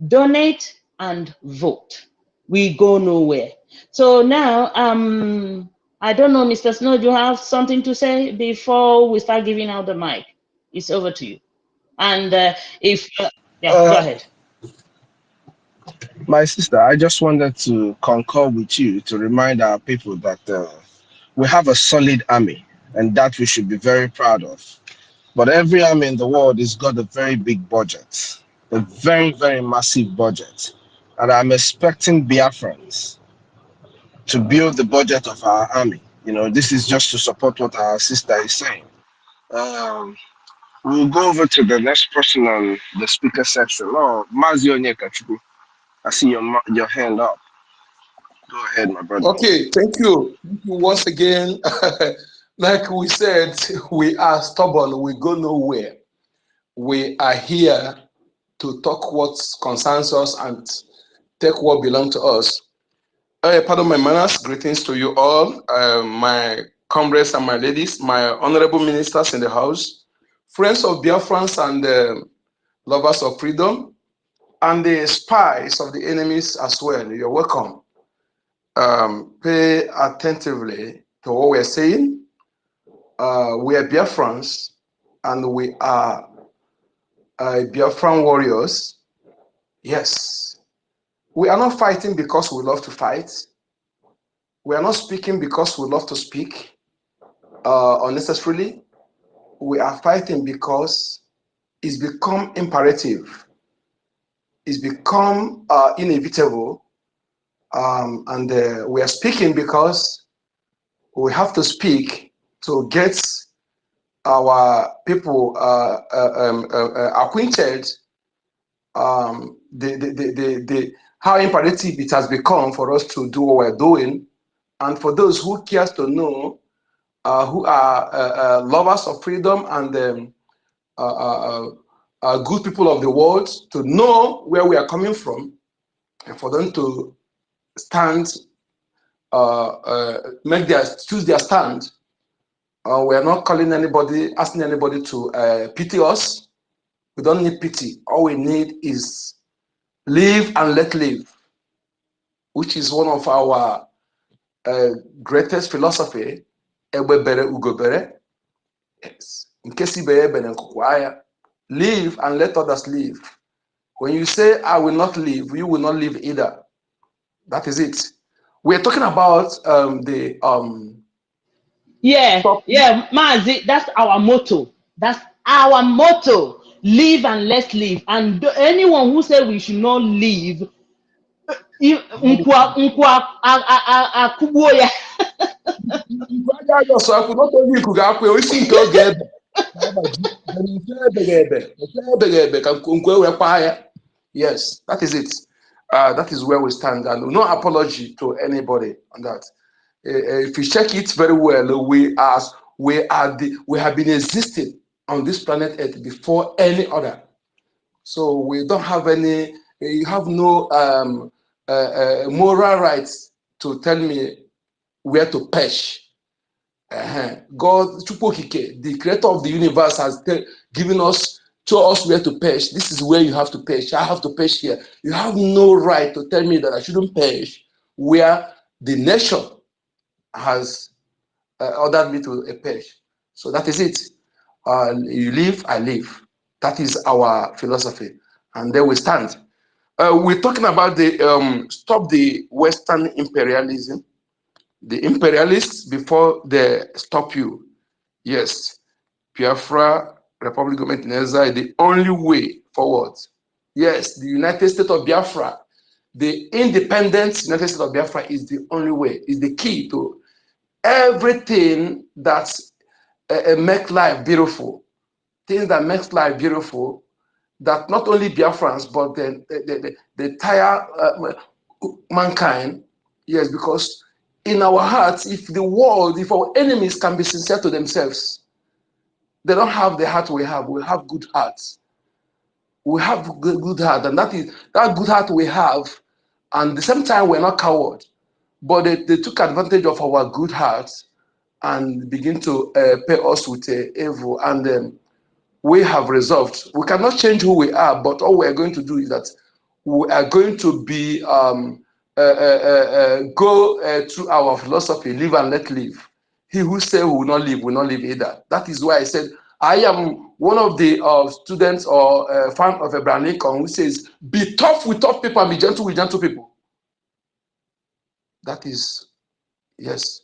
Speaker 9: donate and vote. We go nowhere. So now, I don't know, Mr. Snow, do you have something to say before we start giving out the mic? It's over to you. And go ahead.
Speaker 5: My sister, I just wanted to concur with you to remind our people that we have a solid army and that we should be very proud of. But every army in the world has got a very big budget, a very, very massive budget. And I'm expecting Biafrans to build the budget of our army. You know, this is just to support what our sister is saying. We'll go over to the next person on the speaker section. Oh, Mazio Nyekachuku, I see your hand up. Go ahead, my brother.
Speaker 10: Okay, thank you. Once again, like we said, we are stubborn, we go nowhere. We are here to talk what concerns us and take what belongs to us. Pardon my manners, greetings to you all, my comrades and my ladies, my honorable ministers in the house, friends of Biafrans and lovers of freedom, and the spies of the enemies as well. You're welcome. Pay attentively to what we're saying. We are Biafrans, and we are Biafran warriors. Yes. We are not fighting because we love to fight. We are not speaking because we love to speak unnecessarily. We are fighting because it's become imperative. It's become inevitable. And we are speaking because we have to speak to get our people acquainted how imperative it has become for us to do what we're doing, and for those who cares to know, who are lovers of freedom and good people of the world, to know where we are coming from, and for them to stand, choose their stand. We are not calling anybody, asking anybody to pity us. We don't need pity. All we need is live and let live, which is one of our greatest philosophy. Ebebere ugobere. Yes. Live and let others live. When you say, I will not live, you will not live either. That is it. We're talking about
Speaker 9: Mazi, that's our motto. That's our motto. Live and let's live. And anyone who says we should not live,
Speaker 10: so I could not tell you could have isi nke oge ebe. Yes, that is it. That is where we stand, and no apology to anybody on that. If you check it very well, we have been existing on this planet Earth before any other. So we don't have any. You have no moral rights to tell me where to perch. God, Chupokike, the creator of the universe, has given us to us where to perch. This is where you have to perch. I have to perch here. You have no right to tell me that I shouldn't perch where the nation has ordered me to perch. So that is it. You live, I live. That is our philosophy, and there we stand. We're talking about the stop the Western imperialism. The imperialists, before they stop you, yes, Biafra, Republic of Indonesia is the only way forward. Yes, the United States of Biafra, the independent United States of Biafra is the only way, is the key to everything that makes life beautiful. Things that makes life beautiful, that not only Biafrans, but the entire mankind, yes, because in our hearts, if our enemies can be sincere to themselves, they don't have the heart we have. We have good hearts. We have good heart, and that is that good heart we have. And at the same time, we're not coward, but they took advantage of our good hearts and begin to pay us with evil. And we have resolved. We cannot change who we are, but all we are going to do is that we are going to be go through our philosophy, live and let live. He who says we will not live either. That is why I said I am one of the students or fan of Abraham Lincoln who says, "Be tough with tough people and be gentle with gentle people." That is, yes.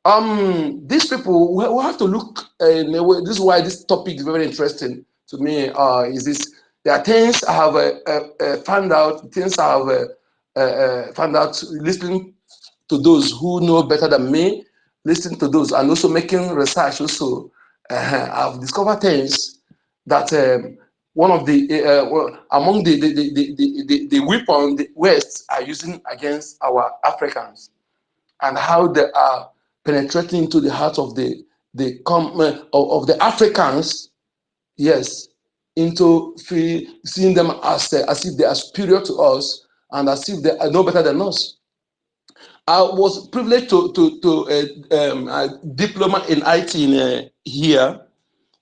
Speaker 10: These people, we have to look in a way. This is why this topic is very interesting to me. Is this? There are things I have found out. Things I have found out listening to those who know better than me, listening to those, and also making research. Also, I've discovered things that one of the among the weapon the West are using against our Africans, and how they are penetrating into the heart of the Africans, yes, into seeing them as if they are superior to us and as if they are no better than us. I was privileged to a diploma in IT in here,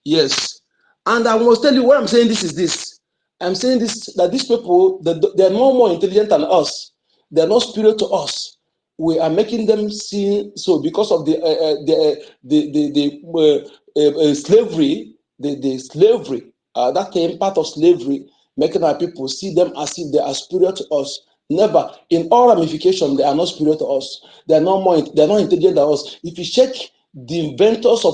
Speaker 10: yes, and I must tell you what I'm saying. This is this. I'm saying this that these people they are no more intelligent than us. They are not superior to us. We are making them see so because of the slavery, the slavery that came part of slavery, making our people see them as if they are superior to us. Never, in all ramifications, they are not superior to us. They are not more. They are not intelligent than us. If you check the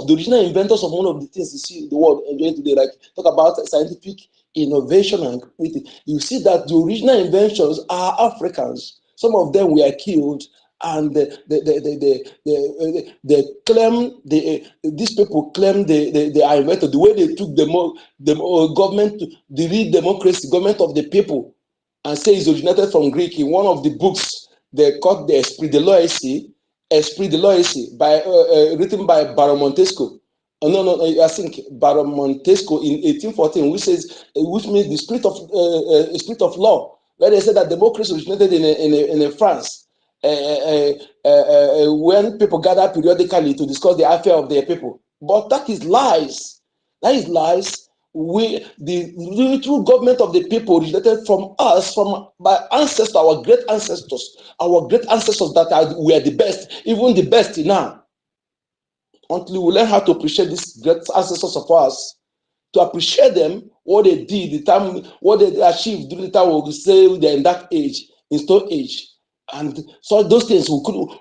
Speaker 10: original inventors of one of the things you see in the world enjoying today, like talk about scientific innovation and creativity, you see that the original inventions are Africans. Some of them were killed, and they claim these people claim they are invented. The way they took the government, the real democracy, government of the people, and say it's originated from Greek. In one of the books, they called the Esprit de l'Oasis, by written by Baron Montesquieu. No, I think Baron Montesquieu in 1814, which means the spirit of law, where they said that democracy originated in France. When people gather periodically to discuss the affair of their people, but that is lies. That is lies. The true government of the people originated from us, from my ancestors, our great ancestors that were the best, even the best now. Until we learn how to appreciate these great ancestors of ours, to appreciate them, what they did, the time, what they achieved during the time we say they're in that age, in stone age. And so those things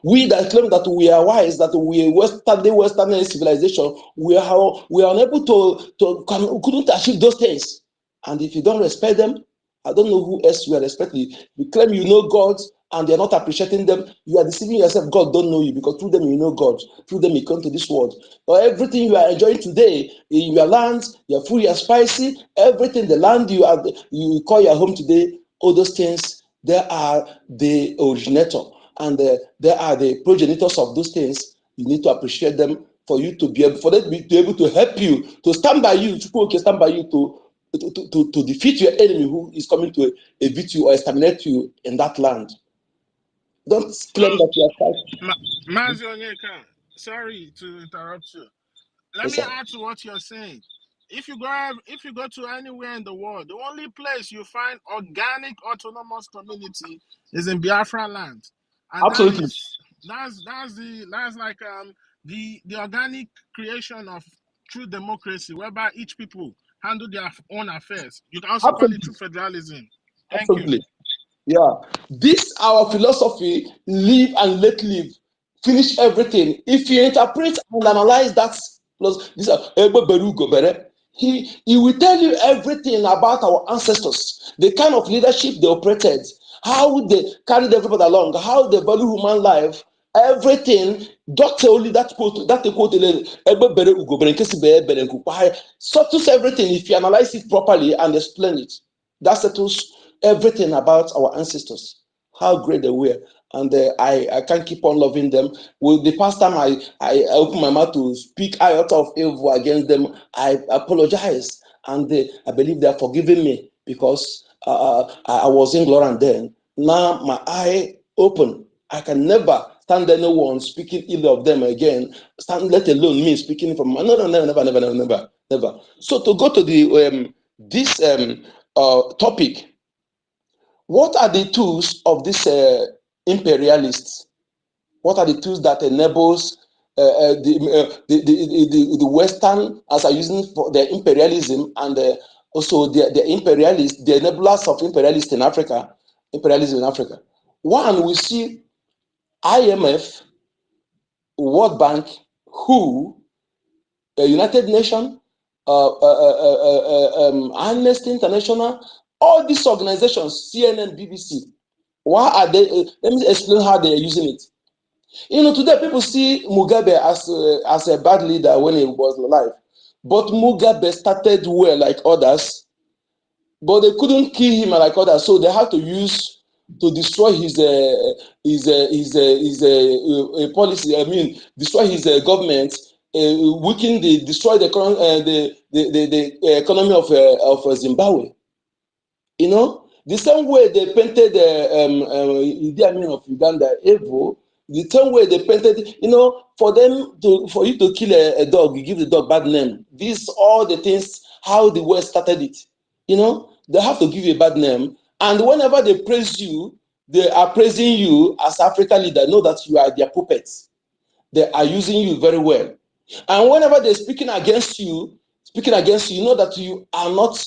Speaker 10: we that claim that we are wise, that we Western civilization, we are unable couldn't achieve those things. And if you don't respect them, I don't know who else you are respecting. You claim you know God,
Speaker 3: and they're not appreciating them, you are deceiving yourself. God don't know you, because through them you know God. Through them you come to this world. Or everything you are enjoying today in your land, your food, your spicy, everything, the land you call your home today, all those things, they are the originator, and they are the progenitors of those things. You need to appreciate them for you to be able, for them to be able to help you, to stand by you, to stand by you to defeat your enemy who is coming to evict you or exterminate you in that land. Don't claim that you are fighting.
Speaker 6: Mazi Onyeka, sorry to interrupt you. Let me add to what you're saying. If you go to anywhere in the world, the only place you find organic autonomous community is in Biafra land, and
Speaker 3: Absolutely.
Speaker 6: that's like the organic creation of true democracy, whereby each people handle their own affairs. You can also call it true federalism. Thank you.
Speaker 3: Absolutely. Yeah. This our philosophy: live and let live. Finish everything. If you interpret and analyze that, plus this he will tell you everything about our ancestors, the kind of leadership they operated, how they carried everybody along, how they value human life, everything. Doctor only that quote settles everything if you analyze it properly and explain it. That settles everything about our ancestors, how great they were. And I can't keep on loving them. Well, the past time I opened my mouth to speak iota of evil against them, I apologize. And I believe they are forgiving me, because I was ignorant then. Now my eye open. I can never stand anyone speaking ill of them again, let alone me speaking from never. So to go to the this topic, what are the tools of these imperialists? What are the tools that enables the Western as are using for their imperialism, and also the imperialists, the enablers of imperialism in Africa? One, we see IMF, World Bank, WHO, United Nations, Amnesty International, all these organizations, CNN, BBC. Why are they? Let me explain how they are using it. Today people see Mugabe as a bad leader when he was alive, but Mugabe started well like others, but they couldn't kill him like others, so they had to use to destroy his policy. I mean, destroy his government, destroy the economy of Zimbabwe. The same way they painted Idi Amin of Uganda evil, the same way they painted, for you to kill a dog, you give the dog bad name. These all the things, how the West started it. They have to give you a bad name. And whenever they praise you, they are praising you as African leader. Know that you are their puppets. They are using you very well. And whenever they're speaking against you, know that you are not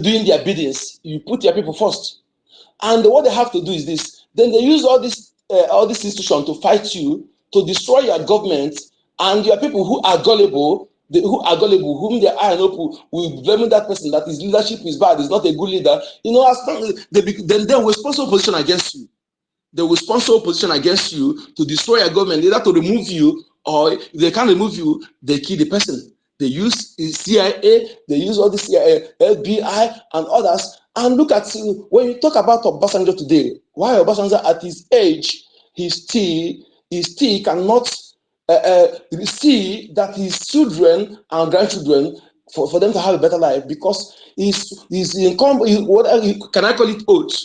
Speaker 3: doing their biddings. You put your people first. And what they have to do is this. Then they use all this institutions to fight you, to destroy your government, and your people who are gullible, whom they are open, will blame that person that his leadership is bad, is not a good leader. As long as they will sponsor opposition against you. They will sponsor opposition against you to destroy your government, either to remove you, or if they can't remove you, they kill the person. They use CIA, they use all the CIA, FBI, and others. And look at, when you talk about Obasanjo today, why Obasanjo at his age, he still cannot see that his children and grandchildren, for them to have a better life, because he's income, can I call it oath,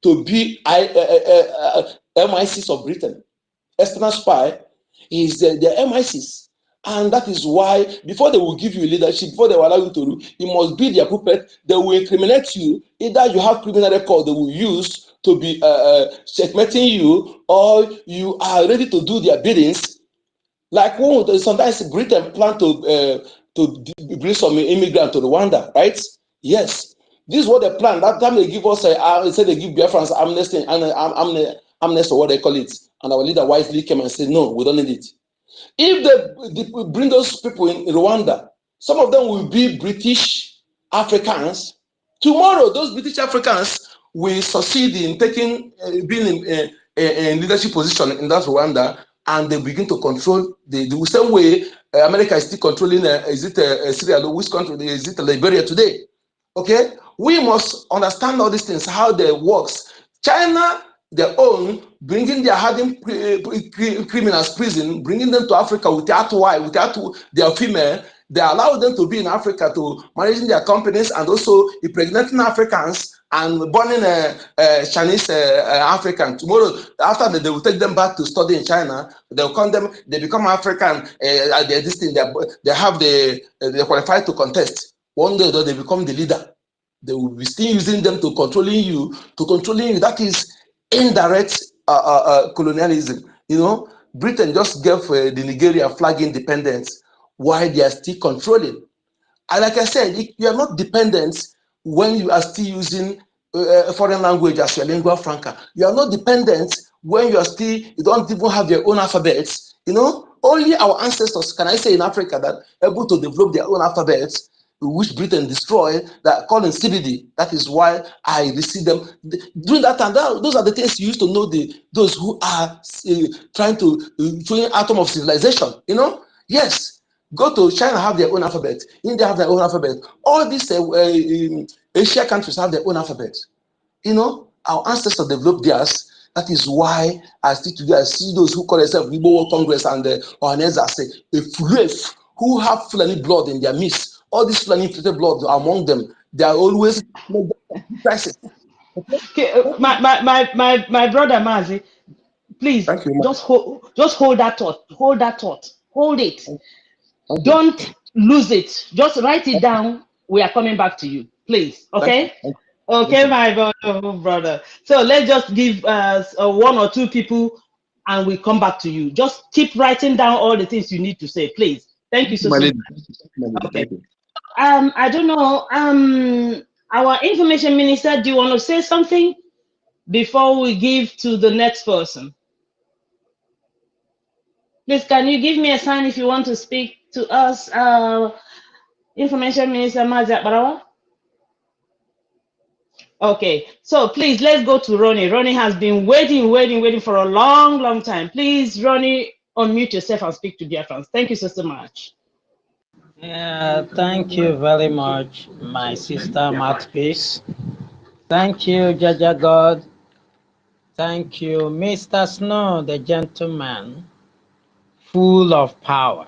Speaker 3: to be MI6 of Britain, external spy, is the MI6. And that is why, before they will give you leadership, before they will allow you to rule, you must be their puppet. They will incriminate you. Either you have criminal record they will use to be checkmating you, or you are ready to do their biddings. Like sometimes Britain plan to bring some immigrant to Rwanda, right? Yes. This is what they plan. That time they give us, they say they give Biafrans amnesty, amnesty, or what they call it. And our leader wisely came and said, no, we don't need it. If they bring those people in Rwanda, some of them will be British Africans. Tomorrow, those British Africans
Speaker 10: we succeed in taking, being in a leadership position in that Rwanda, and they begin to control the same way America is still controlling, Syria, which country, is it Liberia today? Okay, we must understand all these things, how they works. China, their own, bringing their hardened criminals prison, bringing them to Africa without their female. They allow them to be in Africa to managing their companies and also impregnating Africans and burning Chinese African. Tomorrow, after that, they will take them back to study in China. They'll come them. They become African. They have they qualify to contest. One day, though, they become the leader. They will be still using them to controlling you. That is indirect colonialism. You know, Britain just gave the Nigeria flag independence while they are still controlling. And like I said, you are not dependent when you are still using a foreign language as your lingua franca. You are not dependent when you don't even have your own alphabets. You know, only our ancestors, can I say, in Africa that able to develop their own alphabets, which Britain destroyed, that called in CBD. That is why I receive them doing that, and those are the things you used to know those who are trying to showing atom of civilization. You know, yes. Go to China, have their own alphabet. India have their own alphabet. All these Asia countries have their own alphabet. You know, our ancestors developed theirs. That is why I still today I see those who call themselves Igbo World Congress and Ohanese as a Fulef who have Fulani blood in their midst. All this Fulani infiltrated blood among them. They are always crisis.
Speaker 9: Okay, my brother Mazi, please just hold that thought. Hold that thought. Hold it. Don't lose it. Just write it down. We are coming back to you, please. Okay. Okay, my brother. So let's just give us one or two people, and we come back to you. Just keep writing down all the things you need to say, please. Thank you so much. Okay. I don't know. Our information minister, do you want to say something before we give to the next person? Please, can you give me a sign if you want to speak to us? Information Minister Mazia Barawa. Okay, so please let's go to Ronnie. Ronnie has been waiting for a long time. Please, Ronnie, unmute yourself and speak to dear friends. Thank you so much.
Speaker 12: Yeah, thank you very much, my sister Mouthpiece. Thank you, Jaja God. Thank you, Mr. Snow, the gentleman, full of power.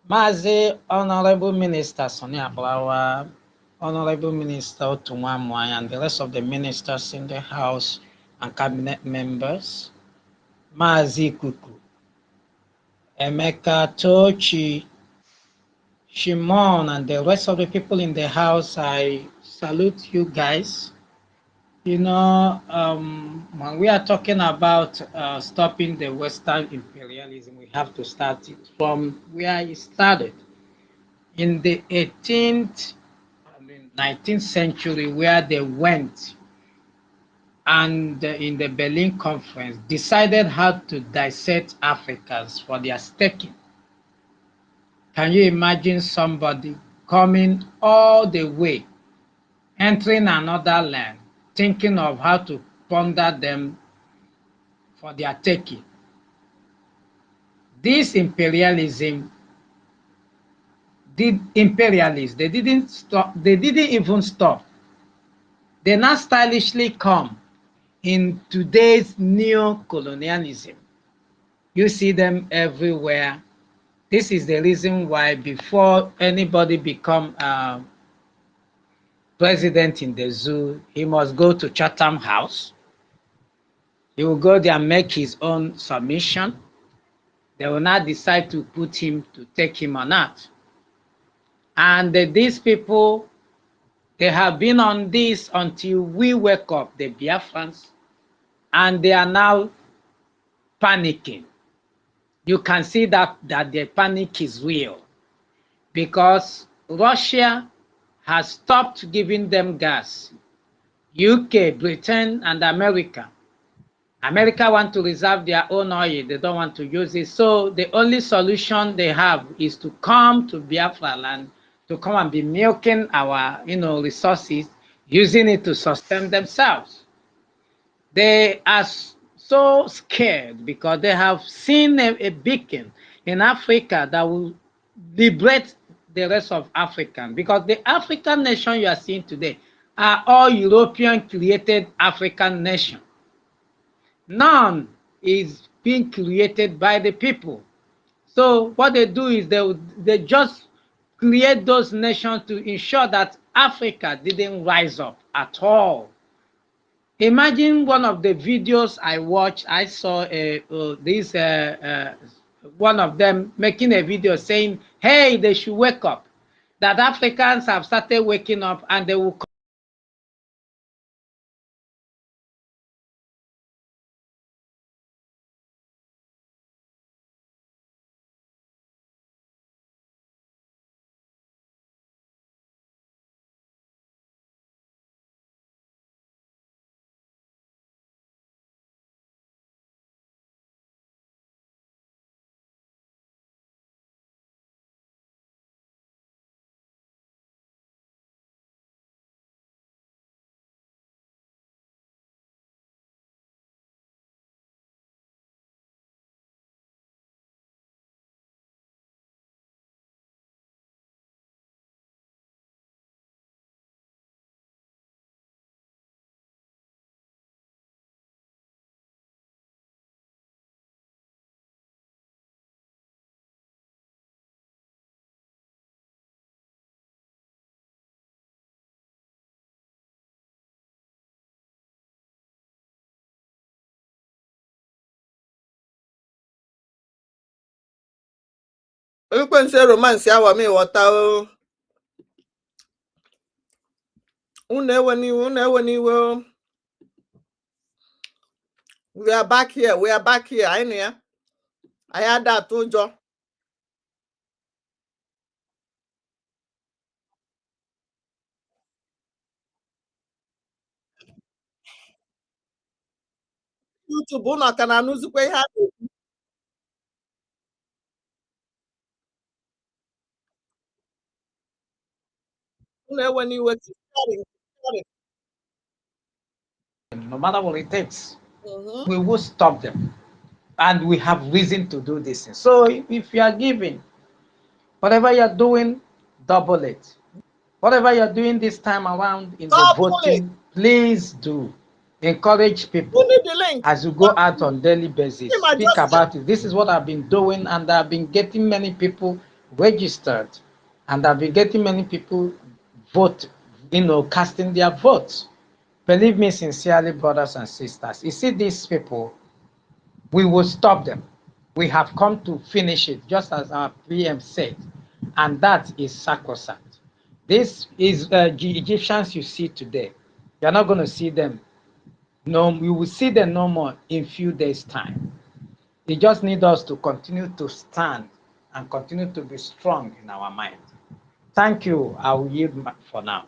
Speaker 12: Mazi, Honorable Minister Sonia Blawa, Honorable Minister Otumwamwai, and the rest of the ministers in the House and cabinet members, Mazi Kuku, Emeka Tochi, Shimon, and the rest of the people in the House, I salute you guys. You know, when we are talking about stopping the Western imperialism, we have to start it from where it started. In the 18th, 19th century, where they went and in the Berlin Conference decided how to dissect Africans for their staking. Can you imagine somebody coming all the way, entering another land, thinking of how to plunder them for their taking? This imperialism they didn't stop, they didn't even stop. They now stylishly come in today's neo-colonialism. You see them everywhere. This is the reason why before anybody become president in the zoo, he must go to Chatham House. He will go there and make his own submission. They will not decide to put him, to take him or not. And these people, they have been on this until we wake up, the Biafrans, and they are now panicking. You can see that the panic is real because Russia has stopped giving them gas. UK, Britain, and America. America want to reserve their own oil. They don't want to use it. So the only solution they have is to come to Biafra land, to come and be milking our, resources using it to sustain themselves. They are so scared because they have seen a beacon in Africa that will liberate the rest of Africa. Because the African nation you are seeing today are all European created African nation. None is being created by the people. So what they do is they just create those nations to ensure that Africa didn't rise up at all. Imagine one of the videos I watched. I saw one of them making a video saying, "Hey, they should wake up. That Africans have started waking up, and they will."
Speaker 2: You can say romance yawa me water. Une. We are back here. We are back here. I know. I had that too, Joe. YouTube una kana nuzukwe ha.
Speaker 12: No matter what it takes,
Speaker 2: Mm-hmm.
Speaker 12: we will stop them, and we have reason to do this. So if you are giving, whatever you are doing, double it. Whatever you're doing this time around in the
Speaker 2: Double it.
Speaker 12: voting, please do encourage
Speaker 2: Who
Speaker 12: people
Speaker 2: need the link?
Speaker 12: as you go out on daily basis.
Speaker 2: Him, I
Speaker 12: Speak
Speaker 2: just said.
Speaker 12: about it. This is what I've been doing, and I've been getting many people registered, and I've been getting many people vote, casting their votes. Believe me sincerely, brothers and sisters. You see, these people, we will stop them. We have come to finish it, just as our PM said, and that is sacrosanct. This is the Egyptians you see today. You're not going to see them. No, you will see them no more in few days' time. They just need us to continue to stand and continue to be strong in our mind. Thank you. I will yield for now.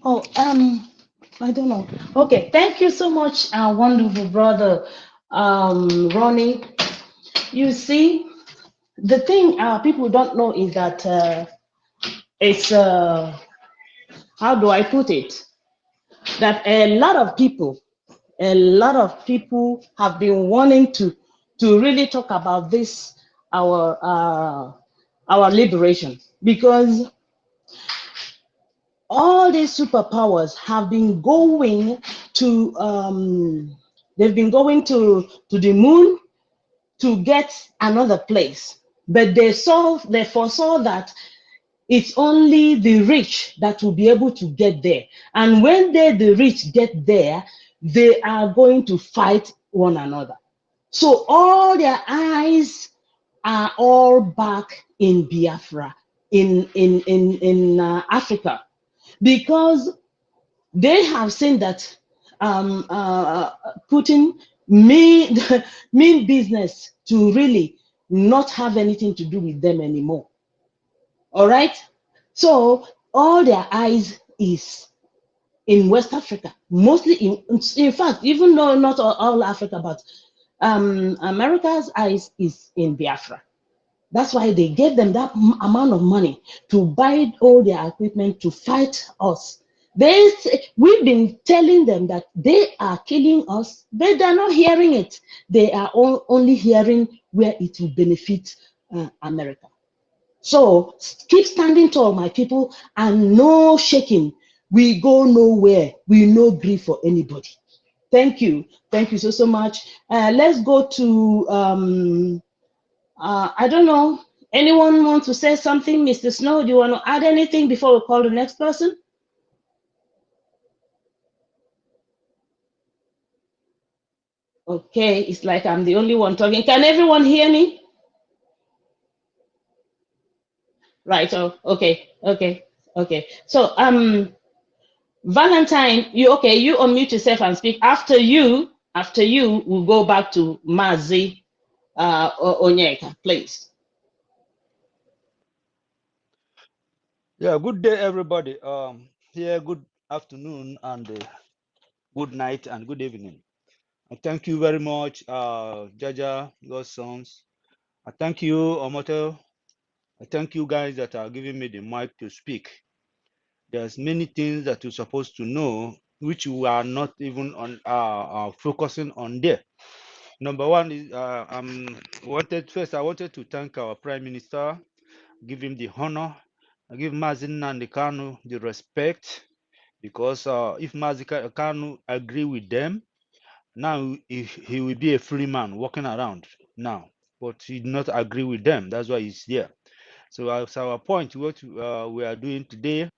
Speaker 9: Oh, I don't know. Okay, thank you so much, wonderful brother, Ronnie. You see, the thing people don't know is that it's how do I put it? That a lot of people have been wanting to really talk about this our liberation, because all these superpowers have been going to they've been going to the moon to get another place, but they foresaw that it's only the rich that will be able to get there, and when the rich get there, they are going to fight one another. So all their eyes are all back in Biafra, in Africa, because they have seen that Putin mean mean business to really not have anything to do with them anymore. All right, so all their eyes is in West Africa, mostly in fact, even though not all Africa, but America's eyes is in Biafra. That's why they gave them that amount of money to buy all their equipment to fight us. We've been telling them that they are killing us, but they're not hearing it. They are only hearing where it will benefit America. So keep standing tall, my people, and no shaking. We go nowhere. We no grief for anybody. Thank you. Thank you so much. Let's go to I don't know. Anyone want to say something? Mr. Snow, do you want to add anything before we call the next person? Okay, it's like I'm the only one talking. Can everyone hear me? Right. Oh, okay. So Valentine, you okay, you unmute yourself and speak. After you, we'll go back to Mazi Onyeka, please.
Speaker 14: Yeah, good day, everybody. Here, good afternoon and good night and good evening. I thank you very much, Jaja, God's sons. I thank you, Omoto. I thank you guys that are giving me the mic to speak. There's many things that you're supposed to know, which we are not even on focusing on there. Number one is I wanted to thank our Prime Minister, give him the honor, I give Mazin Nandekano the respect. Because if Mazi Kanu agree with them, now he will be a free man walking around now. But he did not agree with them. That's why he's there. So as our point, what we are doing today,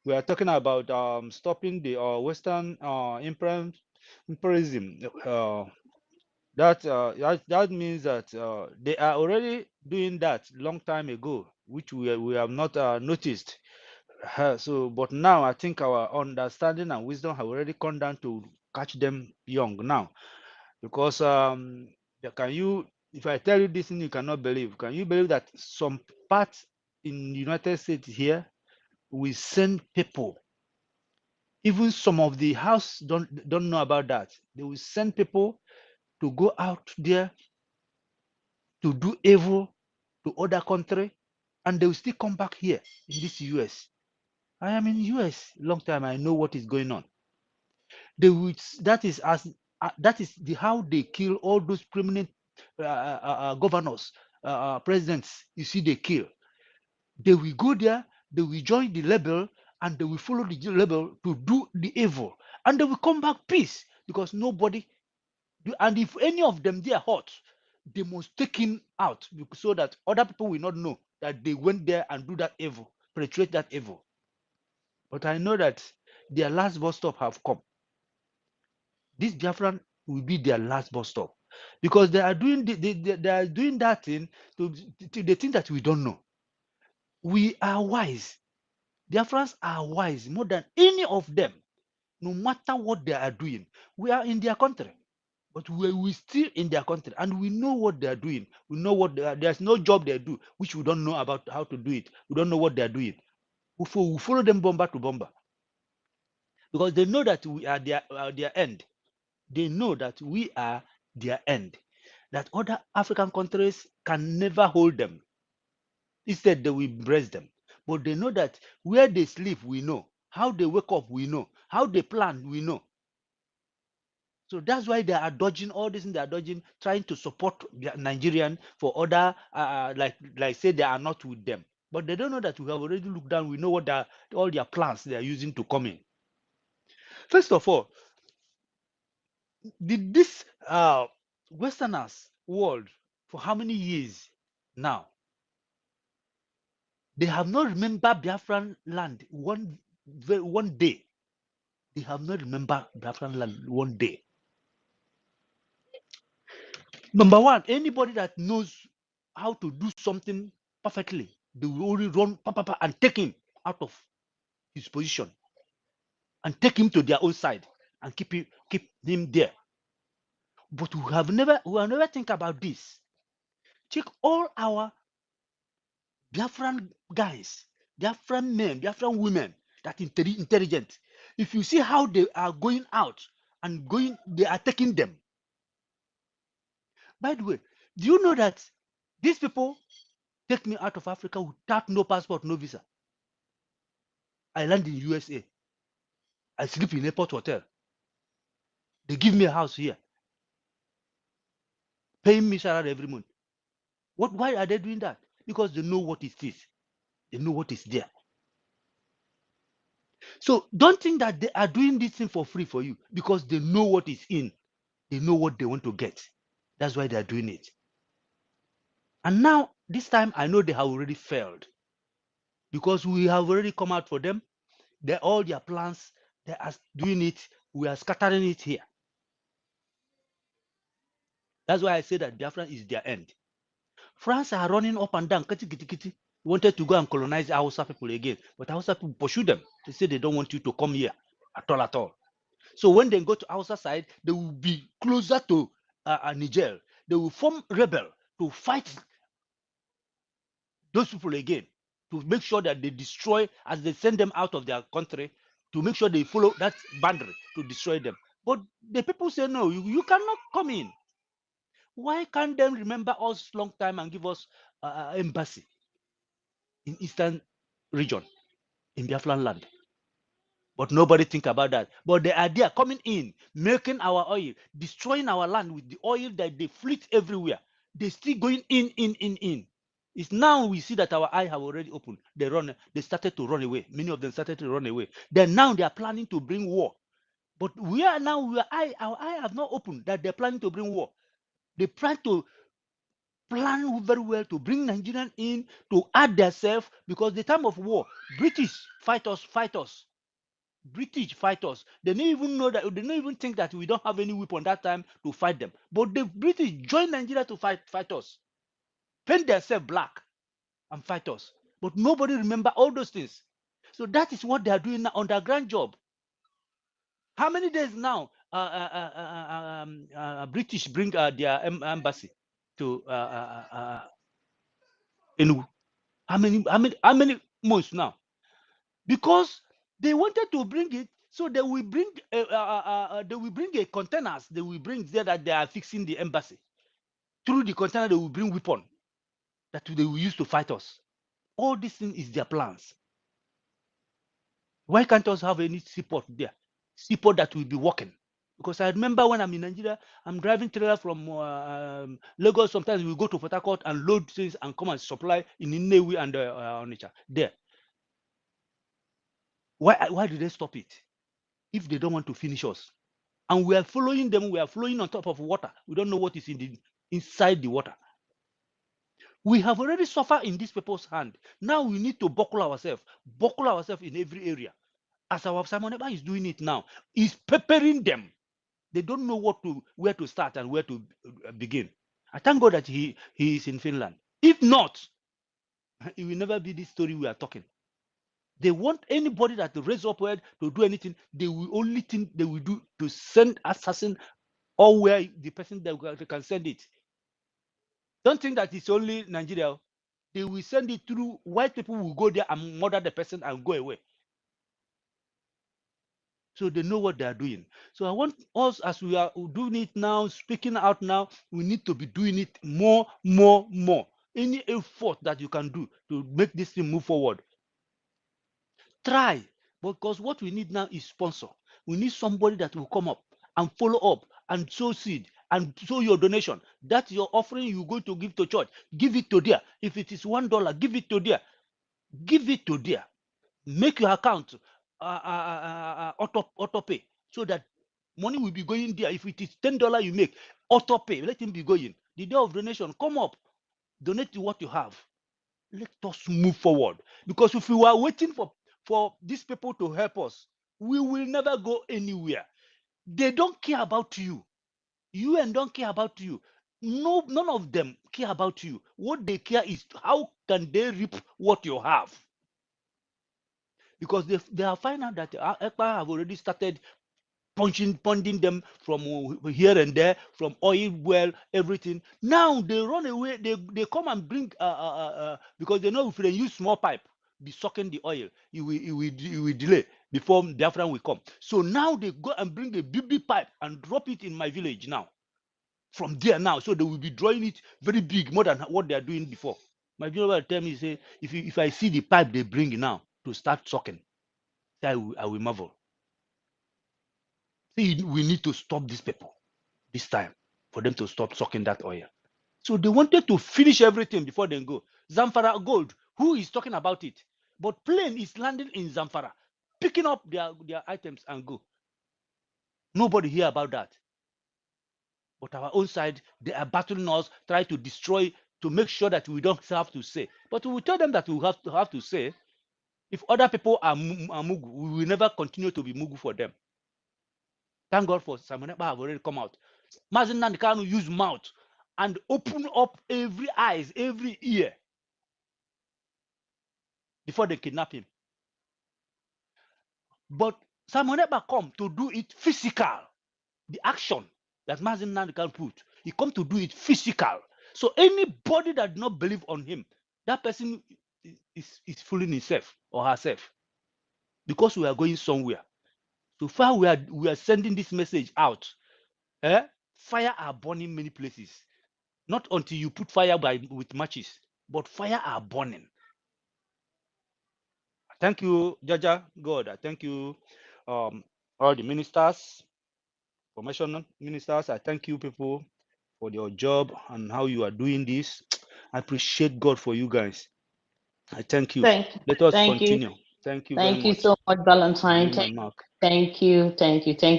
Speaker 14: we are talking about stopping the Western imperialism. That means that they are already doing that long time ago, which we have not noticed. So, but now I think our understanding and wisdom have already come down to catch them young now. Because can you, if I tell you this thing you cannot believe, can you believe that some parts in the United States here, we send people, even some of the house don't know about that. They will send people to go out there to do evil to other country, and they will still come back here in this US. I am in US long time. I know what is going on. They would, that is the how they kill all those prominent governors, presidents. You see, they kill. They will go there. They will join the label, and they will follow the label to do the evil, and they will come back peace because nobody. And if any of them they are hot, they must take him out so that other people will not know that they went there and do that evil, perpetrate that evil. But I know that their last bus stop have come. This Biafran will be their last bus stop because they are doing they are doing that thing to the thing that we don't know. We are wise. Biafrans are wise more than any of them. No matter what they are doing, we are in their country, but we still in their country, and we know what they are doing. We know what they are. There's no job they do which we don't know about how to do it. We don't know what they are doing. We follow them bomber to bomber because they know that we are their end. They know that we are their end, that other African countries can never hold them. Instead, they will embrace them. But they know that where they sleep, we know. How they wake up, we know. How they plan, we know. So that's why they are dodging all this, and they are dodging, trying to support Nigerian for other, like say they are not with them. But they don't know that we have already looked down. We know what all their plans they are using to come in. First of all, did this Westerners world for how many years now? They have not remembered Biafran land one day. They have not remembered Biafran land one day. Number one, anybody that knows how to do something perfectly, they will only run and take him out of his position and take him to their own side and keep him there. But we have never think about this. Check all our Biafran guys, Biafran men, Biafran women that intelligent. If you see how they are going out and going, they are taking them. By the way, do you know that these people take me out of Africa without no passport, no visa? I land in USA. I sleep in airport hotel. They give me a house here, paying me salary every month. Why are they doing that? Because they know what it is. They know what is there. So don't think that they are doing this thing for free for you, because they know what is in. They know what they want to get. That's why they are doing it. And now, this time, I know they have already failed, because we have already come out for them. All their plans, they are doing it. We are scattering it here. That's why I say that Biafra is their end. France are running up and down. Kiti, kiti, kiti. Wanted to go and colonize Hausa people again, but Hausa people pursue them. They say they don't want you to come here at all, at all. So when they go to Hausa side, they will be closer to Niger. They will form rebel to fight those people again, to make sure that they destroy, as they send them out of their country, to make sure they follow that boundary to destroy them. But the people say, no, you cannot come in. Why can't they remember us long time and give us embassy in Eastern region, in Biafran land? But nobody think about that. But the idea coming in, making our oil, destroying our land with the oil that they fleet everywhere. They still going in. It's now we see that our eye have already opened. They started to run away. Many of them started to run away. Then now they are planning to bring war. But our eye have not opened that they're planning to bring war. They plan very well to bring Nigerian in, to add themselves, because the time of war, British fight us. British fighters, they don't even know that, they don't even think that we don't have any weapon that time to fight them. But the British joined Nigeria to fight us, paint themselves black and fight us. But nobody remember all those things. So that is what they are doing now, underground job. How many days now British bring their embassy to Enugu? How many months now? Because they wanted to bring it, so they will bring a containers. They will bring there that they are fixing the embassy. Through the container, they will bring weapon that they will use to fight us. All these things is their plans. Why can't us have any seaport there? Seaport that will be working. Because I remember when I'm in Nigeria, I'm driving trailer from Lagos. Sometimes we go to Port Harcourt and load things and come and supply in Nnewi and Onitsha there. Why did they stop it? If they don't want to finish us, and we are following them, we are flowing on top of water. We don't know what is inside the water. We have already suffered in these people's hand. Now we need to buckle ourselves in every area. As our Simon Ekpa is doing it now, he's preparing them. They don't know where to start and where to begin. I thank God that he is in Finland. If not, it will never be this story we are talking. They want anybody that raise up word to do anything. They will only think they will do to send assassin, or where the person that they can send it. Don't think that it's only Nigeria. They will send it through. White people will go there and murder the person and go away. So they know what they are doing. So I want us, as we are doing it now, speaking out now, we need to be doing it more. Any effort that you can do to make this thing move forward, try. Because what we need now is sponsor. We need somebody that will come up and follow up and sow seed and sow your donation. That's your offering you're going to give to church. Give it to there. If it is $1, give it to there. Give it to there. Make your account auto pay, so that money will be going there. If it is $10 you make, auto pay, let him be going. The day of donation, come up, donate what you have. Let us move forward. Because if we were waiting for these people to help us, we will never go anywhere. They don't care about you. UN don't care about you. No, none of them care about you. What they care is how can they reap what you have. Because they are finding out that Ekpa have already started punching them from here and there, from oil well, everything. Now they run away. They come and bring because they know if they use small pipe, be sucking the oil, it will delay. before Biafran will come. So now they go and bring a big pipe and drop it in my village now. From there now, so they will be drawing it very big, more than what they are doing before. My village will tell me, say, if I see the pipe they bring now to start sucking, say I will marvel. See, we need to stop these people this time for them to stop sucking that oil. So they wanted to finish everything before they go. Zamfara gold, who is talking about it? But plane is landing in Zamfara, picking up their items and go. Nobody hear about that. But our own side, they are battling us, try to destroy, to make sure that we don't have to say. But we will tell them that we have to say. If other people are Mugu, we will never continue to be Mugu for them. Thank God for Samaneba have already come out. Mazin Nandikanu use mouth and open up every eyes, every ear before they kidnap him. But Samaneba come to do it physical. The action that Mazin Nandikanu put, he come to do it physical. So anybody that does not believe on him, that person is fooling himself or herself. Because we are going somewhere. So far we are sending this message out. Fire are burning many places. Not until you put fire with matches, but fire are burning. Thank you, Jaja God. I thank you, all the ministers, commission ministers. I thank you people for your job and how you are doing this. I appreciate God for you guys. I thank you. Let us continue. Thank you very
Speaker 9: Thank you
Speaker 14: much.
Speaker 9: so much, Valentine. Thank you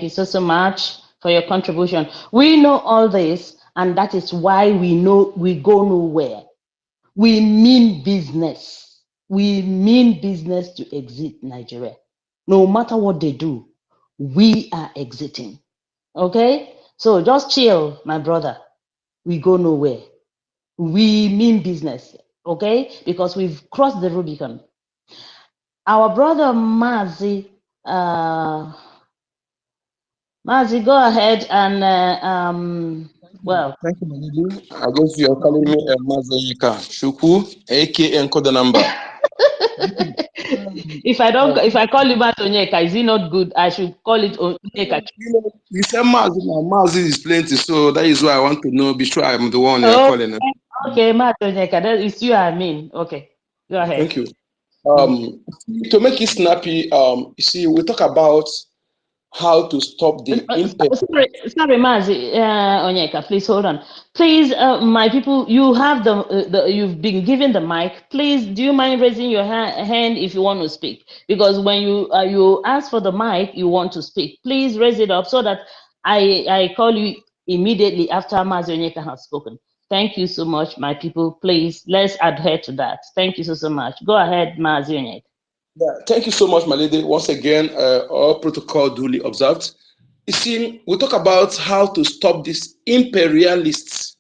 Speaker 9: so much for your contribution. We know all this, and that is why we know we go nowhere. We mean business. We mean business to exit Nigeria. No matter what they do, we are exiting. Okay? So just chill, my brother. We go nowhere. We mean business. Okay? Because we've crossed the Rubicon. Our brother Mazi, Mazi, go ahead and well.
Speaker 10: Thank you, Malidi. I guess you're calling me a Mazayika Shuku, aka Encoder number.
Speaker 9: If I call you Onyeka, is it not good? I should call it Onyeka.
Speaker 10: You said Mazi, now Mazi is plenty, so that is why I want to know. Be sure I'm the one you're calling.
Speaker 9: Okay, Mazi Onyeka, that is you I mean. Okay, go ahead.
Speaker 10: Thank you. To make it snappy, you see, we talk about how to stop the impact.
Speaker 9: Sorry, Mazi Onyeka, please hold on. Please, my people, you have you've been given the mic. Please, do you mind raising your hand if you want to speak? Because when you ask for the mic, you want to speak. Please raise it up so that I call you immediately after Mazi Onyeka has spoken. Thank you so much, my people. Please, let's adhere to that. Thank you so much. Go ahead, Mazi Onyeka.
Speaker 10: Yeah, thank you so much, my lady. Once again, all protocol duly observed. You see, we talk about how to stop these imperialists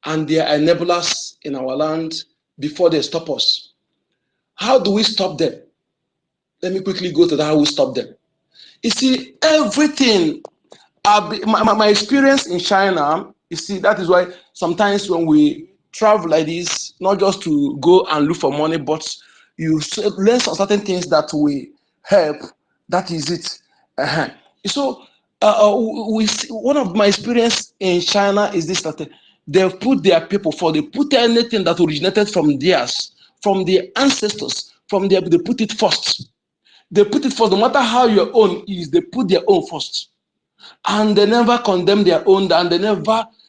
Speaker 10: and their enablers in our land before they stop us. How do we stop them? Let me quickly go to that, how we stop them. You see, everything, my experience in China, you see, that is why sometimes when we travel like this, not just to go and look for money, but you learn some certain things that will help. That is it. So, one of my experience in China is this: that they've put their people for, they put anything that originated from theirs, from their ancestors, they put it first. They put it first. No matter how your own is, they put their own first, and they never condemn their own, and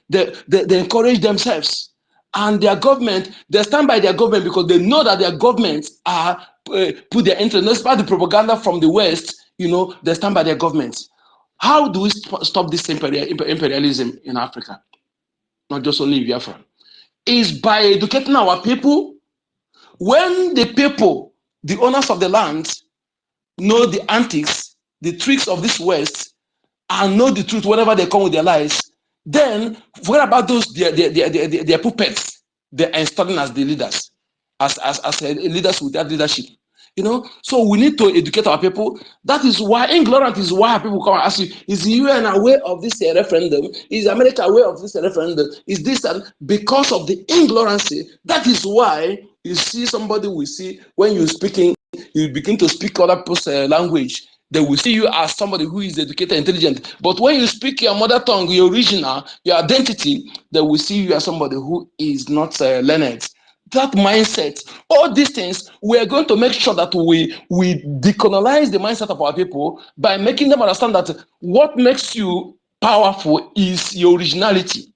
Speaker 10: they encourage themselves. And their government, they stand by their government because they know that their governments are put their interest. Despite the propaganda from the West, they stand by their governments. How do we stop this imperialism in Africa? Not just only Biafra. Is by educating our people. When the people, the owners of the land, know the antics, the tricks of this West, and know the truth whenever they come with their lies, then what about those their puppets they're installing as the leaders, as leaders without leadership? So we need to educate our people. That is why ignorant is why people come and ask you, is the UN aware of this referendum? Is America aware of this referendum? Is this because of the ignorance? That is why you see somebody we see when you're speaking you begin to speak other people's language, they will see you as somebody who is educated, intelligent. But when you speak your mother tongue, your original, your identity, they will see you as somebody who is not learned. That mindset, all these things, we are going to make sure that we decolonize the mindset of our people by making them understand that what makes you powerful is your originality.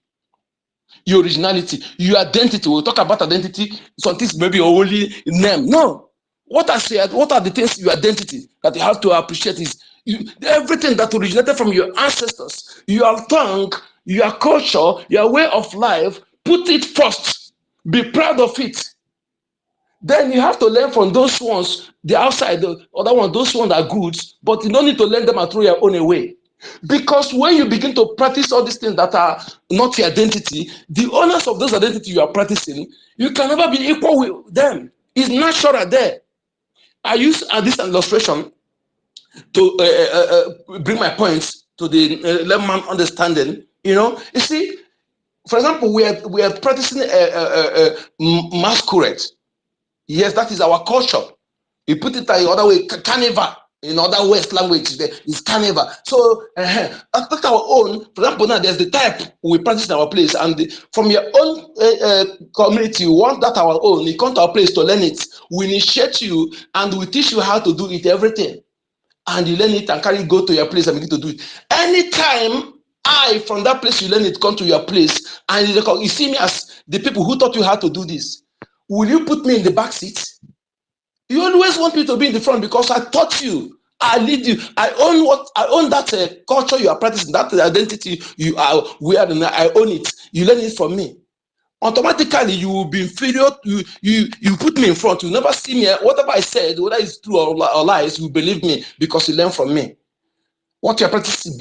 Speaker 10: Your originality, your identity. We'll talk about identity. Some things maybe your only name. No. What are the things, your identity, that you have to appreciate is everything that originated from your ancestors, your tongue, your culture, your way of life. Put it first. Be proud of it. Then you have to learn from those ones, the outside, the other ones, those ones are good, but you don't need to learn them and throw your own away. Because when you begin to practice all these things that are not your identity, the owners of those identity you are practicing, you can never be equal with them. It's natural there. I use this illustration to bring my points to the layman understanding. You see, for example, we are practicing masquerade. Yes, that is our culture. You put it the other way, carnival. In other West language, is carnival. So that's our own. For example, now there's the type we practice in our place, and from your own community, you want that our own. You come to our place to learn it. We initiate you and we teach you how to do it, everything, and you learn it and carry it, go to your place and begin to do it. Anytime from that place you learn it, come to your place, and you see me as the people who taught you how to do this. Will you put me in the back seat? You always want me to be in the front because I taught you. I lead you. I own that culture you are practicing, that identity you are wearing. I own it. You learn it from me. Automatically, you will be inferior. You put me in front. You never see me. Whatever I said, whether it's true or lies, you believe me because you learn from me. What you are practicing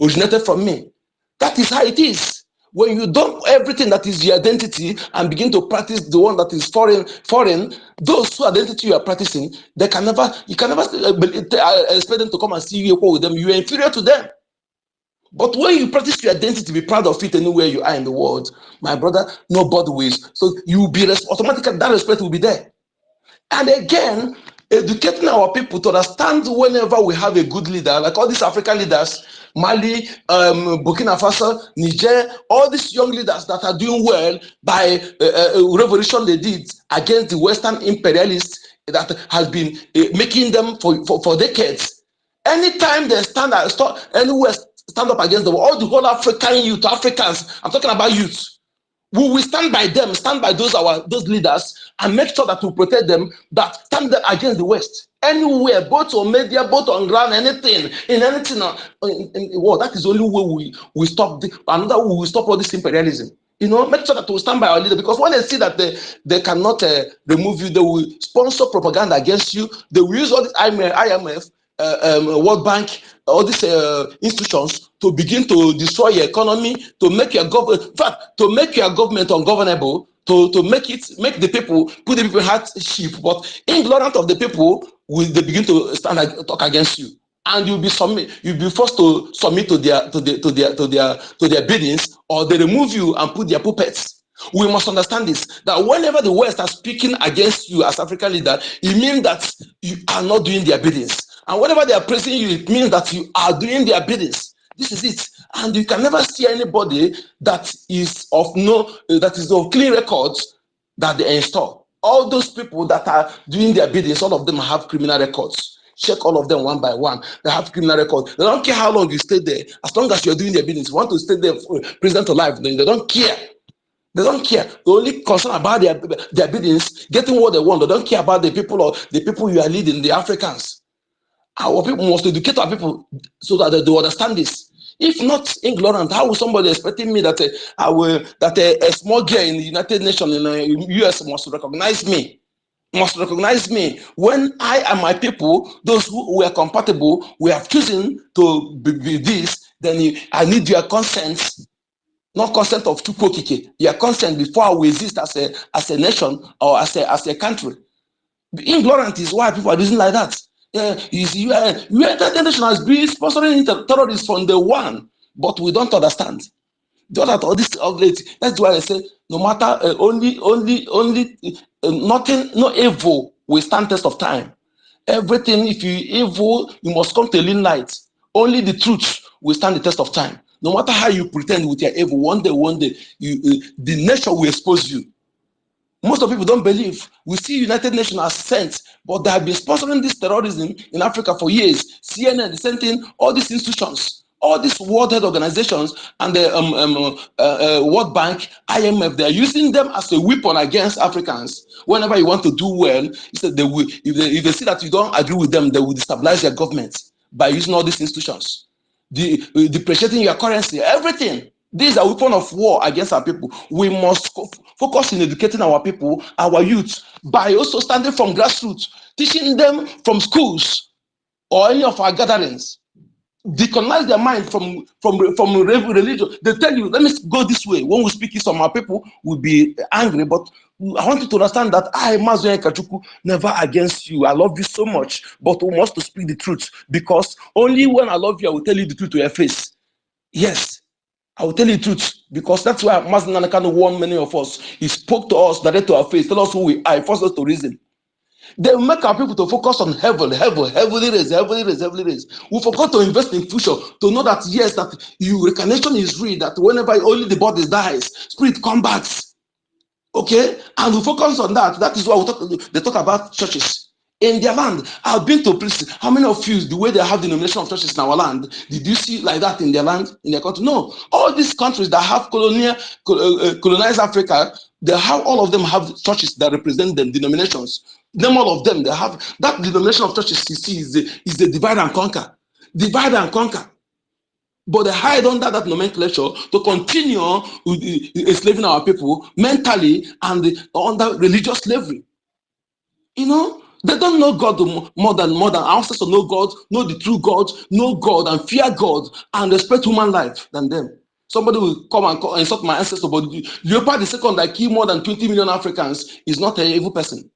Speaker 10: originated from me. That is how it is. When you dump everything that is your identity and begin to practice the one that is foreign, those who identity you are practicing, you can never expect them to come and see you equal with them. You are inferior to them. But when you practice your identity, be proud of it anywhere you are in the world, my brother, nobody will. So you will be automatically, that respect will be there. And again, educating our people to understand whenever we have a good leader, like all these African leaders, Mali, Burkina Faso, Niger, all these young leaders that are doing well by revolution they did against the Western imperialists that has been making them for decades. Anytime they stand up against them, all the whole African youth, Africans, I'm talking about youth, we will stand by them, stand by those leaders, and make sure that we protect them, that stand against the West. Anywhere, both on media, both on ground, anything, in anything in the world. That is the only way we stop another way we stop all this imperialism. Make sure that we stand by our leader, because when they see that they cannot remove you, they will sponsor propaganda against you. They will use all this IMF, World Bank, all these institutions to begin to destroy your economy, to make your government, in fact, to make your government ungovernable, to make the people, put the people hardship. But ignorant of the people, they begin to talk against you, and you'll be forced to submit to their biddings, or they remove you and put their puppets. We must understand this, that whenever the West are speaking against you as African leader, it means that you are not doing their biddings. And whenever they are praising you, it means that you are doing their biddings. This is it. And you can never see anybody that is of clean records that they install. All those people that are doing their biddings, all of them have criminal records. Check all of them one by one. They have criminal records. They don't care how long you stay there. As long as you're doing their biddings, you want to stay there for president to life, then they don't care. They don't care. They're only concerned about their biddings, getting what they want. They don't care about the people you are leading, the Africans. Our people must educate our people so that they understand this. If not ignorant, how will somebody expecting me that a small girl in the United Nations in the US must recognize me? When I and my people, those who were compatible, we have chosen to be this, then I need your consent. Not consent of Chukwokike, your consent before we exist as a nation or as a country. Ignorant is why people are using like that. United Nations has been sponsoring terrorists from the one, but we don't understand. That's why I say no matter nothing, no evil will stand test of time.
Speaker 7: Everything, if you evil, you must come to a lean light. Only the truth will stand the test of time. No matter how you pretend with your evil, one day, the nation will expose you. Most of people don't believe. We see United Nations as sent, but they have been sponsoring this terrorism in Africa for years. CNN, the same thing, all these institutions, all these World Health Organizations and the World Bank, IMF, they are using them as a weapon against Africans. Whenever you want to do well, they will, if they see that you don't agree with them, they will destabilize their government by using all these institutions. Depreciating your currency, everything. These are weapons of war against our people. We must focus in educating our people, our youth, by also standing from grassroots, teaching them from schools or any of our gatherings. Decolonize their mind from religion. They tell you, let me go this way. When we speak it, some of our people will be angry, but I want you to understand that I, Mazuye Kachuku, never against you. I love you so much, but we must speak the truth, because only when I love you, I will tell you the truth to your face. Yes, I will tell you the truth, because that's why Mazen Nanakano warned many of us. He spoke to us direct to our face, tell us who we are, he forced us to reason. They make our people to focus on heavenly raise. We forgot to invest in future, to know that yes, that reincarnation is real, that whenever only the body dies, spirit comes back. Okay, and we focus on that. That is why they talk about churches. In their land, I've been to places. How many of you, the way they have denomination of churches in our land, did you see like that in their land, in their country? No. All these countries that have colonized Africa, all of them have churches that represent them, denominations. Them, all of them, they have that denomination of churches. You see, is the divide and conquer. Divide and conquer. But they hide under that nomenclature to continue enslaving our people mentally and under religious slavery. You know, they don't know God more than our ancestors know God, know the true God, know God and fear God and respect human life than them. Somebody will come and insult my ancestor, but Leopold II that killed more than 20 million Africans is not an evil person.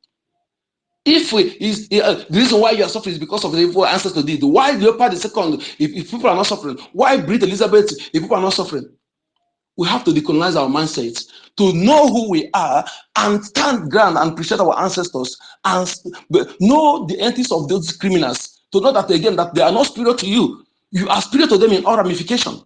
Speaker 7: The reason why you are suffering is because of the evil ancestor did. Why Leopold II, if people are not suffering? Why Brit Elizabeth, if people are not suffering? We have to decolonize our mindsets to know who we are and stand ground and appreciate our ancestors and know the entities of those criminals, to know that again that they are not superior to you. You are superior to them in all ramification.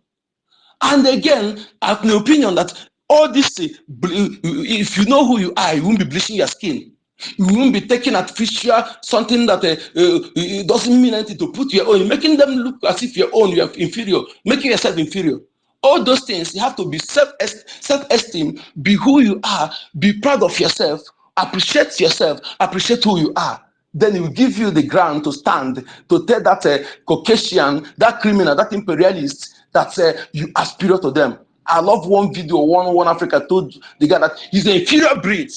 Speaker 7: And again, I have an opinion that all this, if you know who you are, you won't be bleaching your skin. You won't be taking artificial something that it doesn't mean anything to put your own, making them look as if your own, you are inferior, making yourself inferior. All those things, you have to be self-esteem, be who you are, be proud of yourself, appreciate who you are. Then it will give you the ground to stand, to tell that Caucasian, that criminal, that imperialist, that you are superior to them. I love one video, one Africa told the guy that he's an inferior breed.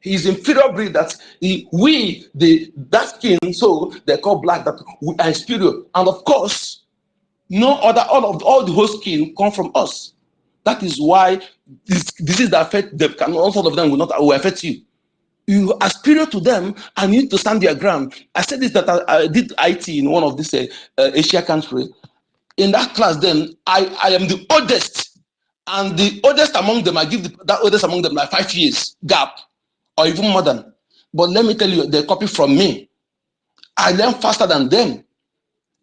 Speaker 7: He's inferior breed, that that skin, so they call black, that we are inferior. And of course, no other, all the whole skin come from us. That is why this disease that affect them, all of them will affect you. You are superior to them and you need to stand your ground. I said this, that I did IT in one of these Asia country. In that class, then I am the oldest, and the oldest among them, I give that oldest among them like 5 years gap, or even more than. But let me tell you, they copy from me. I learn faster than them.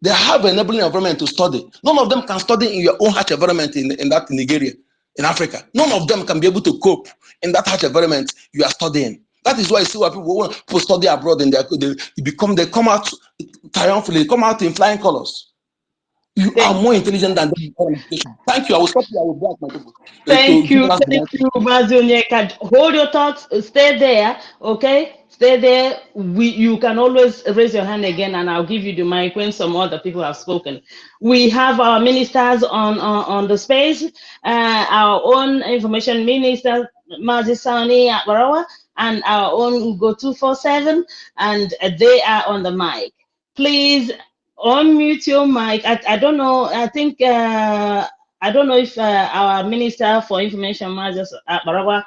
Speaker 7: They have an enabling environment to study. None of them can study in your own harsh environment in that Nigeria, in Africa. None of them can be able to cope in that harsh environment you are studying. That is why you see why people study abroad and they come out triumphantly, come out in flying colors. You are more intelligent than them. Thank you. I will stop you. I will block my people.
Speaker 9: Thank you, Mazonyeka. Hold your thoughts. Stay there, okay? Stay there. You can always raise your hand again, and I'll give you the mic when some other people have spoken. We have our ministers on the space. Our own information minister, Mazisani Akbarawa, and our own Ugo 247, and they are on the mic. Please unmute your mic. I don't know. I don't know if our Minister for Information, Moses Barawa,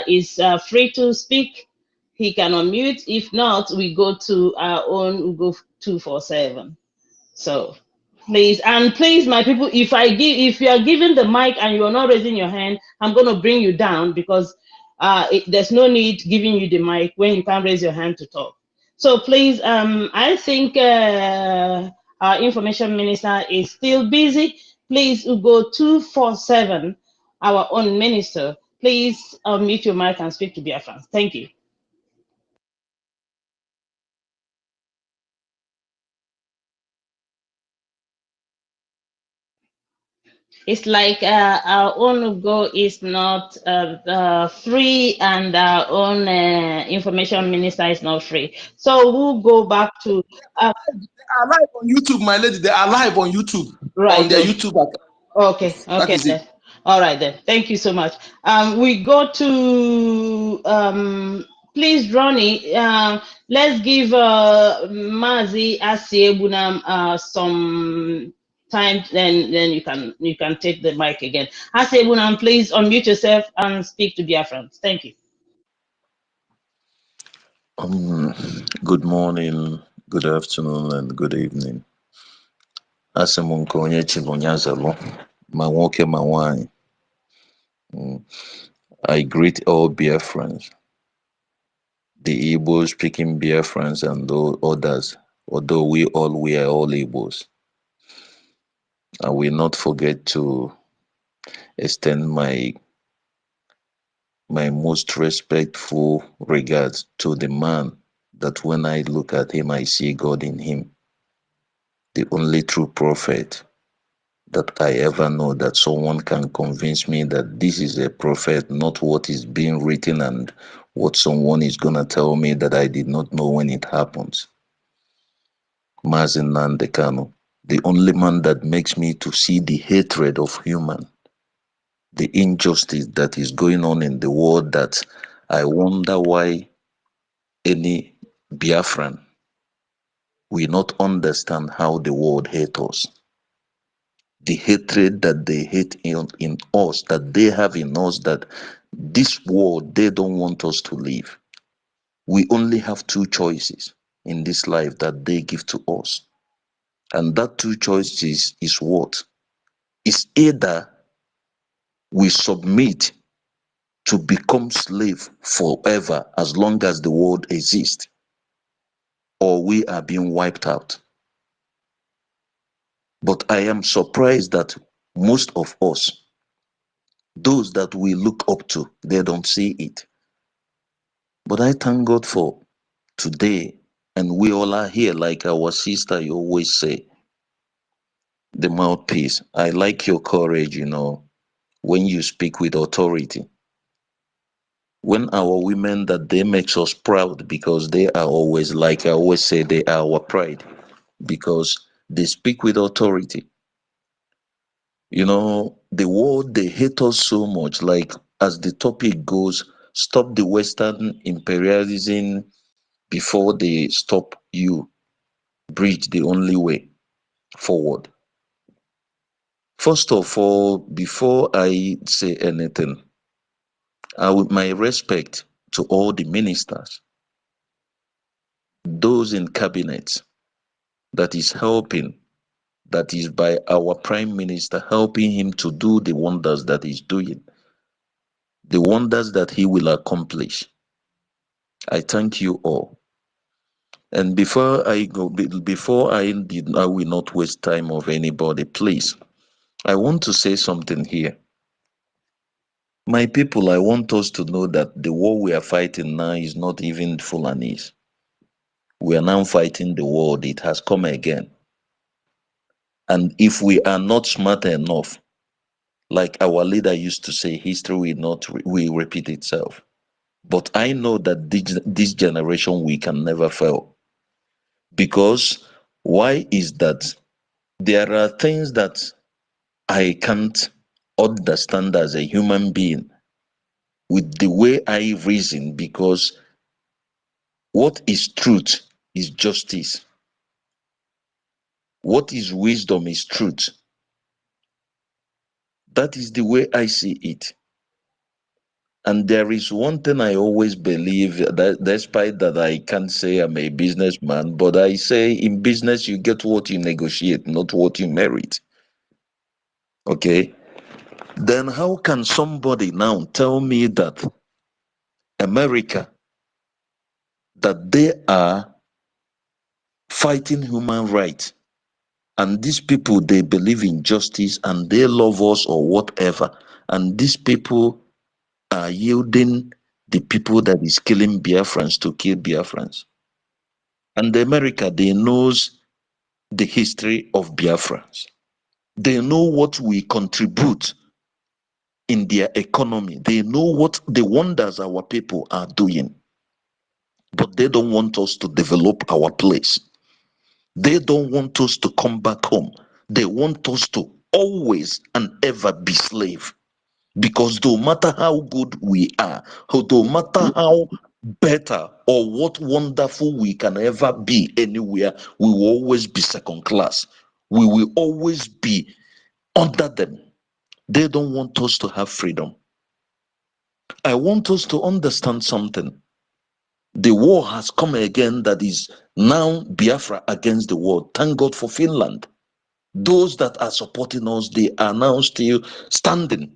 Speaker 9: is free to speak. He can unmute. If not, we go to our own Ugo 247. So please, my people, if you are given the mic and you are not raising your hand, I'm going to bring you down, because there's no need giving you the mic when you can't raise your hand to talk. So please, I think our information minister is still busy. Please go 247, our own minister. Please unmute your mic and speak to Biafrans. Thank you. It's like our own go is not free, and our own information minister is not free. So we'll go back to
Speaker 10: They are live on YouTube, my lady. They are live on YouTube.
Speaker 9: Right.
Speaker 10: On their YouTube account.
Speaker 9: Okay.
Speaker 10: That
Speaker 9: Okay.
Speaker 10: is it.
Speaker 9: Then. All right then. Thank you so much. We go to please, Ronnie. Let's give Mazi Asiebunam some time. Then you can take the mic again. Asiebunam, please unmute yourself and speak to Biafrans. Thank you.
Speaker 15: Good morning, good afternoon, and good evening. Asemonko onye chibonyazalo, ma nwoke ma nwanyị. I greet all Biafrans, the Igbo speaking Biafrans and all others, although we are all Igbos. I will not forget to extend my most respectful regards to the man that when I look at him, I see God in him, the only true prophet that I ever know, that someone can convince me that this is a prophet, not what is being written and what someone is going to tell me that I did not know when it happens. Mazin Nandekano, the only man that makes me to see the hatred of human, the injustice that is going on in the world, that I wonder why any Biafran will not understand how the world hates us. The hatred that they hate in us, that they have in us, that this world, they don't want us to live. We only have two choices in this life that they give to us. And that two choices is what? It's either we submit to become slave forever as long as the world exists, or we are being wiped out. But I am surprised that most of us, those that we look up to, they don't see it. But I thank God for today, and we all are here, like our sister, you always say, the mouthpiece. I like your courage, when you speak with authority. When our women, that they makes us proud, because they are always, like I always say, they are our pride, because they speak with authority. The world, they hate us so much, like as the topic goes, stop the Western imperialism before they stop you. Bridge the only way forward. First of all, before I say anything, my respect to all the ministers, those in cabinets that is helping, that is by our prime minister, helping him to do the wonders that he's doing, the wonders that he will accomplish. I thank you all. And before I go, I will not waste time of anybody, please. I want to say something here. My people, I want us to know that the war we are fighting now is not even Fulanese. We are now fighting the world. It has come again. And if we are not smart enough, like our leader used to say, history will repeat itself. But I know that this generation, we can never fail. Because why is that? There are things that I can't understand as a human being with the way I reason, because what is truth is justice. What is wisdom is truth. That is the way I see it. And there is one thing I always believe, that despite that I can't say I'm a businessman, but I say in business you get what you negotiate, not what you merit. Okay? Then how can somebody now tell me that America, that they are fighting human rights. And these people, they believe in justice and they love us or whatever. And these people are yielding the people that is killing Biafrans to kill Biafrans. And America, they knows the history of Biafrans. They know what we contribute in their economy. They know what the wonders our people are doing. But they don't want us to develop our place. They don't want us to come back home. They want us to always and ever be slave. Because no matter how good we are, no matter how better or what wonderful we can ever be anywhere, we will always be second class. We will always be under them. They don't want us to have freedom. I want us to understand something. The war has come again, that is now Biafra against the world. Thank God for Finland. Those that are supporting us, they are now still standing,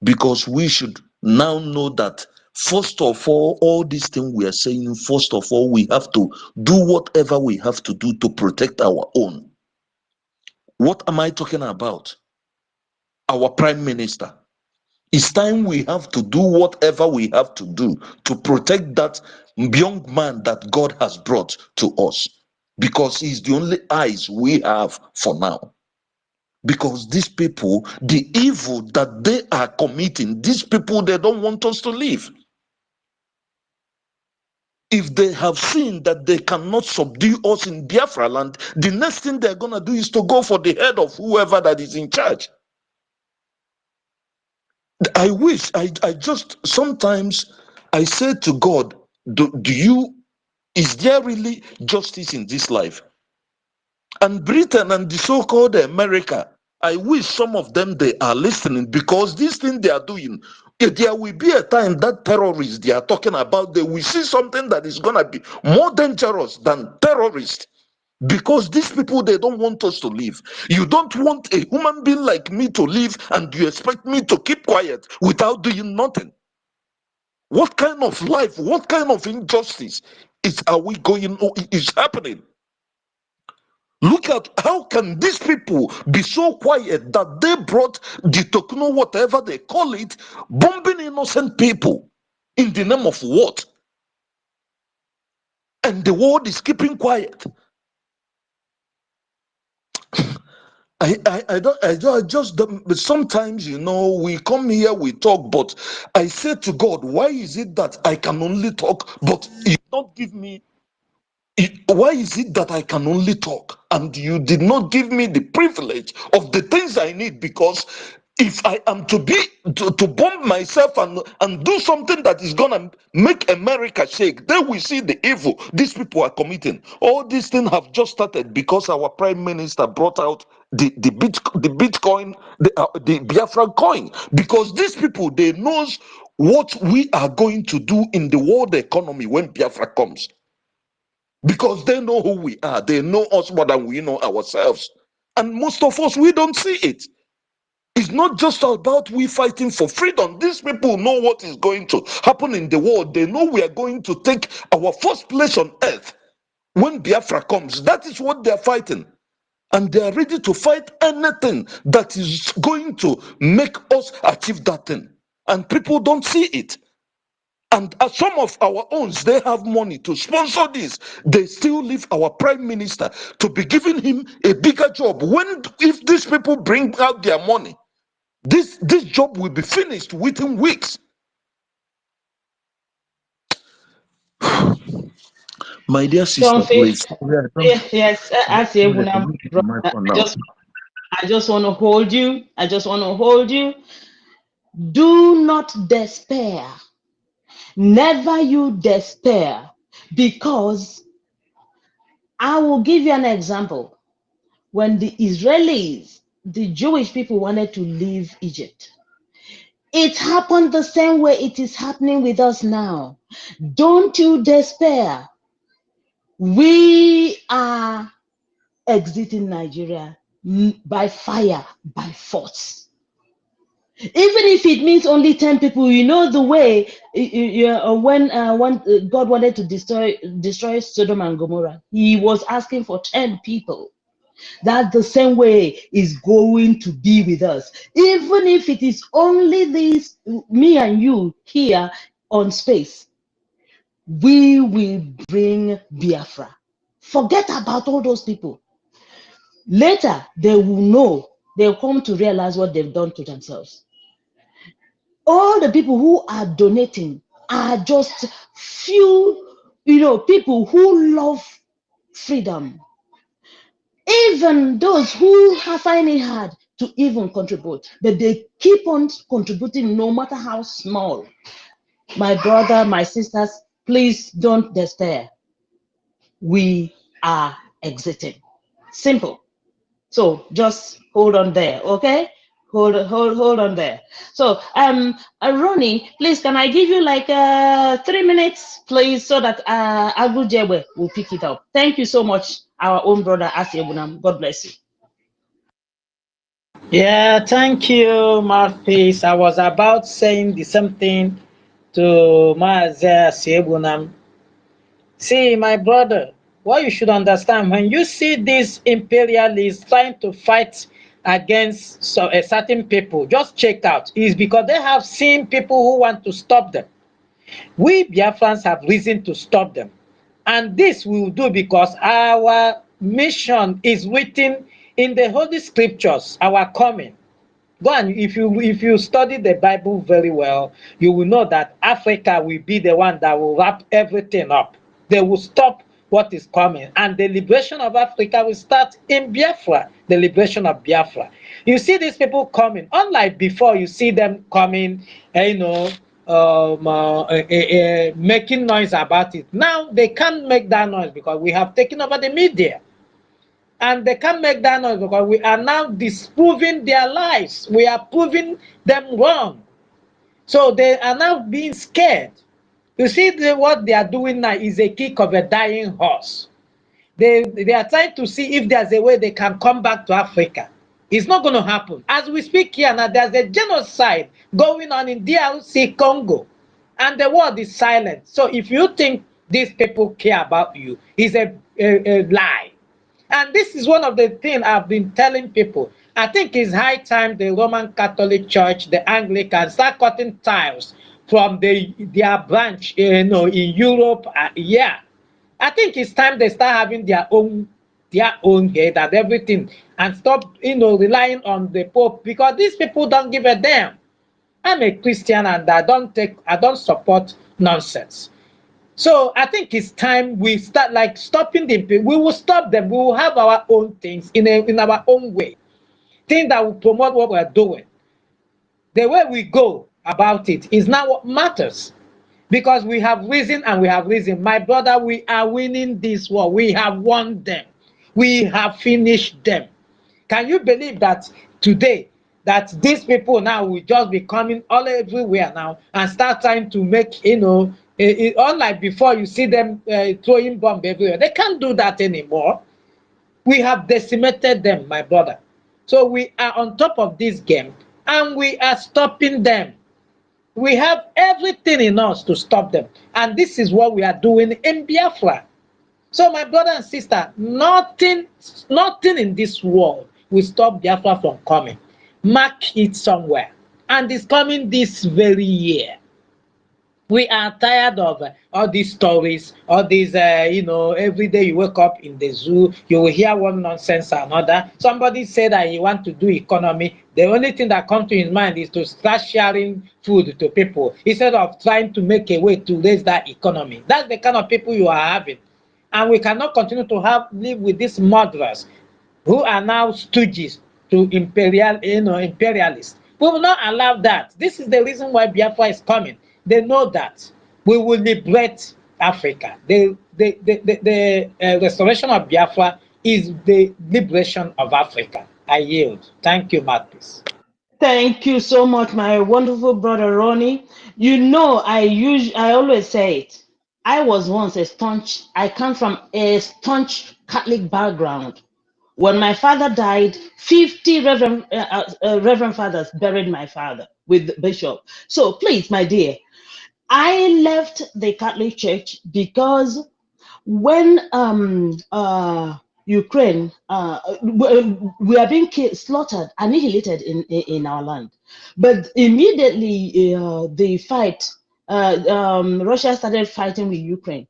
Speaker 15: because we should now know that first of all these things we are saying, first of all, we have to do whatever we have to do to protect our own. What am I talking about? Our prime minister. It's time we have to do whatever we have to do to protect that young man that God has brought to us, because he's the only eyes we have for now. Because these people, the evil that they are committing, these people, they don't want us to live. If they have seen that they cannot subdue us in Biafra land, the next thing they're going to do is to go for the head of whoever that is in charge. I wish, I just, sometimes I say to God, is there really justice in this life? And Britain and the so-called America, I wish some of them, they are listening, because this thing they are doing, there will be a time that terrorists they are talking about, they will see something that is going to be more dangerous than terrorists. Because these people, they don't want us to live. You don't want a human being like me to live, and you expect me to keep quiet without doing nothing. What kind of life, what kind of injustice is happening? Look at how can these people be so quiet that they brought the Tokno, whatever they call it, bombing innocent people in the name of what? And the world is keeping quiet. I just don't, but sometimes, we come here, we talk, but I say to God, why is it that I can only talk, but you don't give me why is it that I can only talk and you did not give me the privilege of the things I need? Because if I am to bomb myself and do something that is gonna make America shake, then we see the evil these people are committing. All these things have just started because our prime minister brought out the Bitcoin, the Biafra coin, because these people, they knows what we are going to do in the world economy when Biafra comes. Because they know who we are. They know us more than we know ourselves. And most of us, we don't see it. It's not just about we fighting for freedom. These people know what is going to happen in the world. They know we are going to take our first place on earth when Biafra comes. That is what they are fighting. And they are ready to fight anything that is going to make us achieve that thing. And people don't see it. And as some of our own, they have money to sponsor this. They still leave our prime minister to be giving him a bigger job. If these people bring out their money, this job will be finished within weeks. My dear sister,
Speaker 9: Don't feel,
Speaker 15: please.
Speaker 9: yes, I say,
Speaker 15: Sorry, I need to my phone now.
Speaker 9: I just want to hold you. I just want to hold you. Do not despair. Never you despair, because I will give you an example. When the Israelis, the Jewish people, wanted to leave Egypt, it happened the same way it is happening with us now. Don't you despair. We are exiting Nigeria by fire, by force. Even if it means only 10 people, you know the way when God wanted to destroy Sodom and Gomorrah, he was asking for 10 people. That's the same way is going to be with us. Even if it is only this, me and you here on space, we will bring Biafra. Forget about all those people. Later, they will know, they'll come to realize what they've done to themselves. All the people who are donating are just few, people who love freedom. Even those who find it hard to even contribute, but they keep on contributing no matter how small. My brother, my sisters, please don't despair. We are exiting. Simple. So just hold on there, okay? Hold on there. So Ronnie, please, can I give you like 3 minutes, please, so that Agu Jebe will pick it up. Thank you so much, our own brother Asiebunam. God bless you.
Speaker 12: Yeah, thank you, Mouthpiece. I was about saying the same thing to Maazia Siebunam. See, my brother, what you should understand, when you see these imperialists trying to fight against a certain people, just check out. It's because they have seen people who want to stop them. We Biafrans have reason to stop them. And this we will do because our mission is written in the Holy Scriptures, our coming. Go and if you study the Bible very well, you will know that Africa will be the one that will wrap everything up. They will stop what is coming, and the liberation of Africa will start in Biafra, the liberation of Biafra. You see these people coming, unlike before, you see them coming, making noise about it. Now they can't make that noise because we have taken over the media. And they can't make that noise because we are now disproving their lives. We are proving them wrong. So they are now being scared. You see, what they are doing now is a kick of a dying horse. They are trying to see if there's a way they can come back to Africa. It's not going to happen. As we speak here now, there's a genocide going on in DRC Congo. And the world is silent. So if you think these people care about you, it's a lie. And this is one of the things I've been telling people. I think it's high time the Roman Catholic Church, the Anglican, start cutting ties from their branch, in Europe. Yeah, I think it's time they start having their own head and everything, and stop, relying on the Pope, because these people don't give a damn. I'm a Christian and I don't support nonsense. So I think it's time we start like stopping them. We will stop them. We will have our own things in our own way. Things that will promote what we're doing. The way we go about it is not what matters. Because we have risen and we have risen. My brother, we are winning this war. We have won them. We have finished them. Can you believe that today, that these people now will just be coming all everywhere now and start trying to make, unlike before, you see them throwing bombs everywhere. They can't do that anymore. We have decimated them, my brother. So we are on top of this game and we are stopping them. We have everything in us to stop them. And this is what we are doing in Biafra. So my brother and sister, nothing in this world will stop Biafra from coming. Mark it somewhere. And it's coming this very year. We are tired of all these stories, all these, every day you wake up in the zoo, you will hear one nonsense or another. Somebody said that he wants to do economy. The only thing that comes to his mind is to start sharing food to people instead of trying to make a way to raise that economy. That's the kind of people you are having. And we cannot continue to live with these murderers who are now stooges to imperialists. We will not allow that. This is the reason why Biafra is coming. They know that we will liberate Africa. The restoration of Biafra is the liberation of Africa. I yield. Thank you, Marcus.
Speaker 9: Thank you so much, my wonderful brother Ronnie. I always say it. I was once I come from a staunch Catholic background. When my father died, 50 reverend fathers buried my father with the bishop. So please, my dear, I left the Catholic Church because when Ukraine, we are being slaughtered, annihilated in our land. But immediately the fight, Russia started fighting with Ukraine.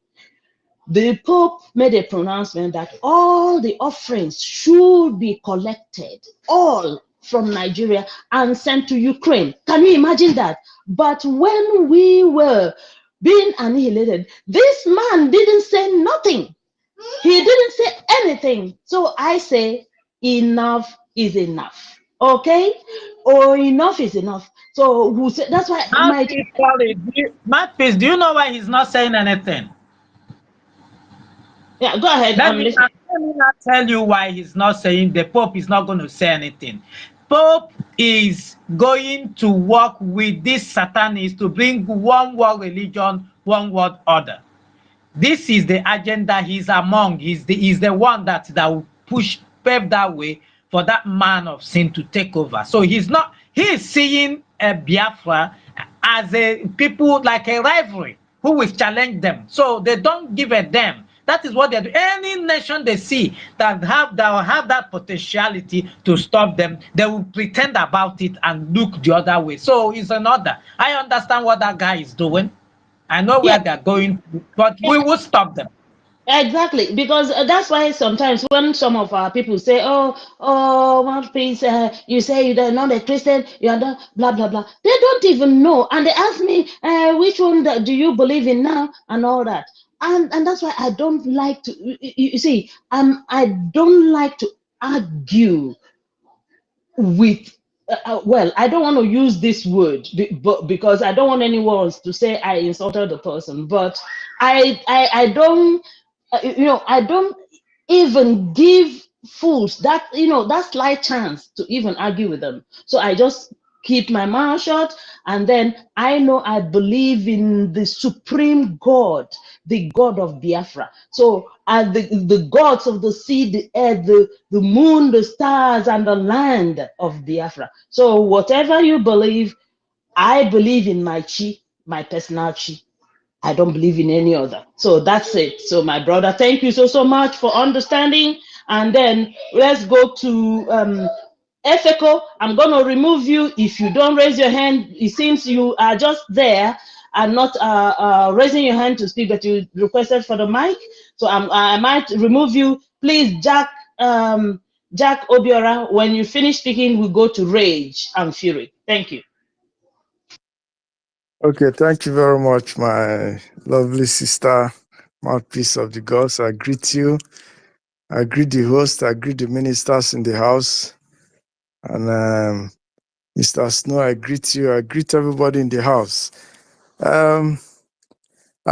Speaker 9: The Pope made a pronouncement that all the offerings should be collected, all from Nigeria, and sent to Ukraine. Can you imagine that? But when we were being annihilated, this man didn't say nothing. He didn't say anything. So I say, enough is enough. Okay? Or enough is enough. So who said that's why my
Speaker 12: Mouthpiece, do you know why he's not saying anything?
Speaker 9: yeah, go ahead.
Speaker 12: Let
Speaker 9: I'm
Speaker 12: me
Speaker 9: listening.
Speaker 12: not tell you why he's not saying. The Pope is not going to say anything. Pope is going to work with these satanists to bring one world religion, one world order. This is the agenda he's among. He's the one that will pave that way for that man of sin to take over. So he is seeing a Biafra as a people like a rivalry who will challenge them. So they don't give a damn. That is what they do. Any nation they see that will have that potentiality to stop them, they will pretend about it and look the other way. So it's an order. I understand what that guy is doing. I know
Speaker 9: Yeah.
Speaker 12: where they're going, but we will stop them.
Speaker 9: Exactly, because that's why sometimes when some of our people say, Mouthpiece, you say you're not a Christian, you're not blah blah blah. They don't even know, and they ask me, which one do you believe in now, and all that, and that's why I don't like to. You see, I don't like to argue with well, I don't want to use this word but because I don't want anyone to say I insulted the person, but I don't I don't even give fools that that slight chance to even argue with them. So I just keep my mouth shut, and then I know I believe in the supreme God, the God of Biafra. So and the gods of the sea, the air, the moon, the stars, and the land of Biafra. So whatever you believe, I believe in my chi, my personal chi. I don't believe in any other. So that's it. So my brother, thank you so much for understanding. And then let's go to Efeko. I'm going to remove you if you don't raise your hand. It seems you are just there and not raising your hand to speak, but you requested for the mic. So I might remove you. Please, Jack Obiora, when you finish speaking, we go to Rage and Fury. Thank you.
Speaker 16: Okay, thank you very much, my lovely sister, mouthpiece of the gods. I greet you. I greet the host. I greet the ministers in the house. And Mr. Snow, I greet you. I greet everybody in the house. I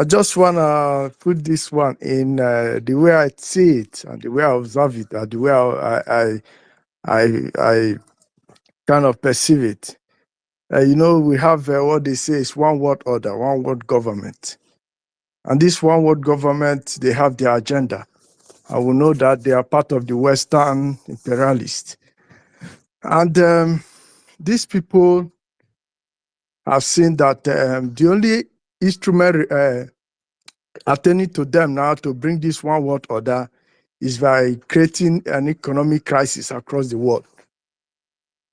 Speaker 16: just want to put this one in the way I see it and the way I observe it, and the way I kind of perceive it. We have what they say is one world order, one world government. And this one world government, they have their agenda. I will know that they are part of the Western imperialists. And these people have seen that the only instrument attending to them now to bring this one world order is by creating an economic crisis across the world.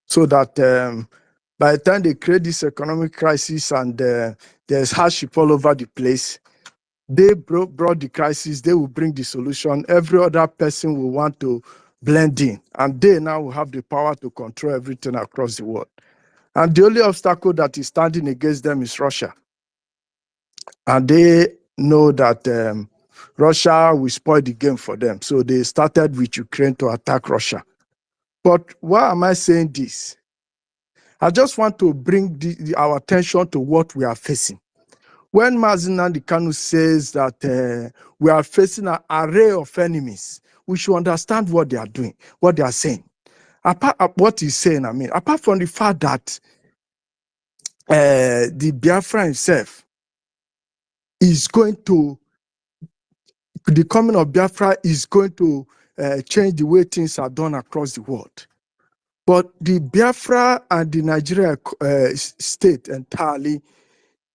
Speaker 16: So that by the time they create this economic crisis and there's hardship all over the place, they brought the crisis, they will bring the solution. Every other person will want to blend in, and they now will have the power to control everything across the world. And the only obstacle that is standing against them is Russia. And they know that Russia will spoil the game for them. So they started with Ukraine to attack Russia. But why am I saying this? I just want to bring our attention to what we are facing. When Mazi Nnamdi Kanu says that we are facing an array of enemies, we should understand what they are doing, what they are saying. Apart from what he's saying, apart from the fact that the Biafra himself is going to, the coming of Biafra is going to change the way things are done across the world. But the Biafra and the Nigeria state entirely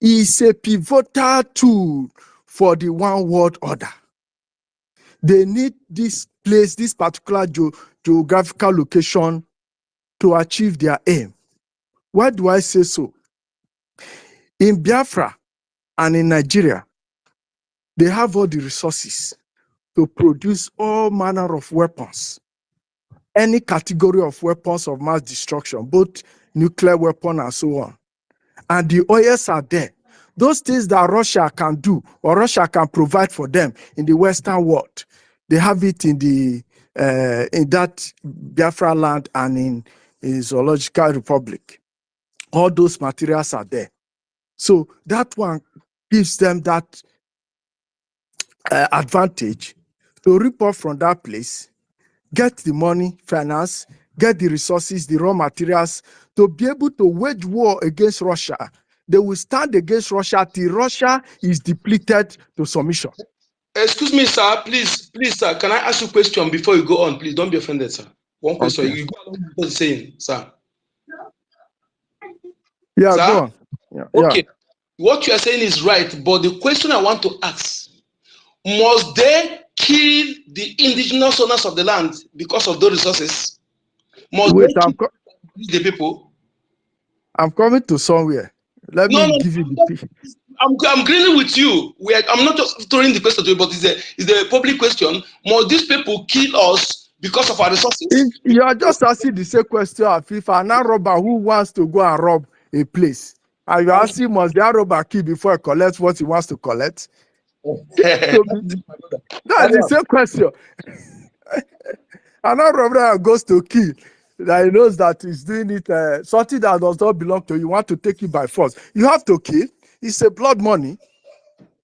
Speaker 16: is a pivotal tool for the one world order. They need this place, this particular geographical location to achieve their aim. Why do I say so? In Biafra and in Nigeria, they have all the resources to produce all manner of weapons, any category of weapons of mass destruction, both nuclear weapon and so on. And the oils are there. Those things that Russia can do or Russia can provide for them in the Western world, they have it in the in that Biafra land and in Zoological Republic. All those materials are there. So that one gives them that advantage to rip off from that place, get the money, finance, get the resources, the raw materials to be able to wage war against Russia. They will stand against Russia till Russia is depleted to submission.
Speaker 10: Excuse me, sir. Please, sir. Can I ask you a question before you go on? Please don't be offended, sir. One question.
Speaker 16: Okay.
Speaker 10: You go along with what you're saying, sir.
Speaker 16: Yeah,
Speaker 10: Sir?
Speaker 16: go on. Yeah.
Speaker 10: Okay. What you are saying is right, but the question I want to ask, must they kill the indigenous owners of the land because of those resources? Must
Speaker 16: Wait,
Speaker 10: they kill the people?
Speaker 16: I'm coming to somewhere. Let me
Speaker 10: No,
Speaker 16: give you the
Speaker 10: I'm agreeing with you. I'm not just throwing the question to you, but it's a public question. Must these people kill us because of our resources?
Speaker 16: You are just asking the same question of if an robber who wants to go and rob a place, and you asking must the robber kill before he collects what he wants to collect? So that's the same question. An robber goes to kill, that he knows that he's doing it, something that does not belong to you, want to take it by force. You have to kill. It's a blood money.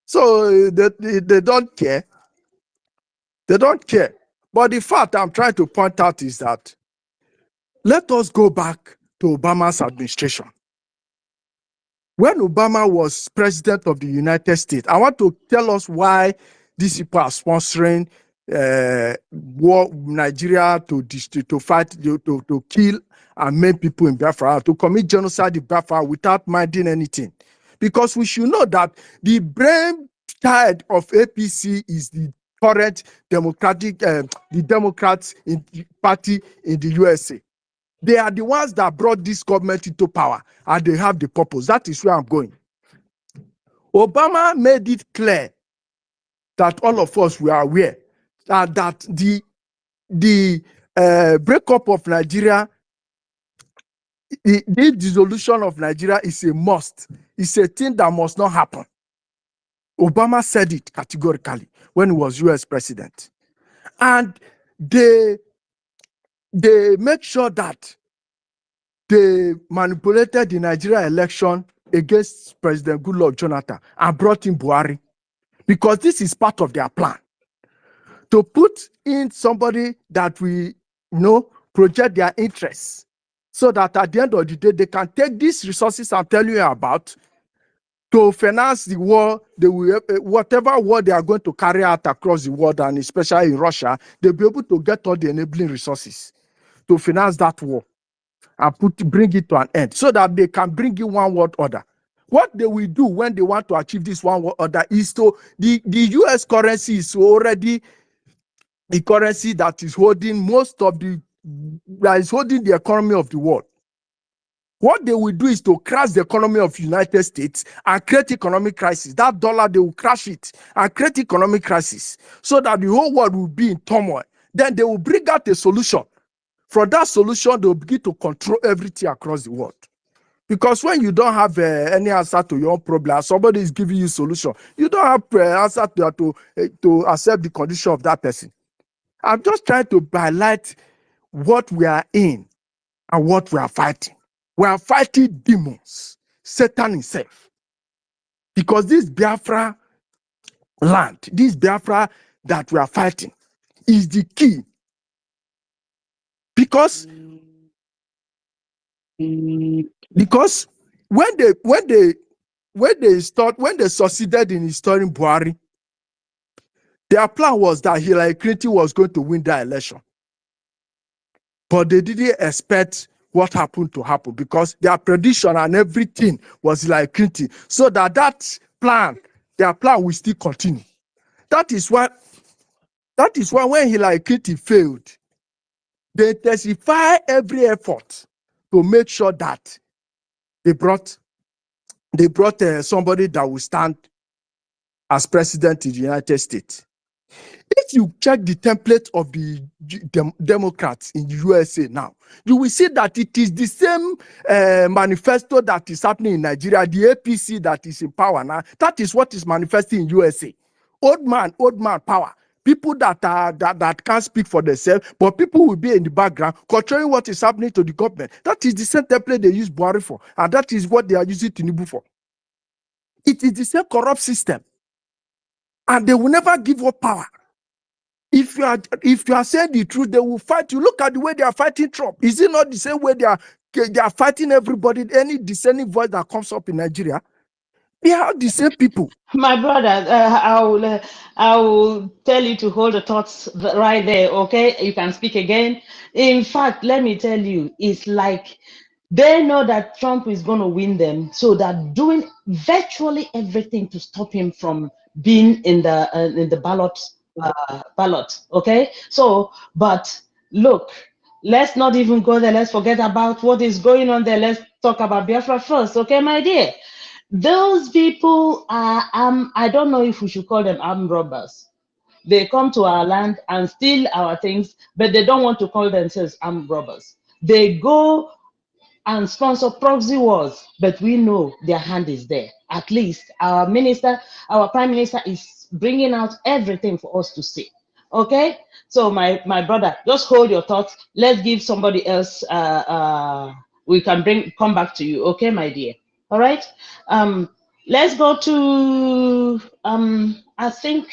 Speaker 16: So they don't care. They don't care. But the fact I'm trying to point out is that let us go back to Obama's administration. When Obama was president of the United States, I want to tell us why these people are sponsoring war Nigeria to fight, to kill and maim people in Biafra, to commit genocide in Biafra without minding anything. Because we should know that the brain child of APC is the current the Democrats party in the USA. They are the ones that brought this government into power, and they have the purpose. That is where I'm going. Obama made it clear that all of us were aware that the breakup of Nigeria, the dissolution of Nigeria is a must. It's a thing that must not happen. Obama said it categorically when he was US president. And they make sure that they manipulated the Nigeria election against President Goodluck Jonathan and brought in Buhari, because this is part of their plan to put in somebody that we project their interests, so that at the end of the day they can take these resources I'm telling you about to finance the war. They will, whatever war they are going to carry out across the world, and especially in Russia, they'll be able to get all the enabling resources to finance that war and bring it to an end, so that they can bring in one world order. What they will do when they want to achieve this one world order is the US currency is already the currency that is holding the economy of the world. What they will do is to crash the economy of the United States and create economic crisis. That dollar, they will crash it and create economic crisis, so that the whole world will be in turmoil. Then they will bring out a solution. From that solution, they will begin to control everything across the world. Because when you don't have any answer to your own problem, somebody is giving you a solution, you don't have answer to accept the condition of that person. I'm just trying to highlight what we are in and what we are fighting. We are fighting demons, Satan himself. Because this Biafra land, this Biafra that we are fighting, is the key. Because when they succeeded in restoring Buhari, Their plan was that Hillary Clinton was going to win that election. But they didn't expect what happened to happen because their prediction and everything was Hillary Clinton. So that plan, their plan will still continue. That is why when Hillary Clinton failed, they intensify every effort to make sure that they brought somebody that will stand as president in the United States. If you check the template of the Democrats in the USA now, you will see that it is the same manifesto that is happening in Nigeria, the APC that is in power now. That is what is manifesting in USA. Old man power. People that can't speak for themselves, but people will be in the background controlling what is happening to the government. That is the same template they use Buhari for, and that is what they are using Tinubu for. It is the same corrupt system, and they will never give up power. If you are saying the truth, they will fight you. Look at the way they are fighting Trump. Is it not the same way they are fighting everybody? Any dissenting voice that comes up in Nigeria, they are the same people.
Speaker 9: My brother, I will tell you to hold the thoughts right there, okay? You can speak again. In fact, let me tell you, it's like they know that Trump is going to win them, so they're doing virtually everything to stop him from being in the ballot, okay? So, but look, let's not even go there. Let's forget about what is going on there. Let's talk about Biafra first, okay, my dear? Those people are, I don't know if we should call them armed robbers. They come to our land and steal our things, but they don't want to call themselves armed robbers. They go and sponsor proxy wars, but we know their hand is there. At least our prime minister is bringing out everything for us to see. Okay, so my brother, just hold your thoughts. Let's give somebody else. We can come back to you. Okay, my dear. All right. Let's go to I think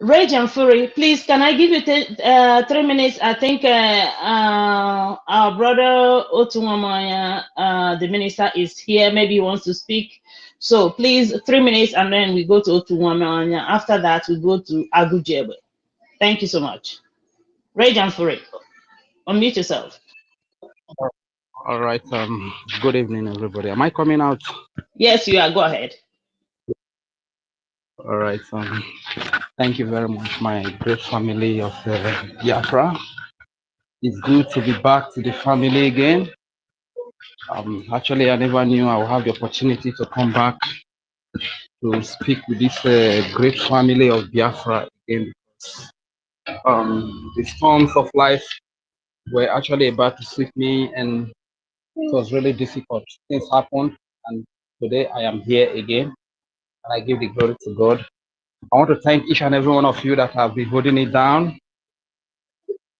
Speaker 9: Rage and Fury, please, can I give you 3 minutes? I think our brother Otunwamaya, the minister, is here. Maybe he wants to speak. So please, 3 minutes, and then we go to Otunwamaya. After that, we go to Agujebe. Thank you so much. Rage and Fury, unmute yourself.
Speaker 17: All right. Good evening, everybody. Am I coming out?
Speaker 9: Yes, you are. Go ahead.
Speaker 17: All right. Thank you very much, my great family of Biafra. It's good to be back to the family again. Actually, I never knew I would have the opportunity to come back to speak with this great family of Biafra again. The storms of life were actually about to sweep me, and it was really difficult. Things happened, and today I am here again, and I give the glory to God. I want to thank each and every one of you that have been holding it down,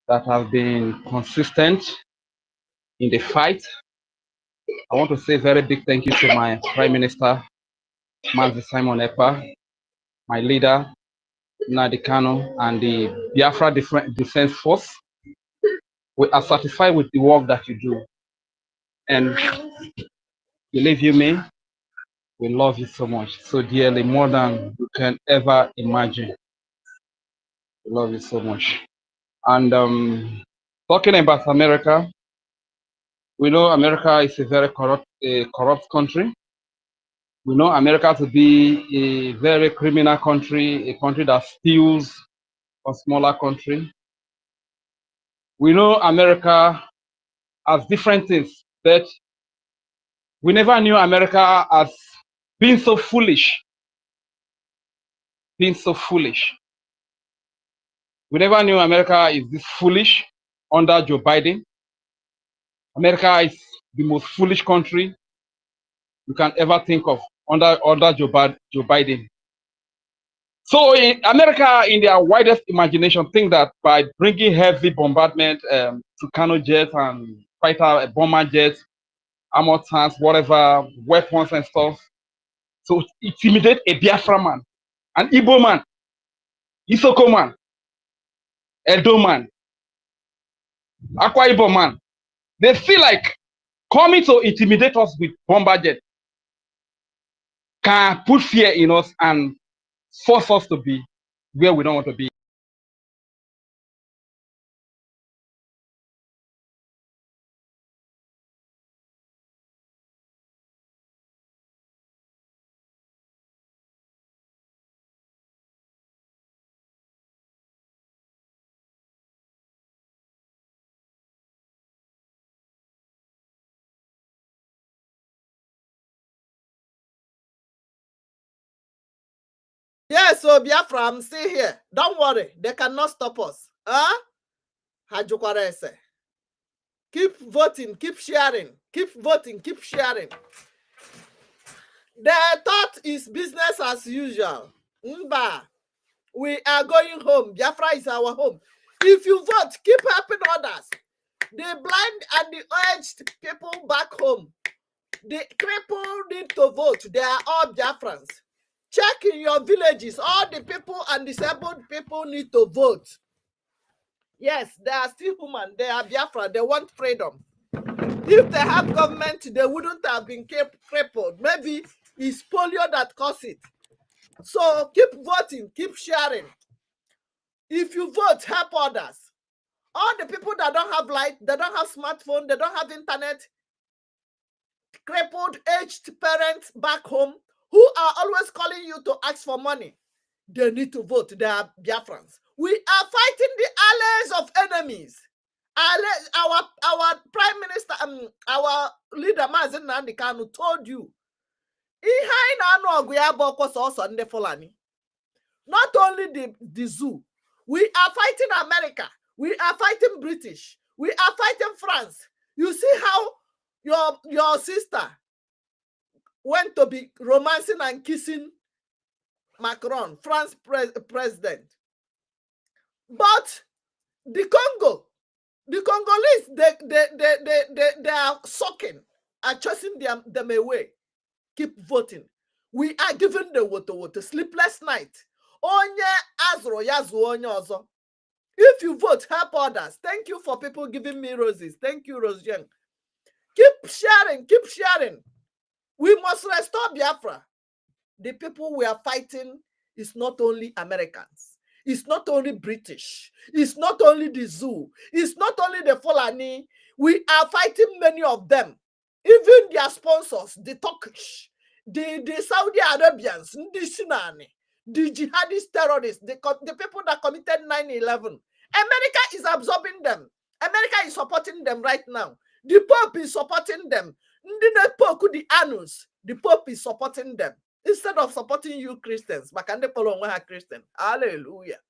Speaker 17: that have been consistent in the fight. I want to say a very big thank you to my Prime Minister, Mazi Simon Ekpa, my leader, Nnamdi Kanu, and the Biafra Defense Force. We are satisfied with the work that you do. And believe you me, we love you so much, so dearly, more than you can ever imagine. We love you so much. And talking about America, we know America is a very corrupt country. We know America to be a very criminal country, a country that steals a smaller country. We know America as different things, but we never knew America as being so foolish. Being so foolish. We never knew America is this foolish under Joe Biden. America is the most foolish country you can ever think of under Joe Biden. So in America, in their widest imagination, think that by bringing heavy bombardment to Tucano jets and fighter bomber jets, armored tanks, whatever, weapons and stuff, so intimidate a Biafra man, an Igbo man, Isoko man, Edo man, Akwa Ibom man. They feel like coming to intimidate us with bomber jets. can put fear in us and force us to be where we don't want to be.
Speaker 2: Yes, so Biafra, I'm still here. Don't worry, they cannot stop us. Huh? Hajukwarese. Keep voting, keep sharing, keep voting, keep sharing. Their thought is business as usual. Mba, we are going home. Biafra is our home. If you vote, keep helping others. The blind and the aged people back home, the crippled need to vote. They are all Biafrans. Check in your villages. All the people and disabled people need to vote. Yes, they are still human. They are Biafra. They want freedom. If they have government, they wouldn't have been crippled. Maybe it's polio that caused it. So keep voting, keep sharing. If you vote, help others. All the people that don't have light, they don't have smartphone, they don't have internet, crippled, aged parents back home who are always calling you to ask for money, they need to vote. They are Biafrans. We are fighting the allies of enemies. Our prime minister, our leader, Mazen Nnamdi Kanu, told you, not only the zoo, we are fighting America, we are fighting British, we are fighting France. You see how your sister went to be romancing and kissing Macron, France president. But the Congolese, they are sucking, are chasing them away. Keep voting. We are giving the water, sleepless night. Onye azro yazu onye ozo. If you vote, help others. Thank you for people giving me roses. Thank you, Rose Young. Keep sharing, keep sharing. We must restore Biafra. The people we are fighting is not only Americans. It's not only British. It's not only the zoo. It's not only the Fulani. We are fighting many of them. Even their sponsors, the Turkish, the Saudi Arabians, the Sinani, the jihadist terrorists, the people that committed 9/11. America is absorbing them. America is supporting them right now. The Pope is supporting them. The Pope is supporting them. Instead of supporting you Christians, Makande Polo Christian. Hallelujah.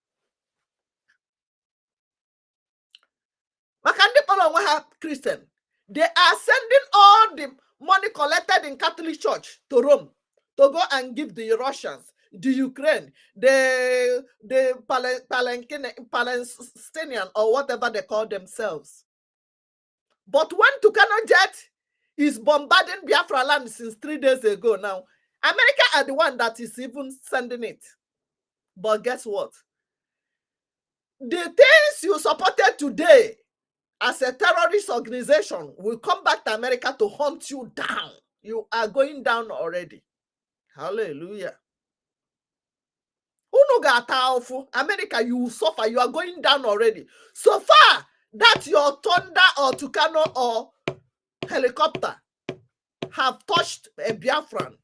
Speaker 2: Makande Polo Christian. They are sending all the money collected in Catholic Church to Rome to go and give the Russians, the Ukraine, the Palestinian, or whatever they call themselves. But when Tucano jet is bombarding Biafra land since 3 days ago now, America are the one that is even sending it. But guess what? The things you supported today as a terrorist organization will come back to America to hunt you down. You are going down already. Hallelujah. America, you will suffer. You are going down already. So far, that your Thunder or Tucano or helicopter have touched a Biafran,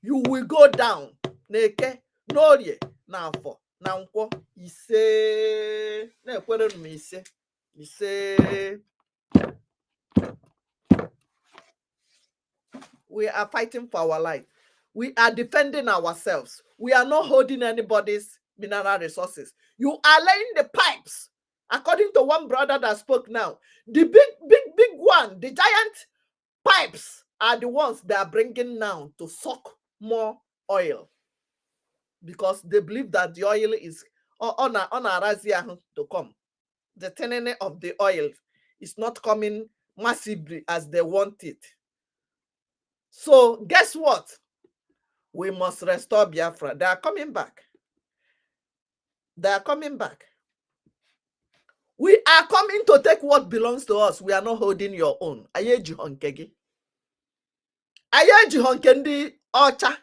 Speaker 2: you will go down. Neke, Norie, Nafo, Nanko, Ise, Nekwere Mise, Ise. We are fighting for our life. We are defending ourselves. We are not holding anybody's mineral resources. You are laying the pipes. According to one brother that spoke now, the big one, the giant pipes are the ones they are bringing now to suck more oil, because they believe that the oil is on a razia to come. The thinning of the oil is not coming massively as they want it. So guess what? We must restore Biafra. They are coming back. They are coming back. We are coming to take what belongs to us. We are not holding your own. Ayeji honkegi. Ayeji honkendi ocha.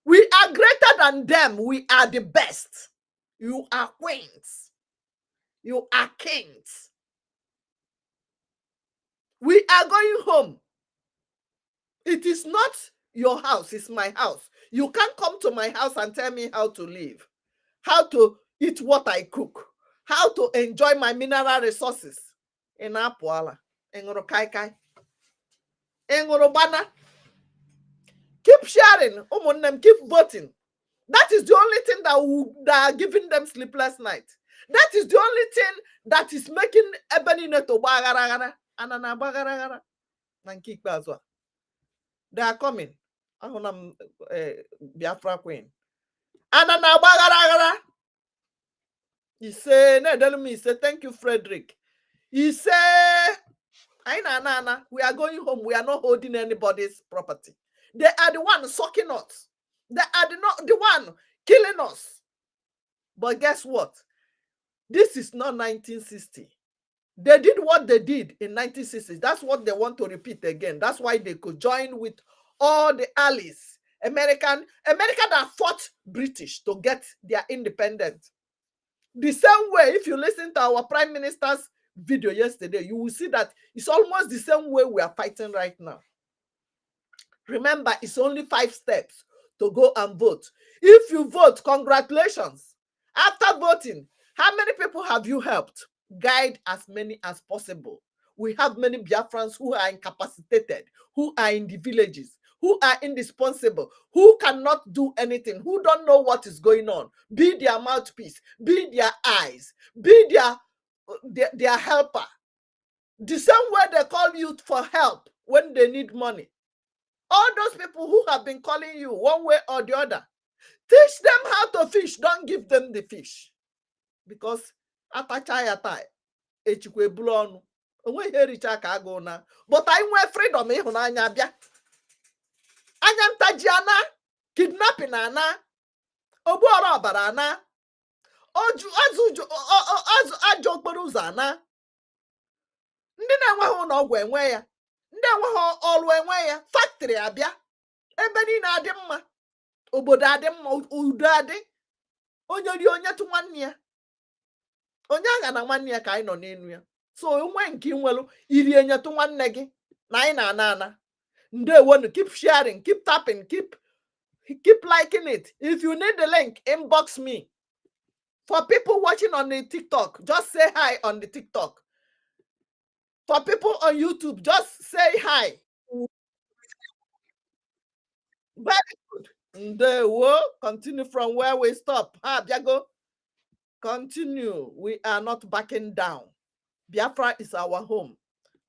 Speaker 2: We are greater than them. We are the best. You are queens. You are kings. We are going home. It is not your house, it's my house. You can't come to my house and tell me how to live, how to eat what I cook, how to enjoy my mineral resources. In Apuala, in Kai, in Bana. Keep sharing, keep voting. That is the only thing that are giving them sleepless nights. That is the only thing that is making Ebony Neto bagaragara. Anana bagaragara. They are coming. Ahunam Biafra Queen. Anana bagaragara. He say, he say, thank you, Frederick. He say, we are going home. We are not holding anybody's property. They are the one sucking us. They are the one killing us. But guess what? This is not 1960. They did what they did in 1960. That's what they want to repeat again. That's why they could join with all the allies. America that fought British to get their independence. The same way, if you listen to our Prime Minister's video yesterday, you will see that it's almost the same way we are fighting right now. Remember, it's only 5 steps to go and vote. If you vote, congratulations. After voting, how many people have you helped? Guide as many as possible. We have many Biafrans who are incapacitated, who are in the villages, who are indispensable, who cannot do anything, who don't know what is going on. Be their mouthpiece, be their eyes, be their helper. The same way they call you for help when they need money. All those people who have been calling you one way or the other, teach them how to fish. Don't give them the fish. Because atachai echikwe blonu. Onwe here richa ka agụ na. But I want freedom ịhụnanya bịa. Anya ntaji ana, kidnapping ana, ogbuọra ọbara ana, ajọ okporo ụzọ ana. Ndị na-enweghị ụlọ ọgwụ enwe ya. Ndị enweghị ọrụ enwe ya. Factory abịa. Ebe niile adị mma. Obodo adị mma, udo adị. Onye ri onye tụ nwanne ya. Onye agha na nwanne ya ka anyị nọ n'elu ya. So onwe nke nwelu iri enye tụ nwanne gị na anyị na-ana. Ndewonu, keep sharing, keep tapping, keep liking it. If you need the link, inbox me. For people watching on the TikTok, just say hi on the TikTok. For people on YouTube, just say hi. Very good. Ndewo, continue from where we stop. Biago, continue. We are not backing down. Biafra is our home.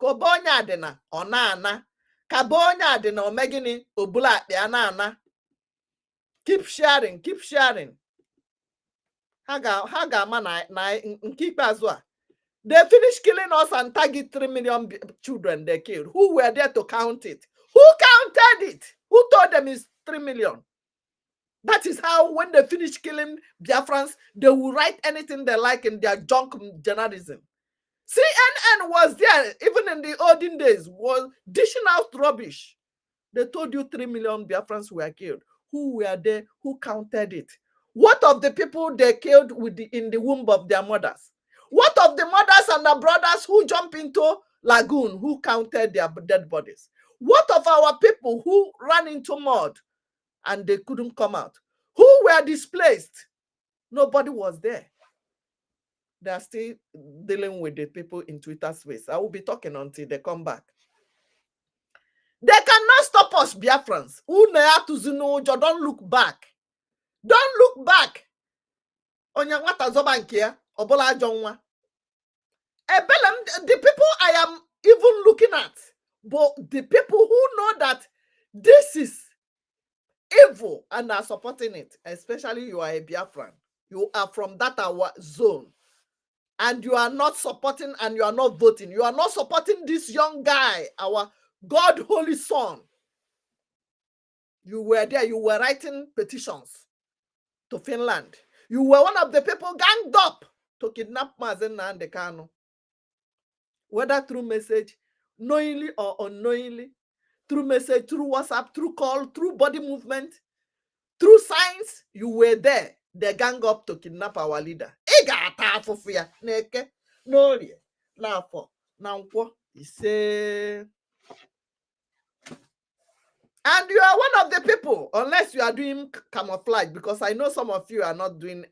Speaker 2: Kobonya adena, onana. Kabonya adena, omegini, obula, bianana. Keep sharing, keep sharing. Haga man, keep as well. They finished killing us and target 3 million children they killed. Who were there to count it? Who counted it? Who told them it's 3 million? That is how, when they finish killing Biafrans, they will write anything they like in their junk journalism. CNN was there, even in the olden days, was dishing out rubbish. They told you 3 million Biafrans were killed. Who were there? Who counted it? What of the people they killed in the womb of their mothers? What of the mothers and the brothers who jumped into lagoon, who counted their dead bodies? What of our people who ran into mud and they couldn't come out? Who were displaced? Nobody was there. They are still dealing with the people in Twitter space. I will be talking until they come back. They cannot stop us, Biafrans. Don't look back. Don't look back. The people I am even looking at, but the people who know that this is evil and are supporting it, especially you are a Biafran. You are from that our zone. And you are not supporting and you are not voting. You are not supporting this young guy, our God holy son. You were there, you were writing petitions to Finland. You were one of the people ganged up to kidnap Mazen Nnamdi Kanu. Whether through message, knowingly or unknowingly, through message, through WhatsApp, through call, through body movement, Through signs, you were there. They gang up to kidnap our leader. Neke, no, now for now, he say. And you are one of the people, unless you are doing camouflage, because I know some of you are not doing,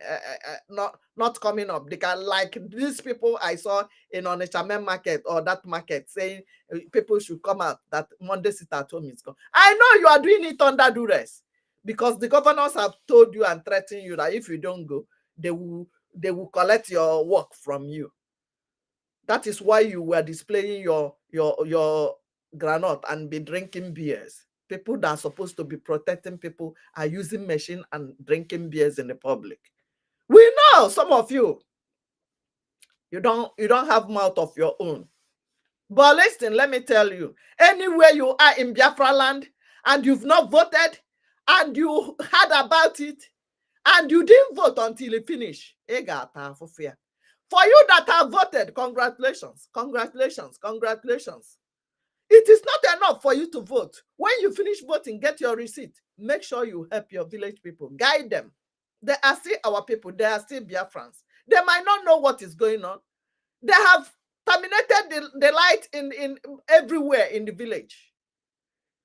Speaker 2: not coming up. They can, like these people I saw in Onitsha main market or that market saying people should come out, that Monday sit at home is gone. I know you are doing it under duress, because the governors have told you and threatened you that if you don't go, they will collect your work from you. That is why you were displaying your granite and be drinking beers. People that are supposed to be protecting people are using machine and drinking beers in the public. We know some of you, you don't have mouth of your own. But listen, let me tell you, anywhere you are in Biafra land and you've not voted and you heard about it and you didn't vote until it finished, for you that have voted, congratulations, congratulations, congratulations. It is not enough for you to vote. When you finish voting, get your receipt. Make sure you help your village people. Guide them. They are still our people. They are still Biafrans. They might not know what is going on. They have terminated the light in everywhere in the village.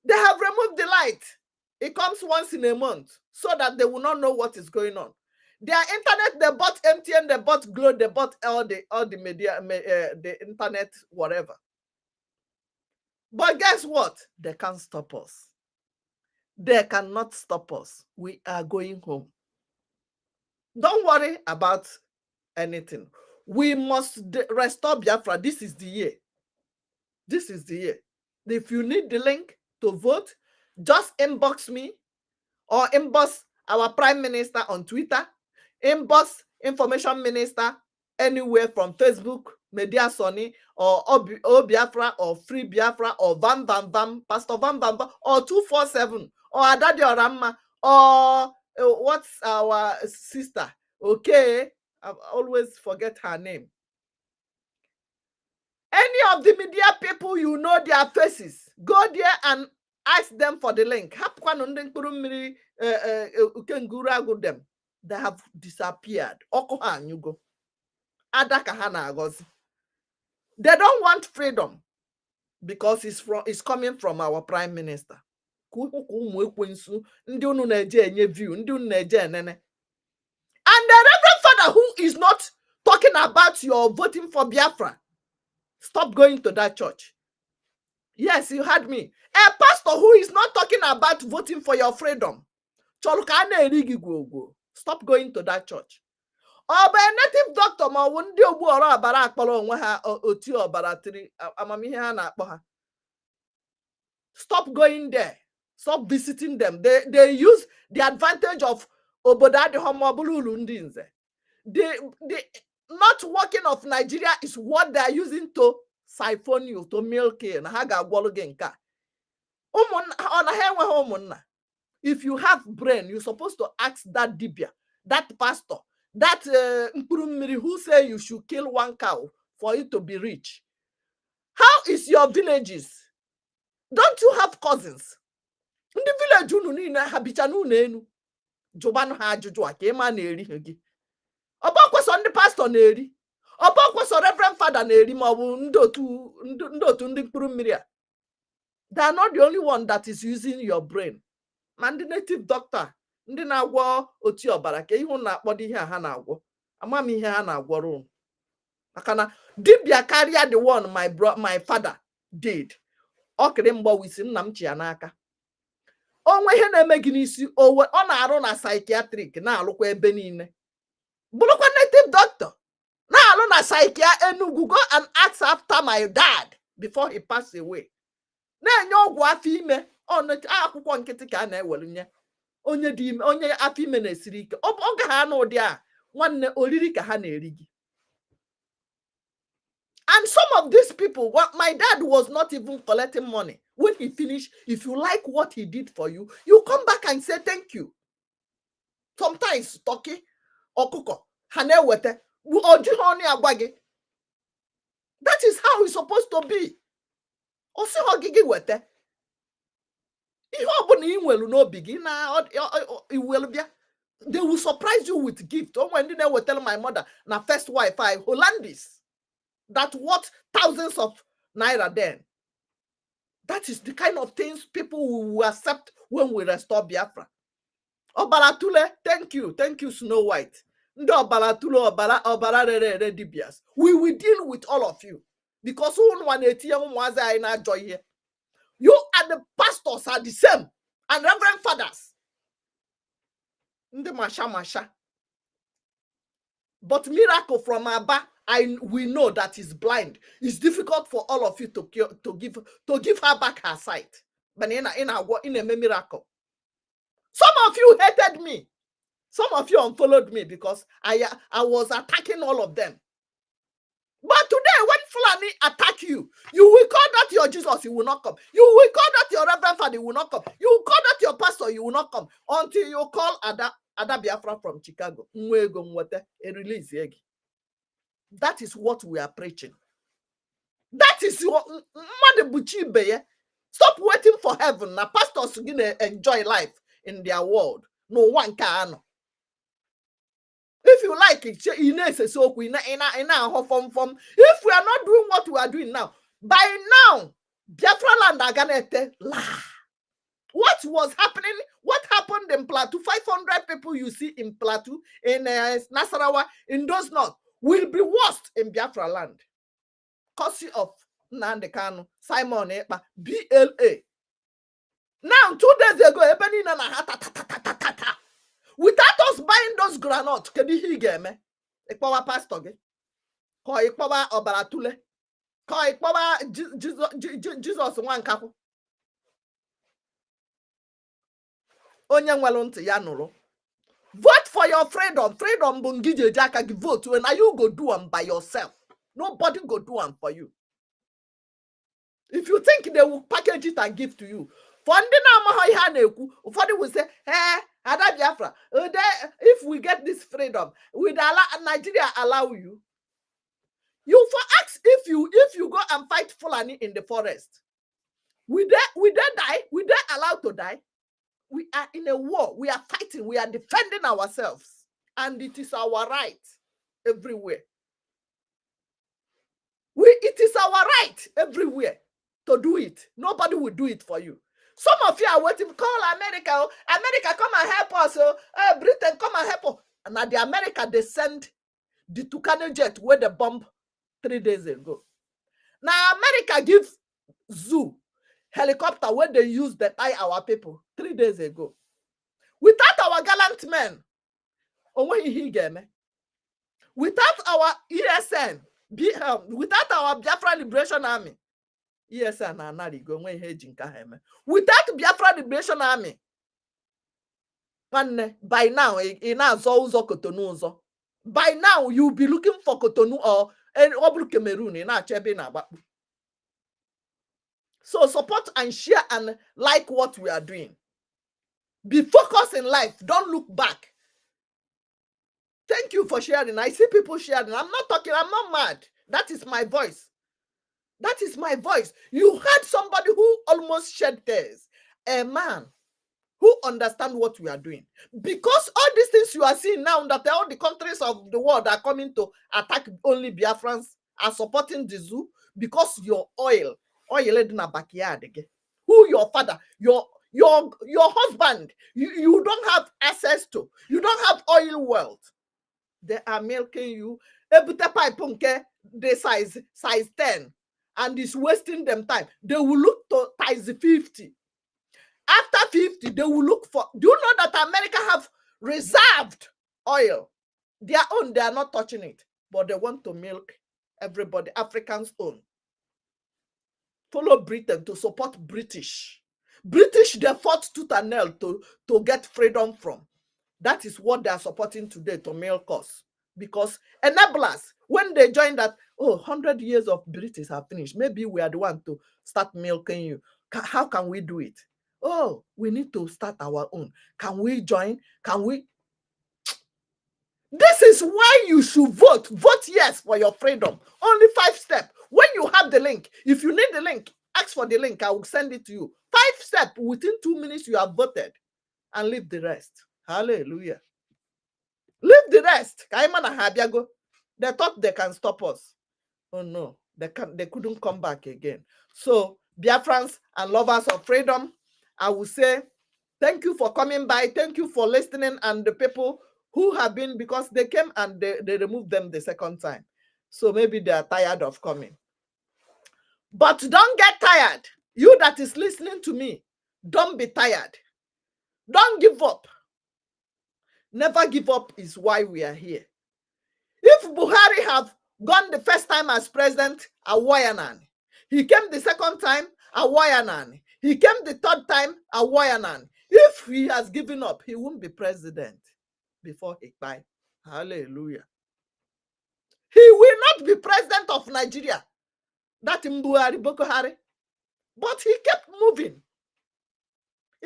Speaker 2: They have removed the light. It comes once in a month so that they will not know what is going on. Their internet, they bought MTN, they bought Glow, they bought all the media, the internet, whatever. But guess what? They can't stop us. They cannot stop us. We are going home. Don't worry about anything. We must restore Biafra. This is the year. This is the year. If you need the link to vote, just inbox me or inbox our Prime Minister on Twitter, inbox Information Minister anywhere from Facebook, Media Sonny, or Biafra, or Free Biafra, or Vam Vam Vam, Pastor Vam Vam Vam, or 247, or Adadi Orama, or what's our sister? Okay, I always forget her name. Any of the media people, you know their faces. Go there and ask them for the link. They have disappeared. They don't want freedom because it's coming from our Prime Minister. And the Reverend Father who is not talking about your voting for Biafra, stop going to that church. Yes, you heard me. A pastor who is not talking about voting for your freedom, stop going to that church. Or by a native doctor, stop going there. Stop visiting them. They use the advantage of Obodadi Homobulu Lundinze. The not working of Nigeria is what they are using to siphon you, to milk you. If you have brain, you're supposed to ask that dibia, that pastor, that who say you should kill one cow for it to be rich. How is your villages? Don't you have cousins? In the village, you need a habitanu nenu. Jobanu ha juju akema neri hegi. Obakwaso ndị pastor na-eri. Obakwaso Reverend Father na-eri ma ọ bụ ndị otu ndị mkpụrụ mmiri a. They are not the only one that is using your brain. Man, the native doctor, ndị na-agwọ oti ọbara ka ihu na-akpọ ihe a ha na-agwọ. Ama m ihe ha na-agwọrọ. Maka na dibia karịa the one my father did. Ọ kere mgbawa isi nna m chi ya n'aka. Onwe ihe na-eme gị n'isi, ọ na-arụ na psychiatric na-alụkwa ebe niile. Bulukwa native doctor. Now alone na psychiatric Enugu, go and ask after my dad before he passed away. Na enye ogwu afọ ime, akwụkwọ nkịtị ka a na-ewelu nye. Onye dị ime, onye afọ ime na-esiri ike. Ọ ga ha n'ụdị a, nwanne oriri ka ha na-eri gị. And some of these people, my dad was not even collecting money. When he finished, if you like what he did for you, you come back and say thank you. Sometimes Toki Okuko, Hanewete, that is how it's supposed to be. They will surprise you with gift. Oh, when they will tell my mother, na first Wi-Fi, Hollandis, that what thousands of naira then. That is the kind of things people will accept when we restore Biafra. Obalatule, thank you, Snow White. We will deal with all of you because you are the pastors are the same and reverend fathers. But miracle from Abba, we know that is blind. It's difficult for all of you to give her back her sight. But in a miracle. Some of you hated me. Some of you unfollowed me because I was attacking all of them. But today, when Fulani attack you, you will call that your Jesus, he will not come. You will call that your Reverend Father, he will not come. You will call that your pastor, he will not come. Until you call Ada Biafra from Chicago. Release. That is what we are preaching. That is what stop waiting for heaven. Now pastors are gonna enjoy life in their world. No one can. If you like it, if we are not doing what we are doing now, by now, Biafra land are gonna what was happening? What happened in Plateau? 500 people you see in Plateau, in Nasarawa, in those north, will be worst in Biafra land. Courtesy of Nnamdi Kanu, Simon Ekpa, BLA. Now, 2 days ago, without us buying those granotes, can you hear me? Ekpa pastor, ko Ekpa Obalatule, ko Ekpa Jesus one couple. Onye nwelu ntị ya nụrụ. Vote for your freedom. Freedom bungije jaka give vote when you go do them by yourself. Nobody go do them for you. If you think they will package it and give to you, for somebody will say, hey, Ada Biafra, if we get this freedom, will Nigeria allow you? You for ask if you go and fight Fulani in the forest. Will they die? Will they allowed to die? We are in a war. We are fighting. We are defending ourselves. And it is our right everywhere. It is our right everywhere to do it. Nobody will do it for you. Some of you are waiting. Call America. Oh, America, come and help us. Oh, Britain, come and help us. And at the America, they send the Tucano jet where they bomb 3 days ago. Now America give zoo helicopter where they use to tie our people 3 days ago. Without our gallant men, without our ESN, without our Biafra Liberation Army, ESN without Biafra Liberation Army, by now, by now you'll be looking for Cotonou or Cameroon in So support and share and like what we are doing. Be focused in life. Don't look back. Thank you for sharing. I see people sharing. I'm not talking. I'm not mad. That is my voice. That is my voice. You heard somebody who almost shed tears. A man who understands what we are doing. Because all these things you are seeing now, that all the countries of the world are coming to attack only Biafrans, are supporting the zoo because your oil in a backyard again. Who your father, your husband, you don't have access to. You don't have oil wealth. They are milking you. They size 10 and it's wasting them time. They will look to size 50. After 50, they will look for. Do you know that America have reserved oil? Their own, they are not touching it, but they want to milk everybody, Africans' own. Follow Britain to support British. British, they fought tooth and nail to get freedom from. That is what they are supporting today to milk us. Because enablers, when they join that, 100 years of British have finished. Maybe we are the one to start milking you. How can we do it? Oh, we need to start our own. Can we join? Can we? This is why you should vote. Vote yes for your freedom. Only 5 steps. When you have the link, if you need the link, Ask for the link. I will send it to you. 5 steps. Within 2 minutes, you have voted. And leave the rest. Hallelujah. Leave the rest. They thought they can stop us. Oh no, they couldn't come back again. So, Biafrans and lovers of freedom, I will say thank you for coming by. Thank you for listening. And the people who have been, because they came and they removed them the second time. So maybe they are tired of coming. But don't get tired. You that is listening to me, don't be tired. Don't give up. Never give up is why we are here. If Buhari have gone the first time as president, Awayanan. He came the second time, Awayanan. He came the third time, Awayanan. If he has given up, he won't be president before he died. Hallelujah. He will not be president of Nigeria. That Mbuhari Boko Haram. But he kept moving.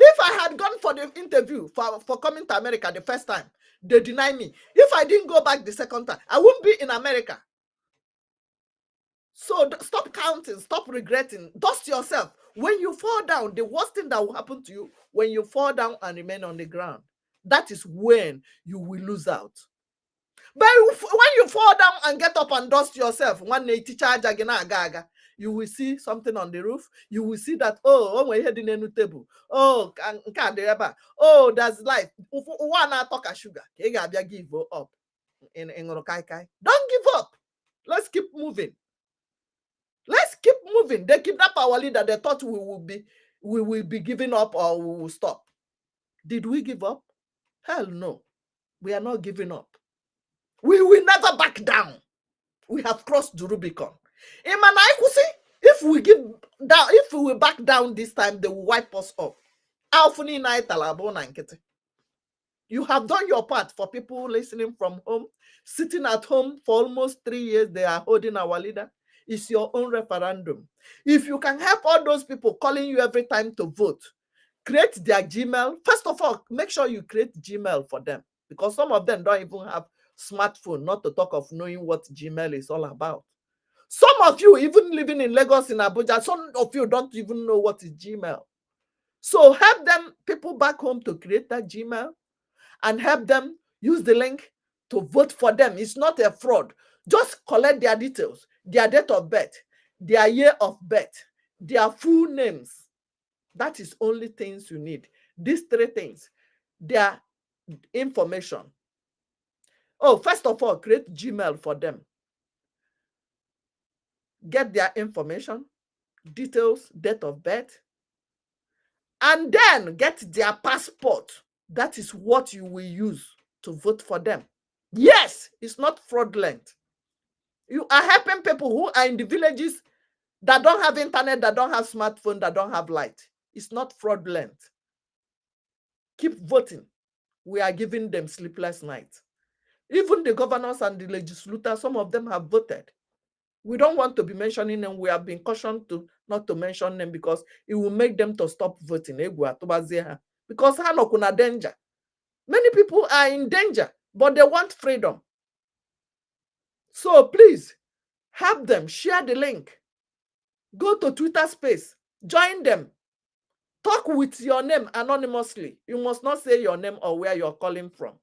Speaker 2: If I had gone for the interview for coming to America the first time, they deny me. If I didn't go back the second time, I wouldn't be in America. So stop counting, stop regretting, dust yourself. When you fall down, the worst thing that will happen to you, when you fall down and remain on the ground, that is when you will lose out. But when you fall down and get up and dust yourself, you will see something on the roof. You will see that, oh, we're heading a new table. Oh, there's life. One talk sugar. Give up. Don't give up. Let's keep moving. Let's keep moving. They kidnap our leader. They thought we will be giving up or we will stop. Did we give up? Hell no. We are not giving up. We will never back down. We have crossed the Rubicon. If we give down, if we back down this time, they will wipe us off. You have done your part for people listening from home, sitting at home for almost 3 years. They are holding our leader. It's your own referendum. If you can help all those people calling you every time to vote, create their Gmail. First of all, make sure you create Gmail for them, because some of them don't even have smartphone, not to talk of knowing what Gmail is all about. Some of you, even living in Lagos, in Abuja, some of you don't even know what is Gmail. So help them, people back home, to create that Gmail and help them use the link to vote for them. It's not a fraud. Just collect their details, their date of birth, their year of birth, their full names. That is only things you need. These 3 things, their information. Oh, first of all, create Gmail for them. Get their information, details, date of birth, and then get their passport. That is what you will use to vote for them. Yes, it's not fraudulent. You are helping people who are in the villages that don't have internet, that don't have smartphone, that don't have light. It's not fraudulent. Keep voting. We are giving them sleepless nights. Even the governors and the legislators, some of them have voted. We don't want to be mentioning them. We have been cautioned to not to mention them because it will make them to stop voting. Because hanokuna danger. Many people are in danger, but they want freedom. So please help them. Share the link. Go to Twitter space. Join them. Talk with your name anonymously. You must not say your name or where you're calling from.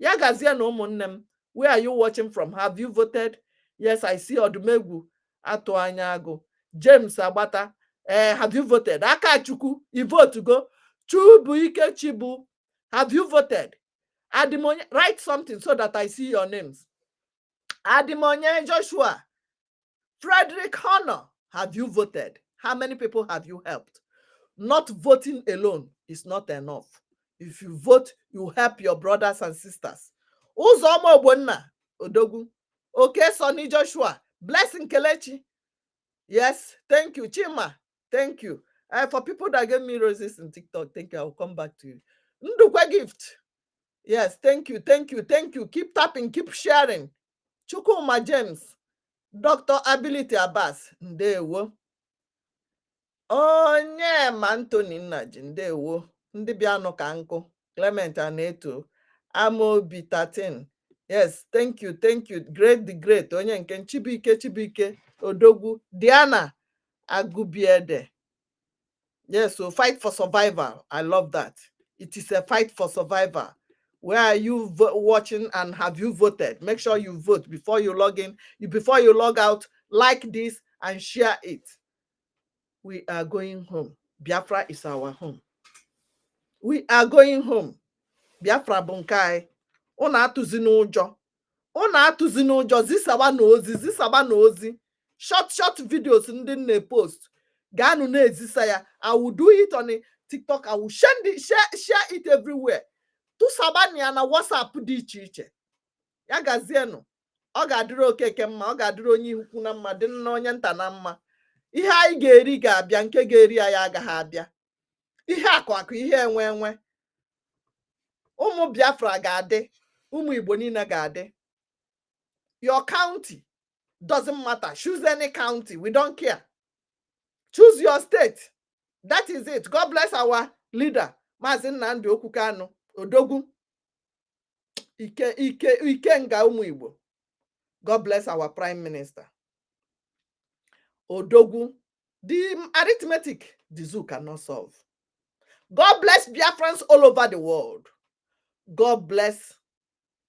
Speaker 2: Yagazia no monnem. Where are you watching from? Have you voted? Yes, I see Odumegu Atoanyago. James Abata. Have you voted? Akachuku, you vote to go. Chubuike Chibu. Have you voted? Adimonye, write something so that I see your names. Adimonye Joshua. Frederick Honor. Have you voted? How many people have you helped? Not voting alone is not enough. If you vote, you help your brothers and sisters. Uzomo Bonna Odogu. Okay, Sonny Joshua. Blessing Kelechi. Yes, thank you. Chima, thank you. For people that gave me roses in TikTok, thank you. I'll come back to you. Ndukwe gift. Yes, thank you, thank you, thank you. Keep tapping, keep sharing. Chukuma James. Dr. Ability Abbas. Ndewo. Onye ma Anthony Nnaji. Ndewo. Ndị bịa nụ ka nkụ. Clement Aneto. Amobi 13. Yes, thank you, thank you. Great the great. Onye nke Chibuike Odogwu. Diana Agubiede. Yes, so fight for survival. I love that. It is a fight for survival. Where are you watching and have you voted? Make sure you vote before you log in. Before you log out, like this and share it. We are going home. Biafra is our home. We are going home. Biafra bunkai. Ona atuzi n'ụjọ. Ona atuzi n'ụjọ. Zisaba na ozi. Short videos ndị na-post. Ganu na-ezisa ya. I will do it on a TikTok. I will share it everywhere. Tụsaba ya na WhatsApp dị iche iche. Ya gazienụ. Ọ ga-adịrị Okeke mma. Ọ ga-adịrị onye ikwu na mma. Dị na onye nta na mma. Ihe anyị ga-eri ga-abịa. Nke ga-eri anyị agaghị abịa. Ihe akụ ihe enwe. Ụmụ Biafra ga-adị. Ụmụ Igbo niile ga-adị. Your county doesn't matter. Choose any county. We don't care. Choose your state. That is it. God bless our leader, Maazị Nnamdi Okwukanu Odogwu. Ikenga ụmụ Igbo. God bless our prime minister. Odogwu. The arithmetic, the zoo cannot solve. God bless Biafrans all over the world. God bless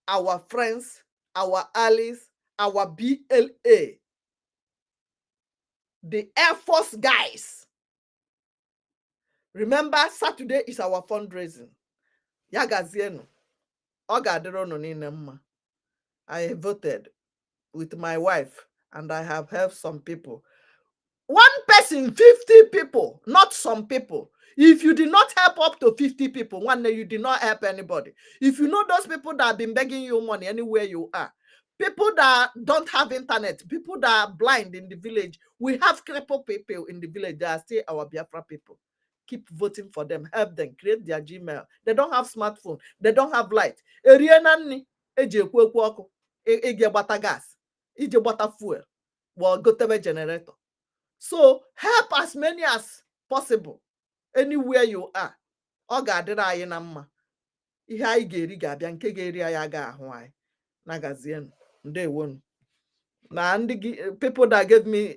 Speaker 2: our friends, our allies, our BLA, the Air Force guys. Remember, Saturday is our fundraising. Yagazienu. Ogaderono nine mma. I voted with my wife and I have helped some people. One person, 50 people, not some people. If you did not help up to 50 people, one day you did not help anybody. If you know those people that have been begging you money anywhere you are, people that don't have internet, people that are blind in the village, we have crippled people in the village. They are still our Biafra people. Keep voting for them. Help them. Create their Gmail. They don't have smartphone. They don't have light. Erienani eji ekwu ọkụ, ege gbata gas, ije gbata fuel, well, go to a generator. So help as many as possible. Anywhere you are. Ọ ga-adịrị anyị na mma. Ihe anyị ga-eri ga-abịa, nke ga-eri anyị aga ahụ anyị. Nagazienụ. Ndewonu. Na ndị people that gave me